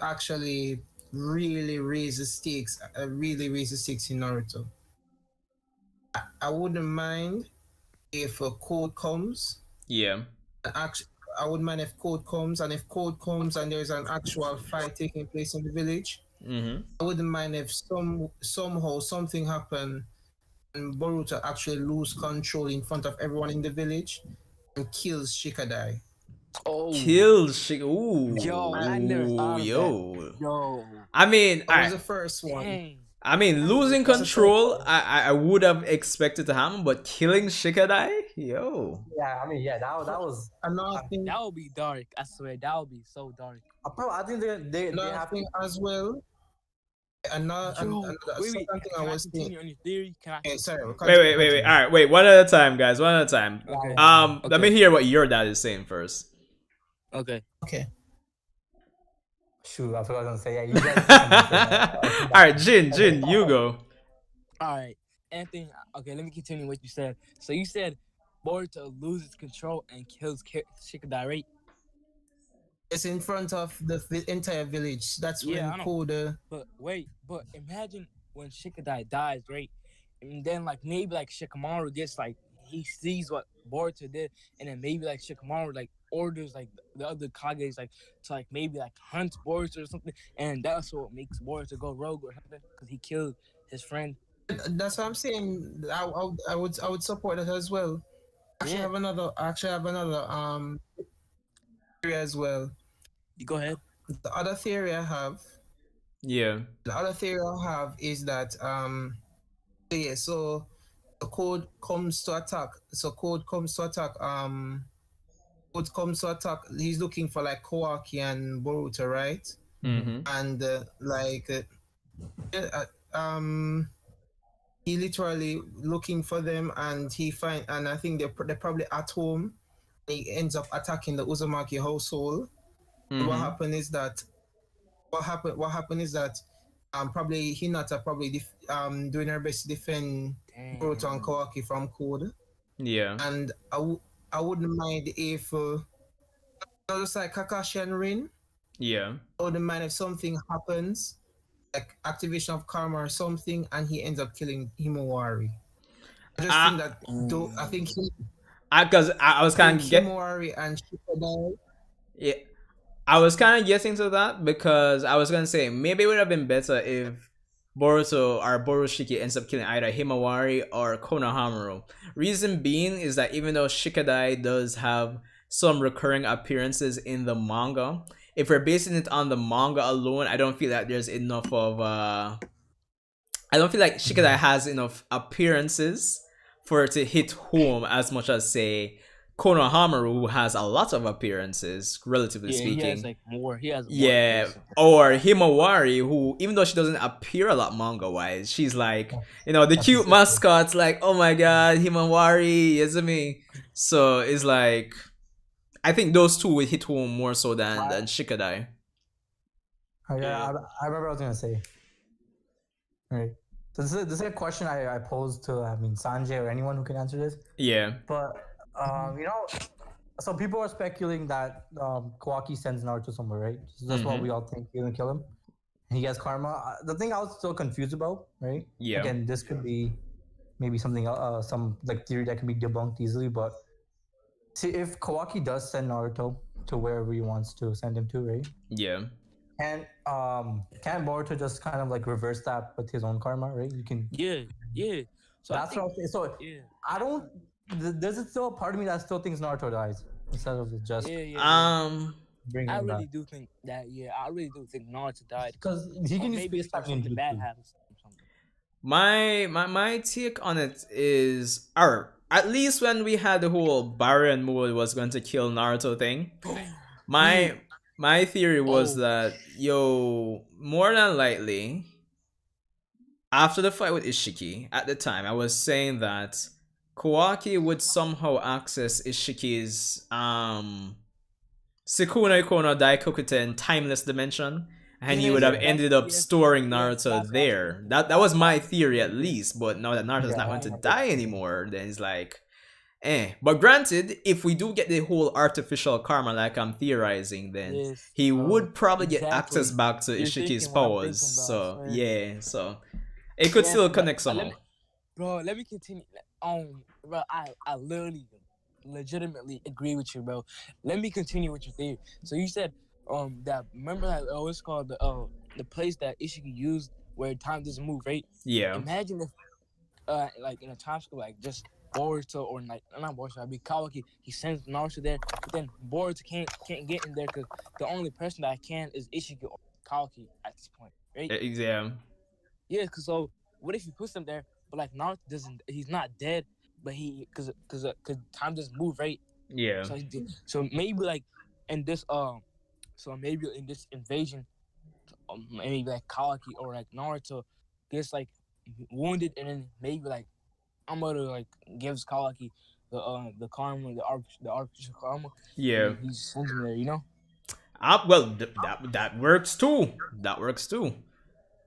Actually, really raise the stakes. Really raise the stakes in Naruto. I wouldn't mind if a code comes. Yeah. I wouldn't mind if code comes, and if code comes and there's an actual fight taking place in the village. Mm-hmm. I wouldn't mind if somehow something happened and Boruto actually lose control in front of everyone in the village and kills Shikadai. Ooh. Yo, I never thought of that. Yo. I mean, that was the first one. Dang. I mean, losing control, I would have expected to happen, but killing Shikadai, yo. Yeah, I mean, that was Another thing. That would be dark. I swear, that would be so dark. I think they have thing as well. Another second thing I was thinking. On your theory? Sorry. Wait. All right, wait. One at a time, guys. One at a time. Okay. Let me hear what your dad is saying first. Okay. Shoot, I forgot what I was gonna say. Yeah, you guys. All right, Jin, you go. All right, Anthony. Okay, let me continue what you said. So you said Boruto loses control and kills Shikadai, right? It's in front of the entire village. That's when Koda. But imagine when Shikadai dies, right? And then like maybe like Shikamaru gets like he sees what Boruto did, and then maybe like Shikamaru like orders like the other Kages like to like maybe like hunt Boruto or something, and that's what makes Boruto go rogue or something because he killed his friend. That's what I'm saying. I would support that as well. I have another theory as well. You go ahead. The other theory I have. Yeah. The other theory I have is that so the code comes to attack. He's looking for like Kawaki and Boruto, right? Mm-hmm. And he literally looking for them, and I think they're probably at home. He ends up attacking the Uzumaki household. Mm-hmm. What happened is that probably Hinata doing her best to defend Boruto and Kawaki from Code. Yeah. And I wouldn't mind if just like Kakashi and Rin. Yeah. I wouldn't mind if something happens, like activation of karma or something, and he ends up killing Himawari. I just think that I think because I was kind of Himawari and Shikadai. Yeah. I was kind of guessing to that because I was gonna say maybe it would have been better if Boruto or Borushiki ends up killing either Himawari or Konohamaru. Reason being is that even though Shikadai does have some recurring appearances in the manga, if we're basing it on the manga alone, I don't feel that there's enough of I don't feel like Shikadai has enough appearances for it to hit home as much as say Konohamaru, who has a lot of appearances, relatively Yeah, he has speaking. like more. He has more Yeah, appearances. or Himawari, who even though she doesn't appear a lot manga wise, she's like, the That's the cute sister. mascots, like, oh my god, Himawari, Izumi. So it's like, I think those two would hit home more so than Shikadai. Oh, yeah, Yeah. I remember what I was gonna say. Right. So this is a question I posed to Sanjay or anyone who can answer this. Yeah. But so people are speculating that Kawaki sends Naruto somewhere, right? So that's what we all think. He's gonna kill him. And he gets karma. The thing I was still confused about, right? Yeah. Again, this could be maybe something, some like theory that can be debunked easily. But see, if Kawaki does send Naruto to wherever he wants to send him to, right? Yeah. And can Boruto just kind of like reverse that with his own karma, right? You can. Yeah. So That's what I was saying. So yeah. I don't. There's still a part of me that still thinks Naruto dies instead of just bringing I him really back. do think that. Yeah, I really do think Naruto died. Because he Or can use maybe space time something bad happens. Or something. My take on it is, or at least when we had the whole Baron mode was going to kill Naruto thing, my theory was that more than likely after the fight with Ishiki at the time, I was saying that Kawaki would somehow access Ishiki's Sukuna Ikono Daikokuten timeless dimension, and he would have ended up storing Naruto there. That was my theory at least, but now that Naruto's not going to die anymore, then it's like, But granted, if we do get the whole artificial karma like I'm theorizing, then he would probably get access back to Ishiki's powers. So yeah, so it could still connect somehow. Let me continue. Bro, I literally, legitimately agree with you, bro. Let me continue with your theory. So you said, that remember that it's called the place that Ishiki used where time doesn't move, right? Yeah. Imagine if, like in a time school, like just Boruto or like not Boruto, I'd be Kawaki. He sends Naruto there, but then Boruto can't get in there because the only person that can is Ishiki or Kawaki at this point, right? Yeah. Yeah, cause so what if he puts him there, but like Naruto doesn't, he's not dead, but cause time doesn't move, right? Yeah. So maybe like in this so maybe in this invasion, maybe like Kawaki or like Naruto gets like wounded, and then maybe like Amado like gives Kawaki the karma, the artificial karma. Yeah. He sends him there, you know. Well, that works too. That works too.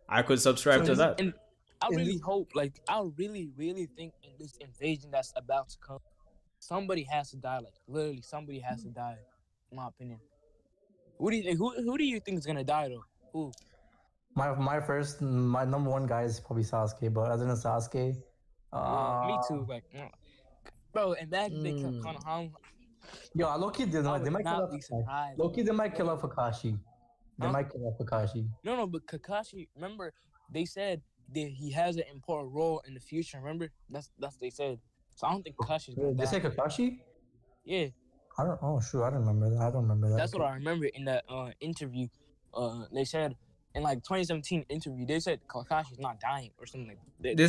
I could subscribe to that. And I really hope, like, I really, really think in this invasion that's about to come, somebody has to die. Like, literally, somebody has to die. In my opinion. Who do you think? Who do you think is gonna die though? Who? My number one guy is probably Sasuke, but other than Sasuke, me too. Like, bro, imagine they cut Konohamaru. Yo, Loki did not. They might kill off surprised. Loki. They might kill off Kakashi. They might kill off Kakashi. No, but Kakashi. Remember, they said that he has an important role in the future. Remember, that's what they said. So I don't think Kakashi's gonna die. They say Kakashi? Yeah. I don't. Oh, sure. I don't remember that. That's what I remember in that interview. They said in like 2017 interview, they said Kakashi's not dying or something like that.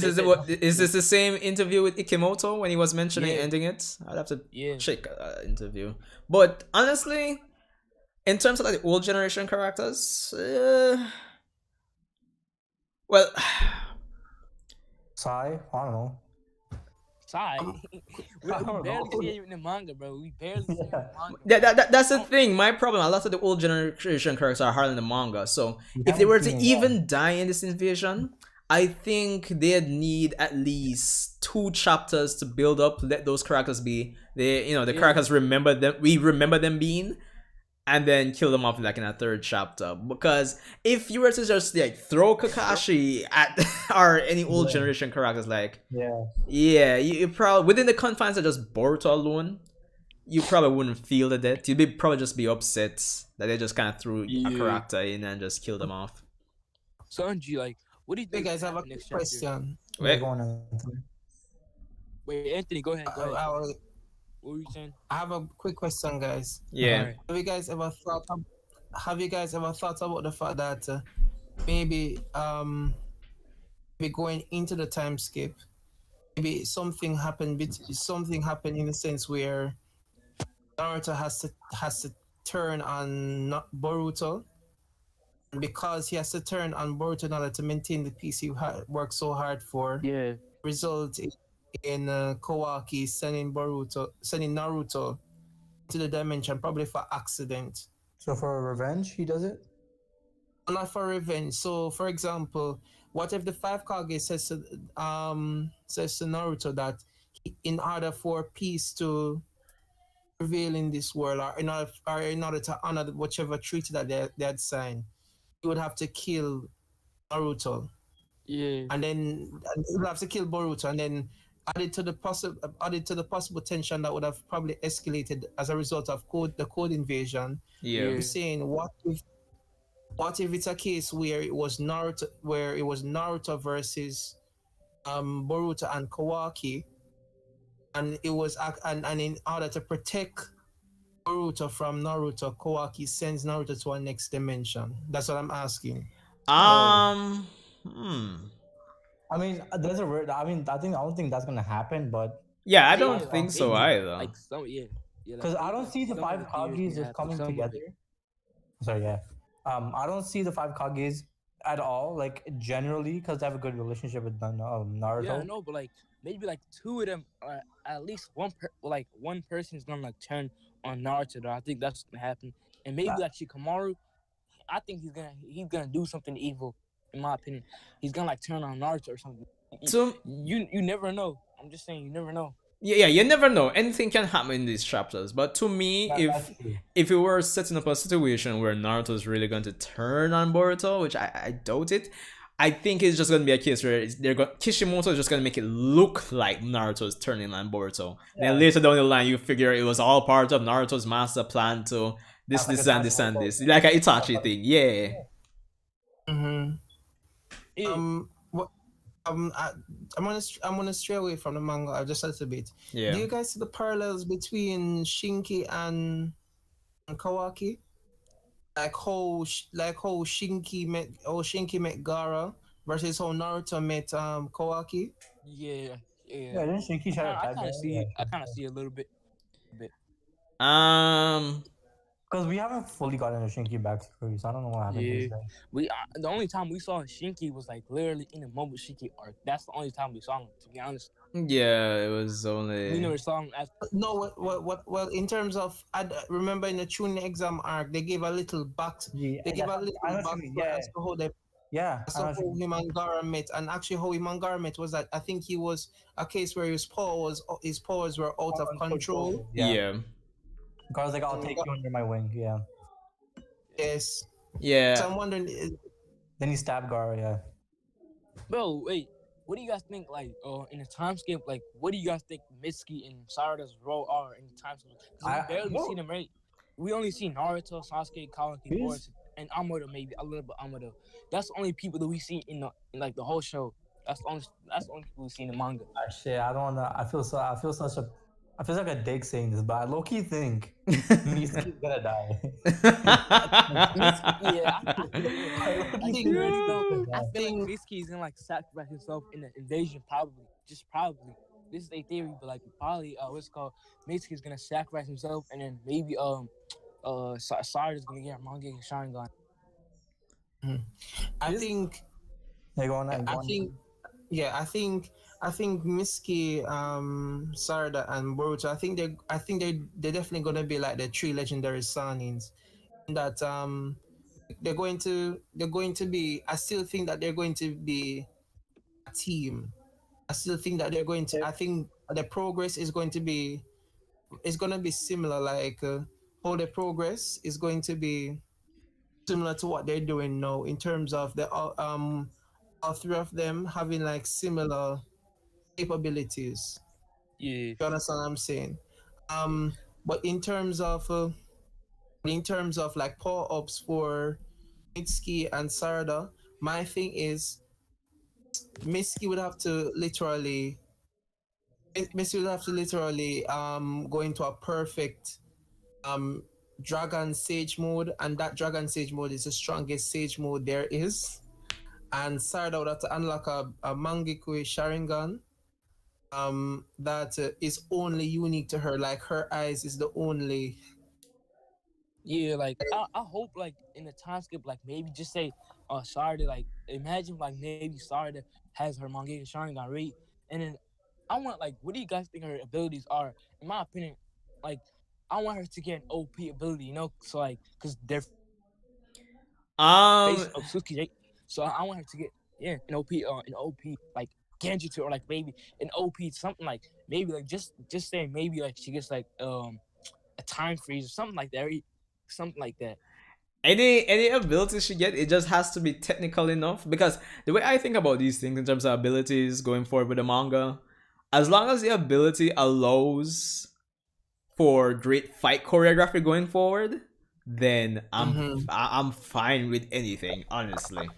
Is this the same interview with Ikimoto when he was mentioning ending it? I'd have to check interview. But honestly, in terms of like the old generation characters, well, Sai, I don't know. Sai, we barely see him in the manga, bro. We barely see him in the manga. That's the thing. My problem. A lot of the old generation characters are hard in the manga. So if they were to even die in this invasion, I think they'd need at least 2 chapters to build up. Let those characters be. The characters remember them. We remember them being. And then kill them off like in a 3rd chapter. Because if you were to just like throw Kakashi at or any old generation characters, like you probably within the confines of just Boruto alone, you probably wouldn't feel the death. You'd probably just be upset that they just kind of threw a character in and just killed them off. So Anji, like, what do you think? Hey guys, I have a question. Wait, Anthony, go ahead. What were you saying? I have a quick question, guys. Yeah. Have you guys ever thought have you guys ever thought about the fact that maybe maybe going into the time skip, maybe something happened in the sense where Naruto has to turn on Boruto, and because he has to turn on Boruto in order to maintain the peace he worked so hard for, Yeah. result in Kawaki sending Naruto to the dimension, probably for accident, So for revenge, he does it. not for revenge. So, for example, what if the five Kage says to Naruto that in order for peace to prevail in this world, or in order to honor whichever treaty that they had signed, he would have to kill Naruto, Yeah. and then he would have to kill Boruto, and then added to the possible tension that would have probably escalated as a result of the code invasion. Yeah. Yeah. We're saying, what if it's a case where it was Naruto versus Boruto and Kawaki, and and in order to protect Boruto from Naruto, Kawaki sends Naruto to our next dimension. That's what I'm asking. Um. Hmm. I mean, there's a. I mean, I don't think that's gonna happen, but Yeah, I don't Maybe, think so maybe either. like some, yeah, yeah. Like because I maybe don't like see the some of five the theories Kages may just happen. coming Some of together. it. Sorry, yeah. I don't see the five Kages at all, like generally, because they have a good relationship with Naruto. Yeah, I know, but like maybe like two of them, or at least one person is gonna like turn on Naruto. Though I think that's gonna happen, and maybe like Shikamaru, I think he's gonna do something evil. In my opinion, he's gonna like turn on Naruto or something. So You never know. I'm just saying, you never know. yeah, you never know. Anything can happen in these chapters. But to me, That's true. if it were setting up a situation where Naruto is really going to turn on Boruto, which I doubt it, I think it's just going to be a case where Kishimoto is just going to make it look like Naruto is turning on Boruto. Yeah. Then later down the line, you figure it was all part of Naruto's master plan to this, That's like this, a and this, and Naruto. this, like a Itachi thing. Yeah. Mm-hmm. Yeah. What I'm gonna stray away from the manga just a little bit. Yeah. Do you guys see the parallels between Shinki and Kawaki? Like how Shinki met Gara versus how Naruto met Kawaki. Yeah, Yeah, yeah. didn't Shinki try to I attack kind her? of see it. I kind of see a little bit. Um. Because we haven't fully gotten a Shinki backstory, so I don't know what happened to Yeah, this guy. the only time we saw Shinki was like literally in the Mobile Shinki arc. That's the only time we saw him. To be honest, Yeah, it was we only. never saw him after. No, well, in terms of, remember in the tuning exam arc, they gave a little Yeah, they gave a little I know what you mean. backstory Yeah, as to how they yeah. as I to know what you how mean. him and Gara met, and actually how him and Gara met was that I think he was a case where his powers were out of control. Yeah. Yeah. Gar's like, I'll take you under my wing. Yeah. Yes. Yeah. So I'm wondering, Then he stabbed Gar. Yeah. Bro, wait. What do you guys think? Like, in the time skip, like, what do you guys think Mitsuki and Sarada's role are in the time skip? Because we barely see them, right? We only see Naruto, Sasuke, Kawaki, Boruto, and Amado, maybe a little bit Amado. That's the only people that we see in like the whole show. That's the only people we see in the manga. Shit, I don't know. I feel like a dick saying this, but I low key think Mitsuki's gonna die. Yeah, I think- like Mitsuki is gonna like sacrifice himself in the invasion, probably. Just probably. This is a theory, but like probably what's it called? Mitsuki is gonna sacrifice himself, and then maybe Sarada's gonna get Manga and Sharingan. I think They go on. I think Mitsuki, Sarada, and Boruto. I think they're definitely gonna be like the three legendary Sanins. That they're going to be. I still think that they're going to be a team. I still think that they're going to. I think the progress is going to be. It's going to be similar. Like how the progress is going to be similar to what they're doing now in terms of the all three of them having like similar capabilities. Yeah. You understand what I'm saying? But in terms of like power ups for Mitsuki and Sarada, my thing is Mitsuki would have to literally go into a perfect Dragon Sage mode, and that Dragon Sage mode is the strongest Sage mode there is. And Sarda would have to unlock a Mangekyo Sharingan that is only unique to her. Like her eyes is the only. Yeah, like I hope like in the time skip, like maybe just say Sarda, like imagine like maybe Sarda has her Mangekyo Sharingan, right? And then I want like what do you guys think her abilities are? In my opinion, like I want her to get an OP ability, you know? So like cause they're face of Suki, right? So I want her to get an OP like Genjutsu or like maybe an OP something like maybe like just saying maybe like she gets like a time freeze or something like that, right? Something like that. Any ability she get, it just has to be technical enough. Because the way I think about these things in terms of abilities going forward with the manga, as long as the ability allows for great fight choreography going forward, then Mm-hmm. I'm fine with anything, honestly.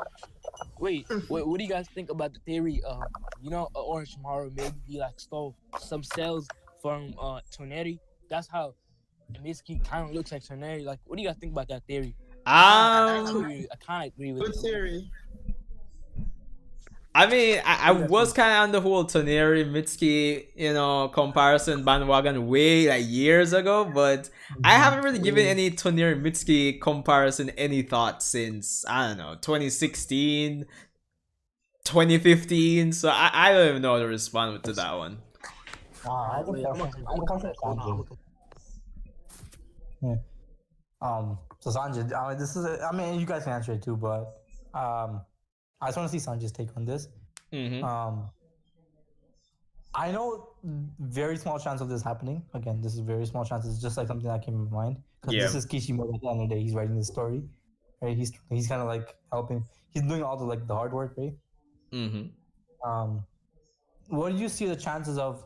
Wait, what do you guys think about the theory? You know, Orochimaru maybe like stole some cells from Toneri. That's how Mitsuki kind of looks like Toneri. Like, what do you guys think about that theory? I kind of, Um, I kind of agree with Good it. theory. I mean, I What do you guys was think? kind of on the whole Toneri Mitsuki, comparison bandwagon way like years ago, but I haven't really given Mm. any Toneri Mitsuki comparison any thought since, I don't know, 2016, 2015. So I don't even know how to respond to that one. I have a Wait, question. I have a question for Sanjay. Yeah. So Sanjay, I mean, this is. I mean, you guys can answer it too, but I just want to see Sanjay's take on this. Mm-hmm. I know very small chance of this happening. Again, this is very small chance. It's just like something that came to mind because Yeah. this is Kishimoto. At the end of the day, he's writing the story, right? He's kind of like helping. He's doing all the like the hard work, right? Mm-hmm. Um, what do you see the chances of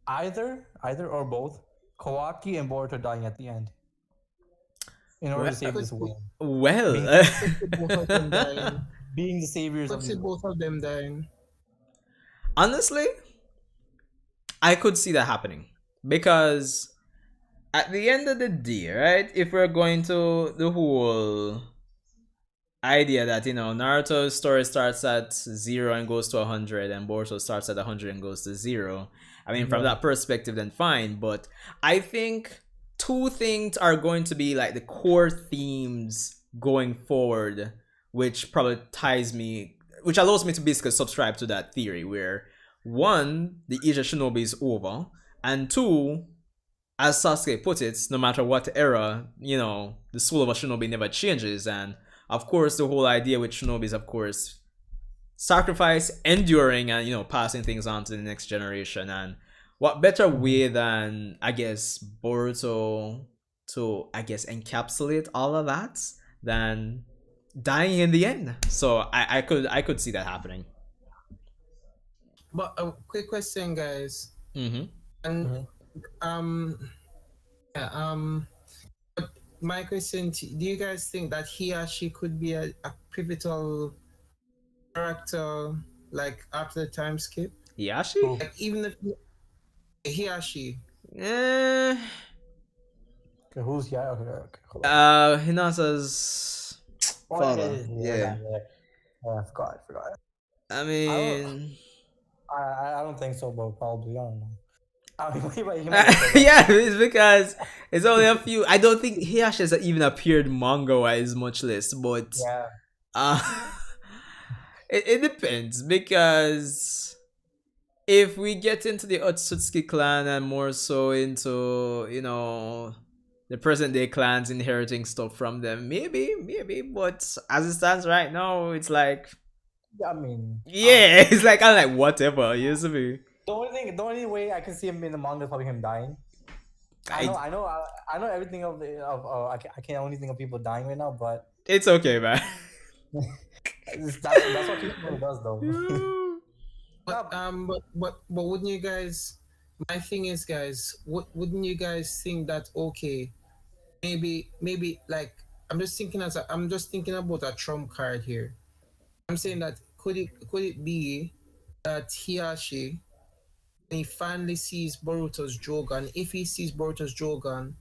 either or both Kawaki and Boruto dying at the end in order to Well, save Could this see, world, being well could see both of them dying. being the saviors Could of see the world? both of them dying. honestly, I could see that happening because at the end of the day, right? If we're going to the whole idea that Naruto's story starts at 0 and goes to 100, and Boruto starts at 100 and goes to 0. I mean, from Yeah. that perspective, then fine. But I think two things are going to be like the core themes going forward, which probably which allows me to basically subscribe to that theory. Where one, the age of Shinobi is over, and two, as Sasuke put it, no matter what era, the soul of a shinobi never changes. And of course, the whole idea with shinobi is, of course, sacrifice, enduring, and passing things on to the next generation. And what better Mhm. way than, I guess, Boruto to, I guess, encapsulate all of that than dying in the end. So I could see that happening. But a quick question, guys. Mm-hmm. And Mhm. um, yeah, my question: do you guys think that he or she could be a pivotal character, like after the time skip? Yashi? Cool. Like even if he or she, Eh, Okay, who's yeah? Okay. Hold on. Hinasa's Oh father. yeah, Yeah. yeah. Yeah, I forgot. I I don't. mean, I don't think so, but probably I don't know. I mean, he might get killed off. yeah, it's because it's only a few. I don't think he actually has even appeared manga wise, much less. But Yeah. uh, it depends because if we get into the Otsutsuki clan and more so into the present day clans inheriting stuff from them, maybe. But as it stands right now, it's like Yeah, I mean, yeah, it's like I'm like whatever. You see me? the only way I can see him in the manga is probably him dying. I I know everything I can't only think of people dying right now, but It's okay, man. that's what Kishimoto does though. but No, wouldn't you guys? My thing is, guys, wouldn't you guys think that okay? Maybe like I'm just thinking about a trump card here. I'm saying that could it be that he or she, when he finally sees Boruto's Jogan, if he sees Boruto's Jogan,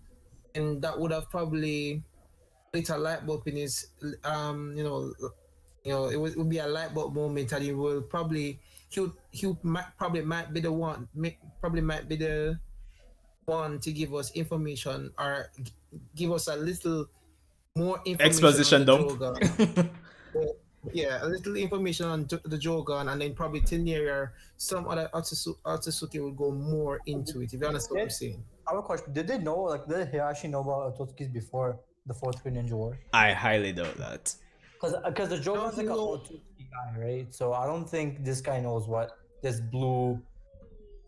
and that would have probably lit a light bulb in his it would be a light bulb moment, and he will probably might be the one, probably might be the one to give us information, or give us a little more information on Exposition the dump. Jogan. Yeah, a little information on the Jogan, and then probably Teneri, some other Otsutsuki will go more into it, if you understand what I'm saying. I have a question. Did they know, like, did Hiyashi know about Otsutsuki's before the Fourth Great Ninja War? I highly doubt that. Because the Jogan's like an know. Otsutsuki guy, right? So I don't think this guy knows what this blue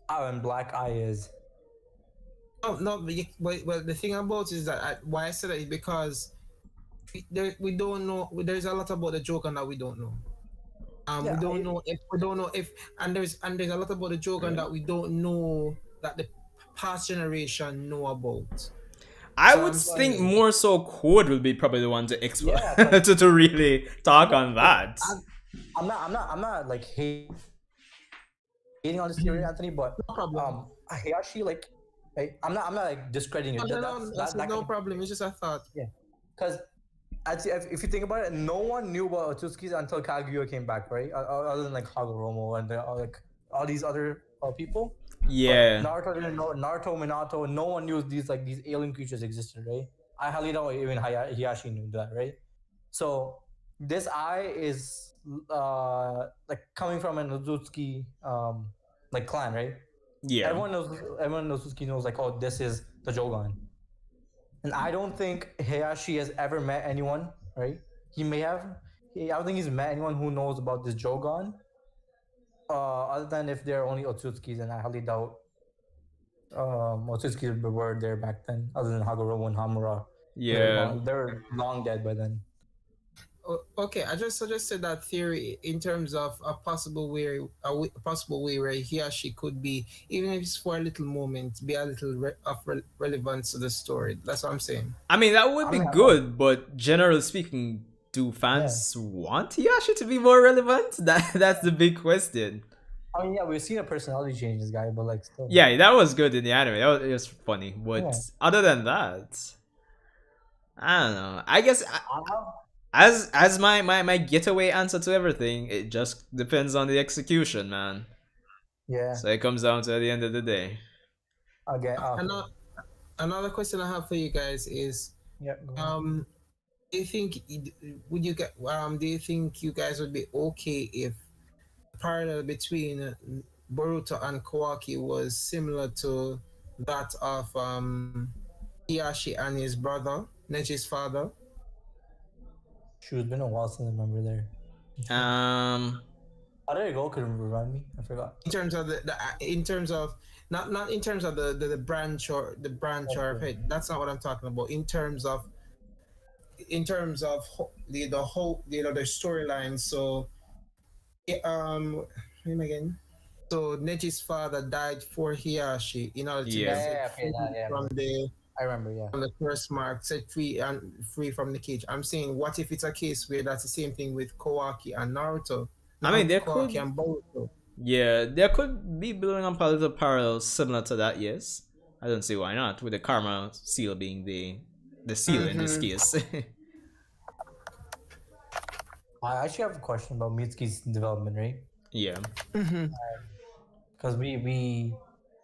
and black eye is. No, well, the thing about it is that why I said that is because we don't know. There's a lot about the Jogan that we don't know. We don't know if, and there's a lot about the Jogan that we don't know, that the past generation know about. I would think more so Code will be probably the one to to really talk on that. I'm not like hating on this theory, Anthony, but no problem. Hiyashi, like, I'm not like discrediting it. That's no problem. It's just a thought. Yeah, because if you think about it, no one knew about Otsutsuki's until Kaguya came back, right? Other than like Hagoromo and like all these other people. Yeah. But Naruto didn't know. Naruto, Minato, no one knew these alien creatures existed, right? I highly doubt even Hiyashi knew that, right? So this eye is like coming from an Otsutsuki like clan, right? Yeah. Everyone knows Otsutsuki knows, like, oh, this is the Jogan. And I don't think Hiyashi has ever met anyone, right? He may have. I don't think he's met anyone who knows about this Jogan. Other than if they're only Otsutsukis, and I highly doubt Otsutsuki were there back then, other than Hagoromo and Hamura. Yeah. They're long dead by then. Okay, I just suggested that theory in terms of a possible way where he or she could be, even if it's for a little moment, be a little of relevance to the story. That's what I'm saying. I mean, that would be good, but generally speaking, do fans want Hiyashi to be more relevant? That's the big question. I mean, yeah, we've seen a personality change, this guy, but like still. Yeah, that was good in the anime. It was funny, but other than that, I don't know. I guess as my getaway answer to everything, it just depends on the execution, man. Yeah. So it comes down to at the end of the day. Okay. Another question I have for you guys is, do you think you guys would be okay if the parallel between Boruto and Kawaki was similar to that of Hiyashi and his brother, Neji's father? Shoot, it's been a while since I remember there. How did it go? Could you remind me? I forgot. In terms of not in terms of the branch or head. That's not what I'm talking about. In terms of the whole, the storyline. So name again. So Neji's father died for Hiyashi in order to get from the. I remember, from the first mark, set free from the cage. I'm saying, what if it's a case where that's the same thing with Kawaki and Naruto? I mean, there Kawaki could. And Boruto. Yeah, there could be building up a little parallels similar to that. Yes, I don't see why not. With the karma seal being the seal in this case. I actually have a question about Mitsuki's development, right? Yeah. Because we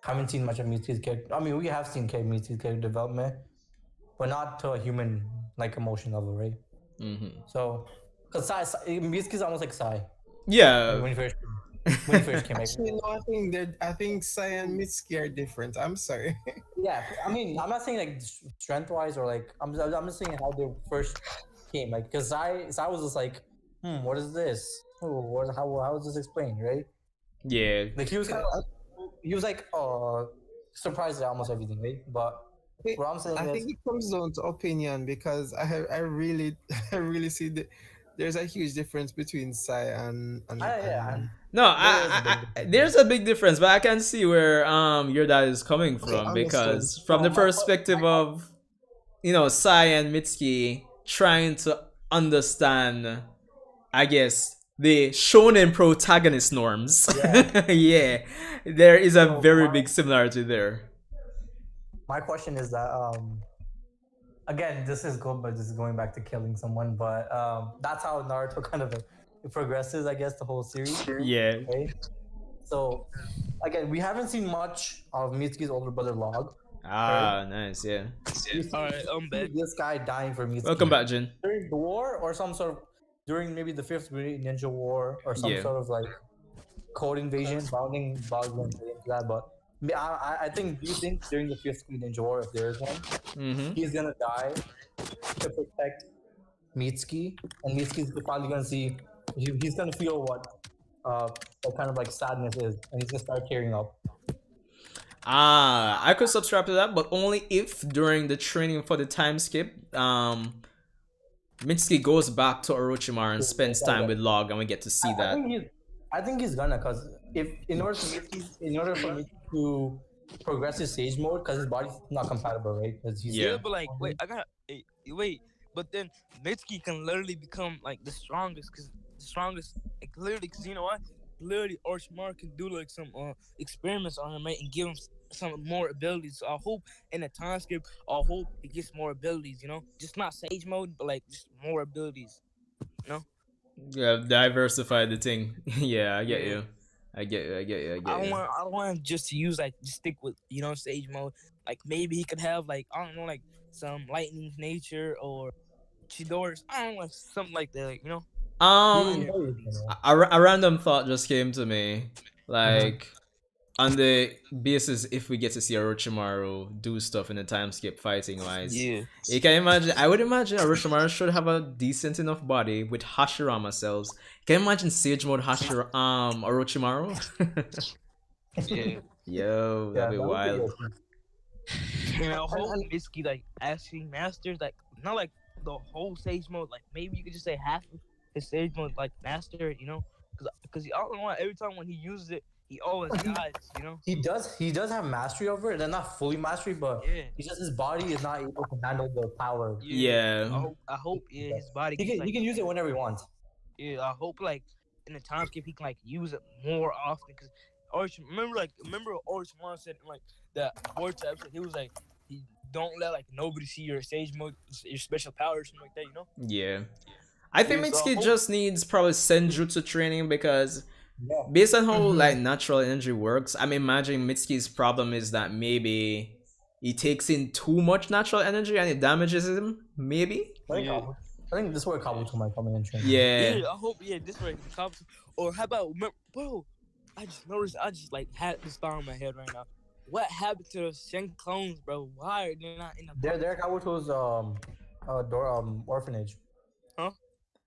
haven't seen much of Mitsuki's character. I mean, we have seen Mitsuki's character development, but not to a human like emotion level, right? So, because Mitsuki's almost like Sai. Yeah. When he first came. Actually, no, I think Sai and Mitsuki are different. I'm sorry. Yeah, I mean, I'm not saying like strength wise or like I'm just saying how they first came. Like, because Sai was just like, what is this? How is this explained, right? Yeah. Like he was like surprised at almost everything, right? But what I'm saying I think it comes down to opinion, because I really see that there's a huge difference between Sai and there's a big difference, but I can see where your dad is coming from, because from the perspective of Sai and Mitsuki trying to understand, I guess, the shonen protagonist norms. Yeah, there is a very big similarity there. My question is that again, this is good, but this is going back to killing someone. But that's how Naruto kind of it progresses, I guess, the whole series. Yeah. Right. So again, we haven't seen much of Mitsuki's older brother Log. Ah, nice. Yeah. We see, All right, I'm back. this guy dying for Mitsuki Welcome back, Jin. during the war or some sort of during maybe the Fifth Great Ninja War or some Yeah. sort of like code invasion, bounding into that. But I think, do you think during the Fifth Great Ninja War, if there is one, Mm-hmm. he's gonna die to protect Mitsuki, and Mitsuki's finally gonna see, he's gonna feel what kind of like sadness is, and he's gonna start tearing up. I could subscribe to that, but only if during the training for the time skip, Mitsuki goes back to Orochimaru and spends time with Log, and we get to see that. I think he's gonna, cause if in order for Mitsuki to progress his Sage mode, cause his body's not compatible, right? Cause he's Yeah. But like, wait, I got wait. But then Mitsuki can literally become like the strongest, like literally, cause you know what? Literally, Orochimaru can do like some experiments on him, right, and give him some more abilities. So I hope in the time skip, I hope he gets more abilities. You know, just not Sage mode, but like just more abilities. You know. Yeah, diversify the thing. Yeah, I get Yeah. you. I get you. I don't want him just to use like just stick with Sage mode. Like maybe he could have like I don't know like some lightning nature or Chidori's. I don't know like something like that. Like, Um, Yeah. a random thought just came to me. Like, on the basis if we get to see Orochimaru do stuff in the time skip fighting wise. Yeah. You can imagine, I would imagine Orochimaru should have a decent enough body with Hashirama cells. Can you imagine Sage Mode Orochimaru? Yeah. Yo, that'd be that would be wild. good. And I hope Mitsuki like actually masters like not like the whole Sage mode. Like maybe you could just say half of his Sage mode like master it. Because I don't know why every time when he uses it, he always dies. He does have mastery over it. They're not fully mastery, but Yeah. he's just his body is not able to handle the power. Yeah. I hope his body. He can use it whenever he wants. Yeah, I hope like in the time skip he can like use it more often. Because remember Orochimaru said in like the Boruto episode, he was like, he don't let like nobody see your Sage mode, your special power or something like that. Yeah. I think Yeah, so I Mitsuki hope- just needs probably Senjutsu training because Yeah. based on how like natural energy works, I'm imagining Mitsuki's problem is that maybe he takes in too much natural energy and it damages him. Maybe. Yeah. I think this is where Kabuto might come in and train. Yeah. Yeah, I hope this way the cops. Or how about bro? I just noticed. I just like had this thought in my head right now. What happened to those Shen clones, bro? Why are they not in the? They're Kabuto's orphanage. Huh?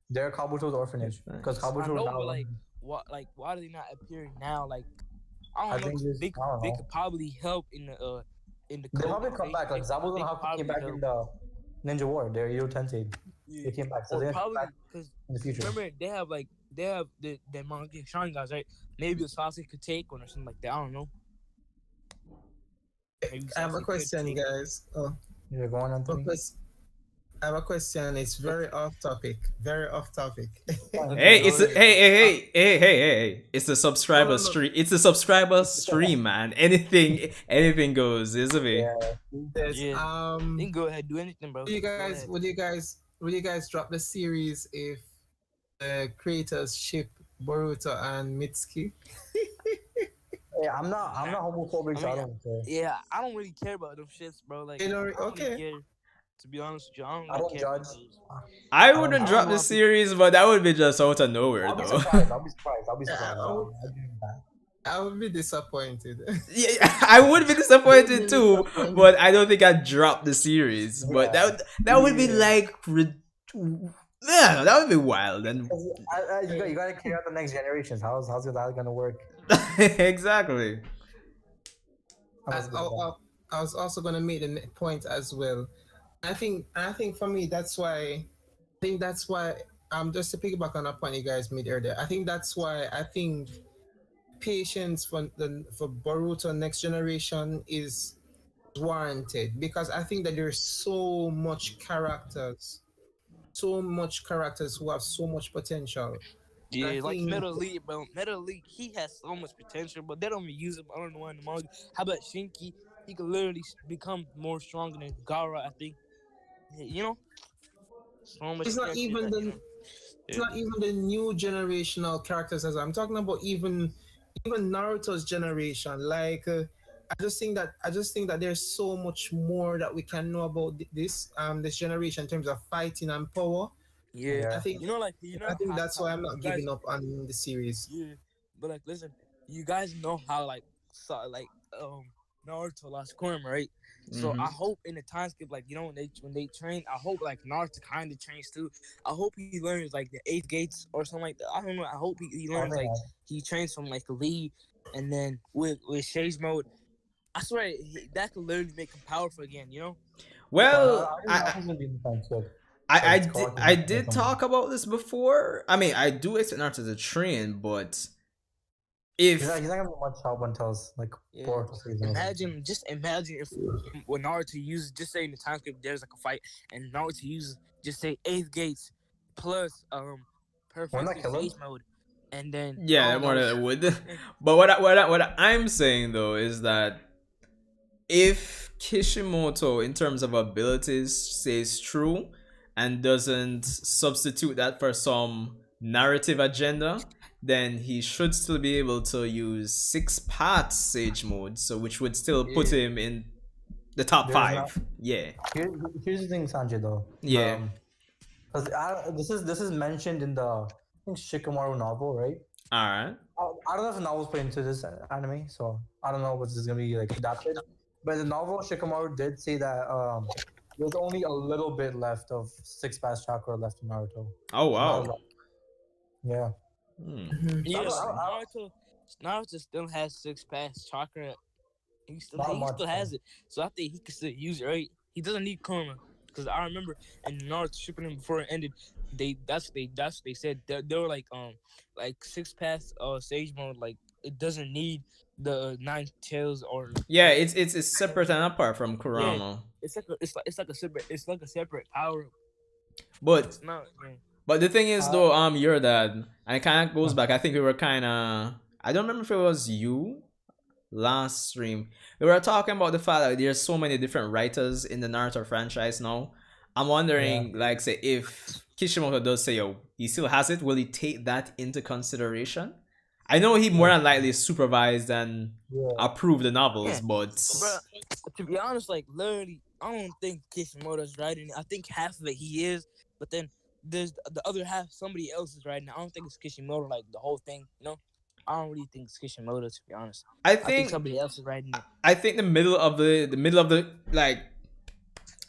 They're Kabuto's orphanage because I Kabuto know, now. but like, why are they not appearing now? Like, I don't know. think 'Cause this- I don't they know. could probably help in the They probably come back. Like Zabuza and Haku came back in the Ninja War. They're Edo Tensei. They came back. So Or they're probably back because in the future. remember they have the manga Sharingan guys, right? Maybe Sasuke could take one or something like that. I don't know. Maybe I have a Sasuke could question, take- guys. Oh, You're going on to me. I have a question. It's very off topic. Very off topic. Hey, hey. It's a subscriber No. stream. It's a subscriber stream, man. Anything goes, isn't it? Yes, Yeah. You can go ahead do anything, bro. would you Go guys ahead. would you guys drop the series if the creators ship Boruto and Mitsuki? Yeah, I'm not homophobic, so I don't care. Yeah, I don't really care about them shits, bro. Like, You know, I don't really okay. care. To be honest with you, I don't, I really don't care about judge. those. I don't- wouldn't I drop don't the want to- series, but that would be just out of nowhere, I'll be though. surprised. I'll be surprised. I would- I'll give him that. I would be disappointed. Yeah, I would be disappointed too, but I don't think I'd drop the series. But that would be like, yeah, that would be wild and You gotta carry out the next generations. How's that gonna work? exactly. I was also gonna make the point as well. I think for me that's why just to piggyback on a point you guys made earlier. I think that's why I think patience for Boruto next generation is warranted because I think that there's so much characters who have so much potential. Yeah, I like think- Metal Elite, bro. Metal Elite, he has so much potential, but they don't even use him. I don't know why in the manga. How about Shinki? He could literally become more stronger than Gara, I think. You know, so much It's not characters even that the it's Yeah, not even the new generational characters as I'm talking about. Even Naruto's generation. Like I just think that there's so much more that we can know about this generation in terms of fighting and power. yeah. I think Like I think that's how why I'm you not guys, giving up on the series. yeah. But like, listen, you guys know how like Naruto lost Kurama, right? So Mm-hmm. I hope in the time skip, like when they train, I hope like Naruto kind of trains too. I hope he learns like the eighth gates or something like that. I don't know. I hope he I learns think like he trains from like the lead, and then with Shage mode, I swear that could literally make him powerful again. You know? Well, I think it'll be the time skip. I Because did Kawaki I might make did them. talk about this before. I mean, I do expect Naruto to train, but He's if not gonna be much help until like Yeah. Boruto season or something. Just imagine if when Naruto uses just say in the time skip there's like a fight and Naruto uses just say eighth gates plus Wouldn't that perfected kill him? sage mode, and then I yeah, don't more know. than it would. Yeah, But what I'm saying though is that if Kishimoto, in terms of abilities, stays true and doesn't substitute that for some narrative agenda, then he should still be able to use six parts Sage Mode, so which would still put yeah, him in the top There's not. five. Yeah, Here, here's the thing, Sanjay. Though, yeah. because this is mentioned in the I think Shikamaru novel, right? All right. I don't know if the novel's put into this anime, so I don't know what this is gonna be like adapted. But the novel Shikamaru did say that there's only a little bit left of six past chakra left in Naruto. Oh Not a wow. lot. Yeah. Hmm. Mhm. yeah. I, Like I, Naruto still has six past chakra. not He much. still has it, so I think he can still use it. Right? He doesn't need karma because I remember in Naruto Shippuden before it ended, that's what they said. They were like six past sage mode. Like it doesn't need the nine tails or Yeah, like it's separate and apart from yeah. Kurama. It's like a separate power. But It's not. Yeah. But the thing is, Uh, though, your dad, and it kind of goes back. I think we were kind of. I don't remember if it was you last stream. We were talking about the fact that there's so many different writers in the Naruto franchise now. I'm yeah. wondering, like, say, if Kishimoto does say, "Yo, he still has it," will he take that into consideration? I know he more Like, than likely supervised and yeah. approved the novels, Yeah, but bro. To be honest, like literally, I don't think Kishimoto's writing it. I think half of it he is, but then there's the other half somebody else is writing it. I don't think it's Kishimoto like the whole thing. You know, I don't really think it's Kishimoto to be honest. I I think think somebody else is writing it. I think the middle of the like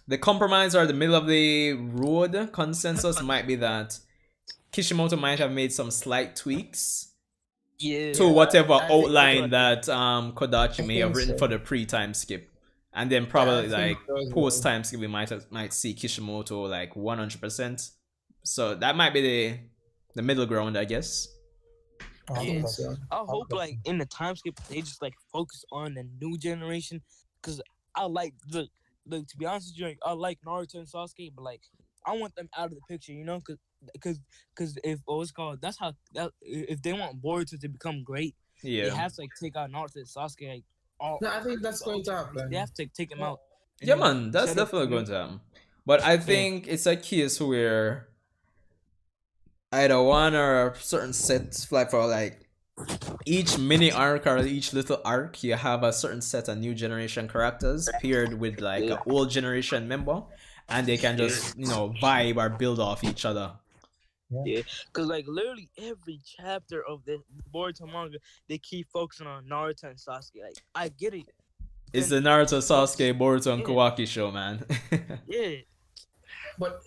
the compromise or the middle of the road consensus might be that Kishimoto might have made some slight tweaks to Yeah, Yeah, whatever I think that's what outline I think. that Kodachi I may have think written so. for the pre-time skip. And then Yeah, I probably think like so as post well. time skip we might see Kishimoto like 100%. So that might be the middle ground, I guess. I I Yeah, think think that's. so. I hope like in the time skip they just like focus on the new generation because I like look to be honest with you, like, I like Naruto and Sasuke, but like I want them out of the picture, you know, because if what's called that's how that if they want Boruto to become great, they Yeah. have to like take out Naruto and Sasuke like all No, I think that's the old going to generation. They happen. have to take them out and Yeah, then man, that's set up the definitely going new. to happen. But I Yeah, think it's a case where either one or certain sets like for like each mini arc or each little arc, you have a certain set of new generation characters paired with like yeah, an old generation member, and they can yeah. just vibe or build off each other. Yeah, cause like literally every chapter of the Boruto manga, they keep focusing on Naruto and Sasuke. Like I get it, It's then the Naruto, focus. Sasuke, Boruto, and Yeah, Kawaki show, man. yeah. But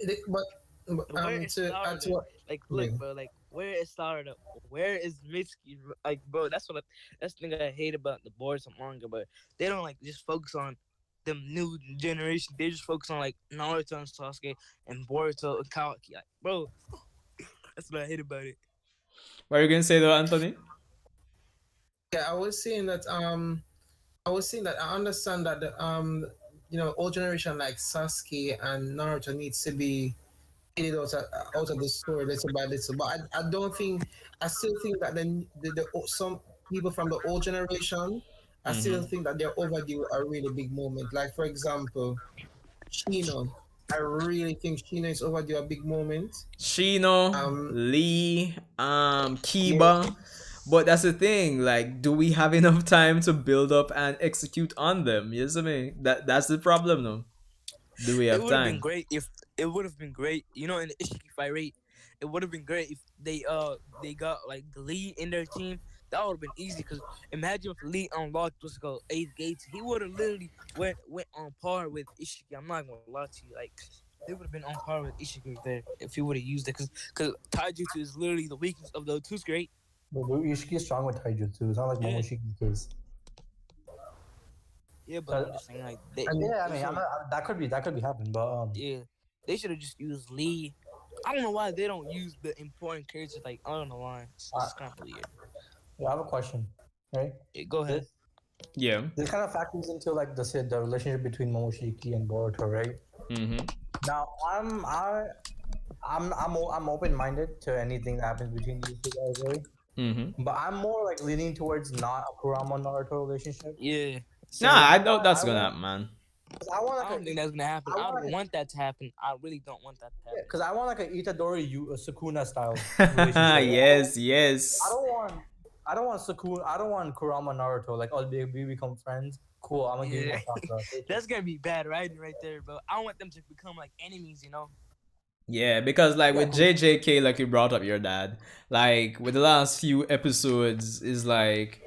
Where it to add to started, what like yeah. look, bro, like where it started, where is Mitsuki? Like, bro, that's the thing I hate about the Boruto manga, but they don't like just focus on them new generation. They just focus on like Naruto and Sasuke and Boruto and Kawaki. Like, bro, that's what I hate about it. What are you gonna say though, Anthony? Yeah, I was saying that I understand that the old generation like Sasuke and Naruto needs to be faded out of the story little by little. But I don't think I still think that some people from the old generation, I still Mm-hmm. think that they're overdue a really big moment. Like for example, Shino. I really think Sheena is overdue a big moment. Shino, Um, Lee, yeah, Kiba. But that's the thing, like, do we have enough time to build up and execute on them? Yes, I mean that's the problem no. Do we It have would have been time? great if it would have been great. You know, in the Ishiki fight rate, it would have been great if they got like the lead in their team. That would have been easy. Cause imagine if Lee unlocked what's it called eight gates, he would have literally went on par with Ishiki. I'm not gonna lie to you, like they would have been on par with Ishiki right there if he would have used it. Cause Taijutsu is literally the weakness of the two great. But Ishiki is strong with taijutsu. It's not like Yeah, Momoshiki is. yeah, but I'm But just saying like they and yeah, I they mean, should that could be happening. But yeah they should have just used Lee. I don't know why they don't use the important characters. Like I don't know why. It's kind of weird. yeah, I have a question. Right, Yeah, go ahead. this Yeah. this kind of factors into like the relationship between Momoshiki and Boruto, right? Mm-hmm. Now I'm open minded to anything that happens between these two guys, right? Mm-hmm. But I'm more like leaning towards not a Kurama Naruto relationship. Yeah. Nah, Same. I doubt that's I gonna want happen, man. because I want I like don't think that's gonna happen. I I want don't want that to happen. I really don't want that to happen. because I want like a Itadori Sukuna style relationship. Yes, yes. I don't want I don't want Sukuna. I don't want Kurama Naruto. Like, oh, we become friends. Cool. I'm gonna give you Yeah. my chakra. That's gonna be bad writing right there, bro. I don't want them to become like enemies, you know? Yeah, because like Yeah, with JJK, like you brought up your dad, like with the last few episodes, is like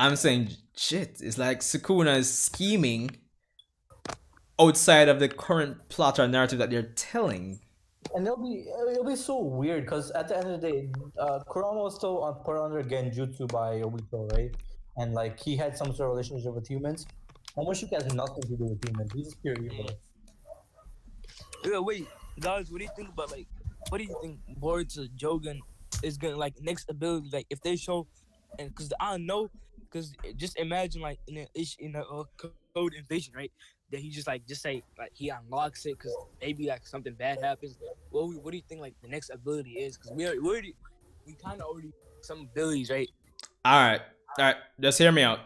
I'm saying shit. It's like Sukuna is scheming outside of the current plot or narrative that they're telling. and it'll be so weird because at the end of the day, Kurama was still put under Genjutsu by Obito, right? And like he had some sort of relationship with humans. Momoshiki has nothing to do with humans. He's just pure evil. Yeah, wait, guys, what do you think about like what do you think Boruto Jogan is gonna like next ability? Like if they show and cause I don't know, cause just imagine like in a code invasion, right? That he just say like he unlocks it because maybe like something bad happens. What do you think like the next ability is? Because we kind of already some abilities, right? All right. Just hear me out,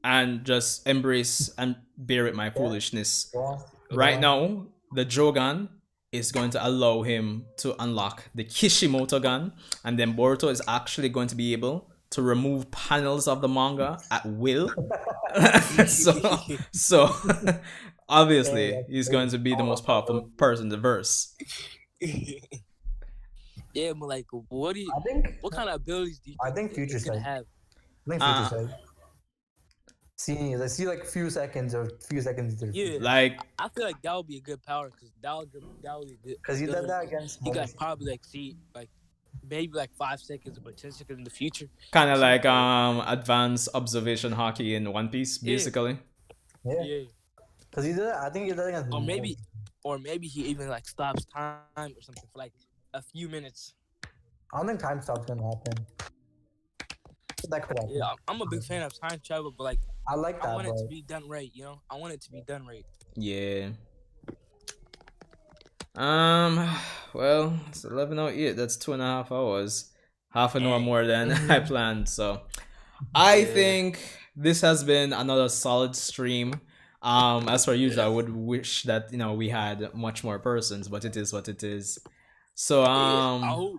and just embrace and bear with my foolishness. Yeah. Right now, the Jogan is going to allow him to unlock the Kishimoto gun, and then Boruto is actually going to be able to remove panels of the manga at will. So obviously he's going to be the most powerful person in the verse. Yeah, but like, I think what kind of abilities do you I think think Future it's gonna Sight. have? I think Future Sight. I see like few seconds there. Yeah, Like I feel like that would be a good power because that would be good. Because he did that against You guys Momoshiki. probably like see like maybe like 5 seconds or 10 seconds in the future. kind of like advanced observation hockey in One Piece, basically. Yeah. Yeah, Because he did that. I think he did that against or maybe he even like stops time or something for like a few minutes. I don't think time stop's gonna happen. That could happen. Yeah, I'm a big fan of time travel, but like I like that. I want it to But be done right. You know, I want it to be done right. Yeah. Well, it's 11:08. That's 2.5 hours. Half an hour more than I planned. So, I think this has been another solid stream. As per usual, I would wish that we had much more persons, but it is what it is. So, I hope.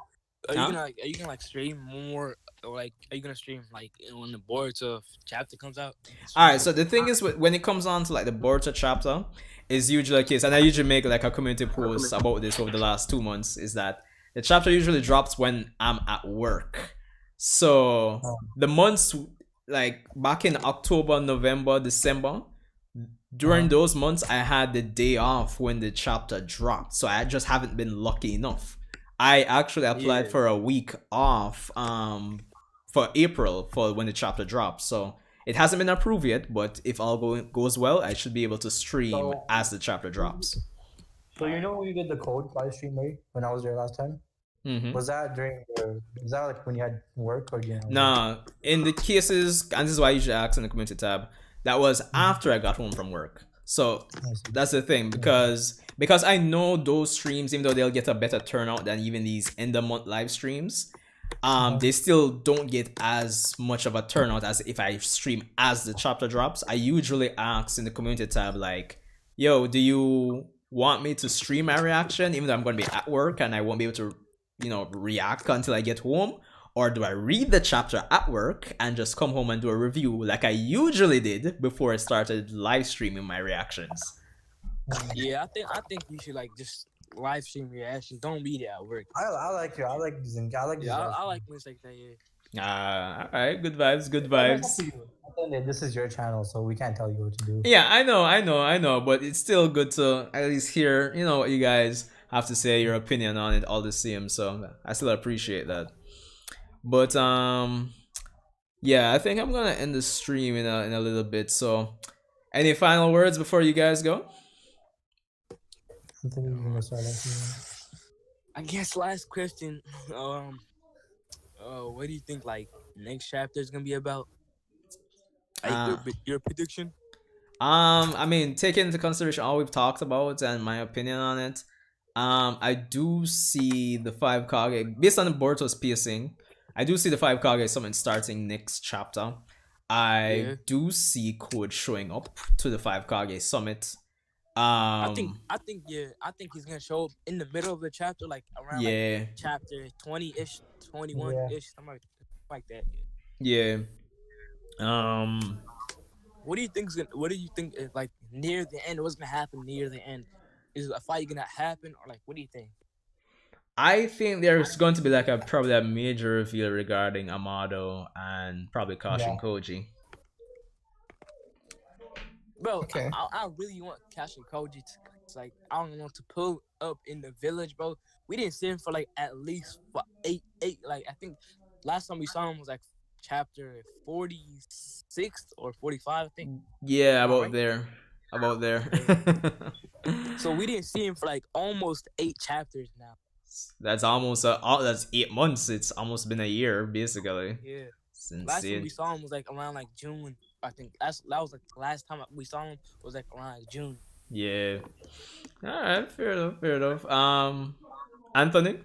Are huh? you gonna like stream more, or like are you gonna stream like when the Boruto chapter comes out? All right. So the thing is, when it comes on to like the Boruto chapter, is usually a case, and I usually make like a community post about this over the last 2 months. Is that the chapter usually drops when I'm at work. So the months like back in October, November, December, during those months, I had the day off when the chapter dropped. So I just haven't been lucky enough. I actually applied for a week off for April for when the chapter drops. So it hasn't been approved yet, but if all goes well, I should be able to stream as the chapter drops. So you know when you did the code live stream, right? When I was there last time, was that was that like when you had work or Nah, in the cases, and this is why I usually ask in the community tab, that was after I got home from work. So that's the thing, because I know those streams, even though they'll get a better turnout than even these end of month live streams, they still don't get as much of a turnout as if I stream as the chapter drops. I usually ask in the community tab like, yo, do you want me to stream my reaction, even though I'm going to be at work and I won't be able to, react until I get home? Or do I read the chapter at work and just come home and do a review like I usually did before I started live streaming my reactions? Yeah, I think you should like just live stream reaction. Don't read it at work. I like you. I like these. I like these Yeah, guys. I like when it's like that. Yeah. All right, good vibes, good vibes. This is your channel, so we can't tell you what to do. Yeah, I know, but it's still good to at least hear, what you guys have to say, your opinion on it, all the same. So I still appreciate that. But yeah, I think I'm gonna end the stream in a little bit. So, any final words before you guys go? I think we're gonna start I guess last question. What do you think like next chapter is gonna be about? Like your prediction? I mean, taking into consideration all we've talked about and my opinion on it, I do see the five Kage based on the Boruto's piercing. I do see the five Kage summon starting next chapter. I do see Code showing up to the five Kage summit. I think he's gonna show up in the middle of the chapter, like around like chapter 20-ish, 21-ish, something like that. Yeah. What do you think is like near the end? What's gonna happen near the end? Is a fight gonna happen, or like what do you think? I think there's going to be like probably a major reveal regarding Amado and probably Kashin Koji. Bro, okay. I really want Kashin Koji to like I don't know to pull up in the village, bro. We didn't see him for like at least eight. Like I think last time we saw him was like chapter 46 or 45, I think. Yeah, about there. About there. So we didn't see him for like almost 8 chapters now. That's almost that's 8 months. It's almost been a year, basically. Yeah. Last time we saw him was like around like June. I think that was like the last time we saw him was like around like June. Yeah. All right, fair enough. Anthony.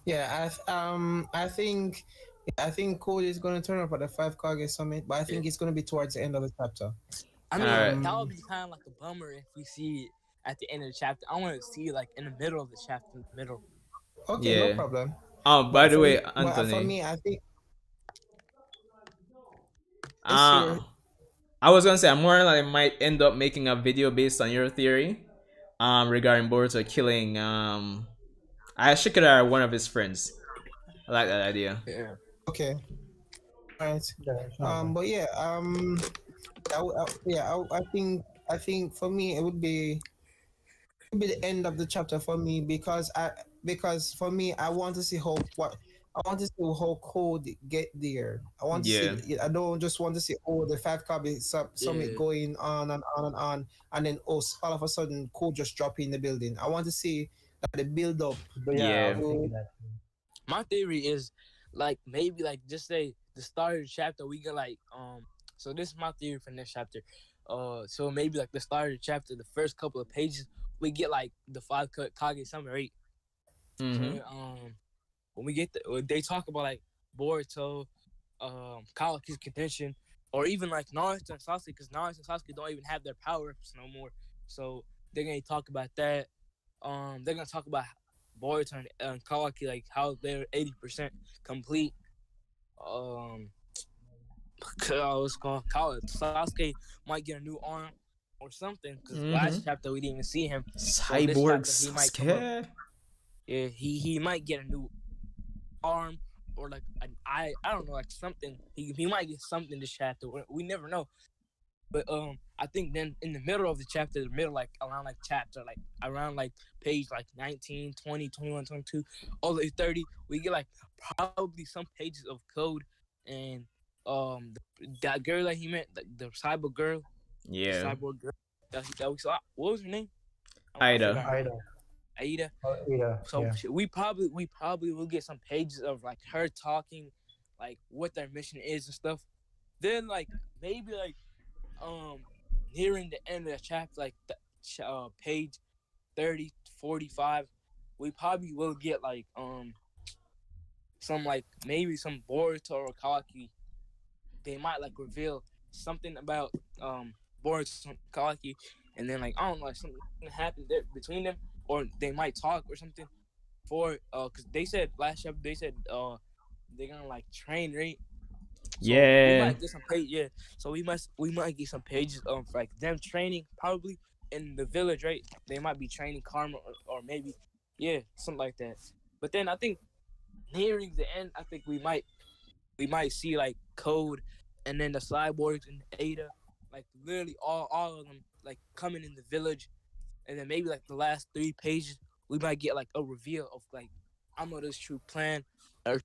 Yeah, I think Code is going to turn up at the 5 Kage Summit, but I think it's going to be towards the end of the chapter. I mean, that would be kind of like a bummer if we see it at the end of the chapter. I want to see it like in the middle of the chapter, in the middle. Okay, no problem. By the way, Anthony. For me, I think. I was gonna say I'm more like I might end up making a video based on your theory, regarding Boruto killing Shikadara, one of his friends. I like that idea. Yeah. Okay. Right. But yeah. I think for me it would be the end of the chapter for me because for me I want to see how Code get there. I want to see. I don't just want to see the 5 Kage summit going on and on and on, and then all of a sudden Code just drop in the building. I want to see the build up. My theory is like maybe like just say the start of the chapter we get like so this is my theory for next chapter. So maybe like the start of the chapter, the first couple of pages, we get like the 5 Kage summary. Mm-hmm. So, when we get they talk about like Boruto, Kawaki's contention, or even like Naruto and Sasuke, because Naruto and Sasuke don't even have their power ups no more. So they're gonna talk about that. They're gonna talk about Boruto and Kawaki, like how they're 80% complete. Sasuke might get a new arm or something because last chapter we didn't even see him. Cyborg Sasuke. Yeah, he might get a new arm or like an eye. I don't know, like something. He might get something this chapter. We never know. But I think then in the middle of the chapter, like around like chapter, like around like page like 19, 20, 21, 22, all the way 30, we get like probably some pages of Code and that girl that he met, the cyborg girl. Yeah. The cyborg girl that we saw. What was her name? Aida. So we probably will get some pages of like her talking, like what their mission is and stuff. Then like maybe like nearing the end of the chapter, like page 30, 45, we probably will get like some like maybe some Boruto or Kawaki. They might like reveal something about Boruto and Kawaki, and then like I don't know, like something happened there between them, or they might talk or something. For because they said last chapter they said they're gonna like train, right? So we Yeah. might get some page, yeah. So we might get some pages of like them training probably in the village, right? They might be training Karma or maybe yeah, something like that. But then I think nearing the end, I think we might see like Code and then the cyborgs and Ada, like literally all of them like coming in the village, and then maybe like the last 3 pages we might get like a reveal of like Amada's true plan or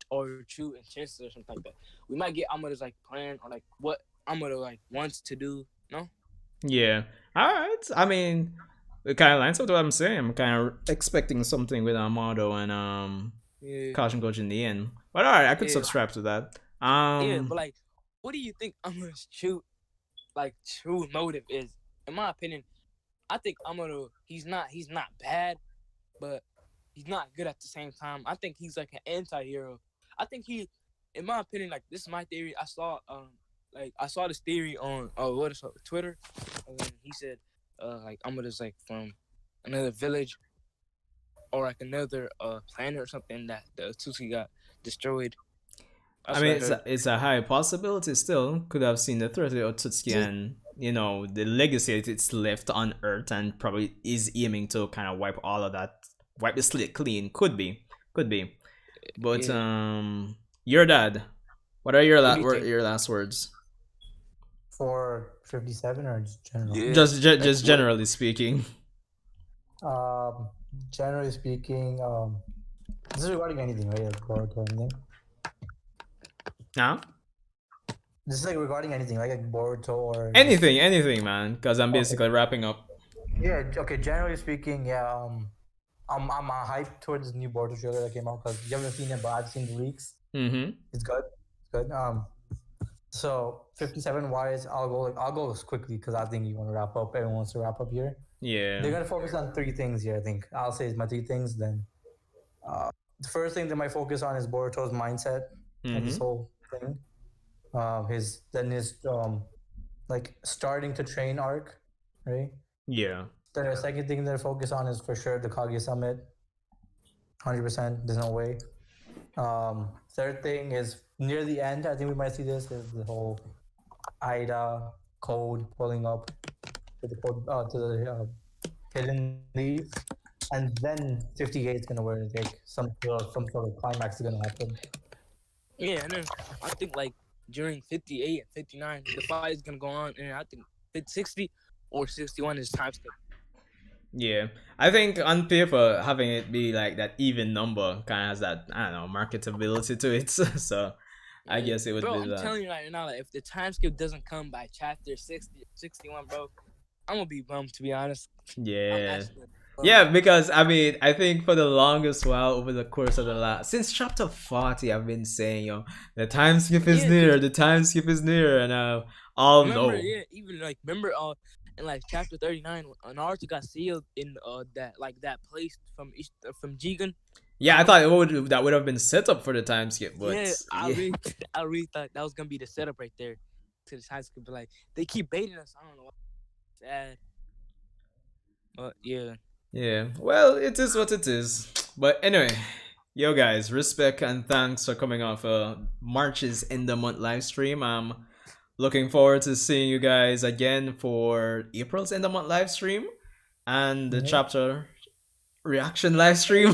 true intentions or something like that. We might get Amada's like plan or like what Amada like wants to do. No. Yeah. Alright. I mean, it kind of lines up to what I'm saying. I'm kind of expecting something with Amado and Yeah. Caution Coach in the end. But alright, I could Yeah. subscribe to that. Yeah. But like, what do you think Amada's true motive is? In my opinion, I think Amado he's not bad, but he's not good at the same time. I think he's like an anti-hero. I think in my opinion, like this is my theory. I saw this theory on what is it, Twitter, and then he said like Amado's like from another village or like another planet or something that the Tutsi got destroyed. I That's mean, what I heard. it's a high possibility still. Could have seen the threat of Otsuki and, the legacy that it's left on Earth and probably is aiming to kind of wipe all of that, wipe the slate clean. Could be. Could be. But, Yeah. your dad, what are your, What do you think? your last words? For 57 or just general? Yeah. Just Like, just what- generally speaking. Generally speaking, this is regarding anything, right? Like Boruto or anything. Huh? This is like regarding anything, like Boruto or Anything, man. Because I'm basically wrapping up. Yeah. Okay. Generally speaking, yeah. I'm hyped towards the new Boruto trailer that came out because you haven't seen it, but I've seen the leaks. Mm-hmm. It's good. It's good. So 57 wise, I'll go quickly because I think you want to wrap up. Everyone wants to wrap up here. Yeah. They're gonna focus on 3 things here. I think I'll say is my 3 things. Then, the first thing they might focus on is Boruto's mindset of this whole thing. His like starting to train arc, right? Yeah. The second thing they're focused on is for sure the Kage Summit. 100%. There's no way. Third thing is near the end. I think we might see this is the whole Ida code pulling up to the code to the hidden leaf, and then 58 is gonna where like some sort of climax is gonna happen. Yeah, and then I think like during 58 and 59, the fight is gonna go on, and I think 60 or 61 is time skip. Yeah, I think on paper having it be like that even number kind of has that, I don't know, marketability to it. So I guess it would Bro, be I'm that. telling you right now, like, if the time skip doesn't come by chapter 60 or 61, bro, I'm gonna be bummed, to be honest. Yeah. Yeah, because I mean, I think for the longest while over the course of the last, since chapter 40, I've been saying, the time skip is near, the time skip is near, and all know. Remember, yeah, even like remember, in like chapter 39, when Naruto got sealed in that place from Jigen. Yeah, I thought that would have been set up for the time skip, but yeah, I really thought that was gonna be the setup right there to the time skip. But like they keep baiting us. I don't know. Sad. But yeah. Yeah, well, it is what it is. But anyway, yo guys, respect and thanks for coming off March's End of Month live stream. I'm looking forward to seeing you guys again for April's End of Month live stream and the chapter reaction live stream.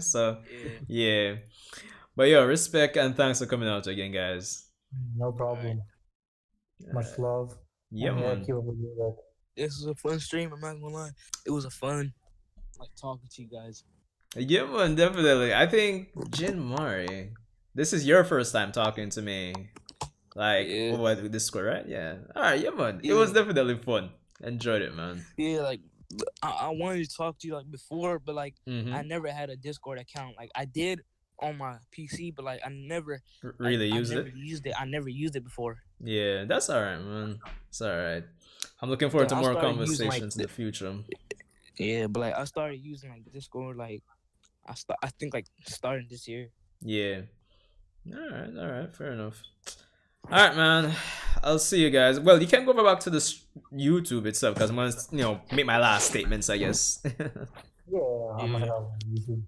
So yeah. But yo, respect and thanks for coming out again, guys. No problem. Much love. Yeah, man. This was a fun stream. I'm not gonna lie. It was a fun, like, talking to you guys. Yeah, man, definitely. I think Jin Mari, this is your first time talking to me, like, with Discord, right? Yeah. All right, yeah, man. It was definitely fun. Enjoyed it, man. Yeah, like, I wanted to talk to you like before, but like, I never had a Discord account. Like, I did on my PC, but like, I never really used it. I never used it before. Yeah, that's all right, man. It's all right. I'm looking forward to more conversations in the future. Yeah, but like I started using like Discord like I think like starting this year. Yeah. All right, fair enough. All right, man. I'll see you guys. Well, you can go back to this YouTube itself because I'm gonna, make my last statements, I guess. Yeah, I'm gonna Yeah. have YouTube.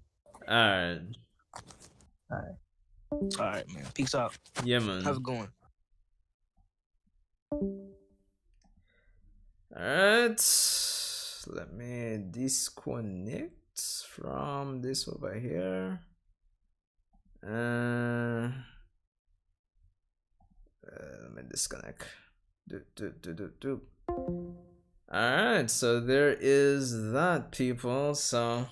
Alright. All right, man. Peace out. Yeah, man. How's it going? Alright. Let me disconnect from this over here. Let me disconnect. Alright, so there is that, people. So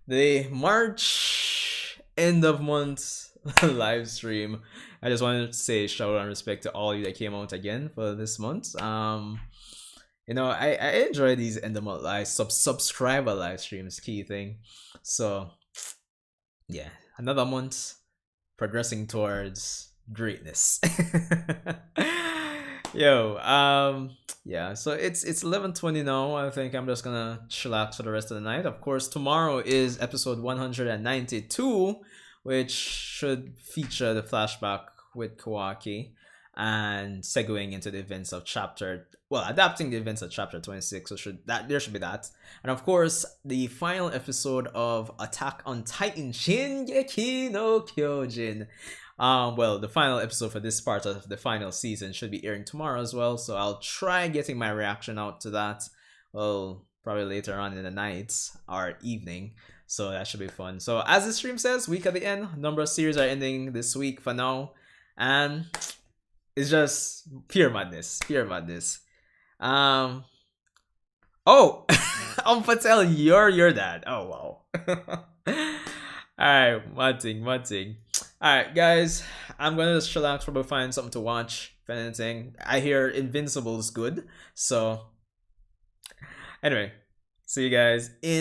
the March end of month live stream. I just wanted to say shout out and respect to all of you that came out again for this month. I enjoy these end of month live subscriber live streams, key thing. So yeah, another month progressing towards greatness. Yeah, so it's 11:20 now. I think I'm just gonna chillax for the rest of the night. Of course, tomorrow is episode 192, which should feature the flashback with Kawaki and segueing into the events of adapting the events of chapter 26. So there should be that. And of course, the final episode of Attack on Titan, Shingeki no Kyojin. The final episode for this part of the final season should be airing tomorrow as well, so I'll try getting my reaction out to that, probably later on in the night or evening, so that should be fun. So as the stream says, week at the end, a number of series are ending this week for now, and it's just pure madness. Patel, you're your dad. Oh wow. Alright, mad thing. Alright, guys, I'm gonna just chillax, probably find something to watch, if anything. I hear Invincible's good, so anyway, see you guys in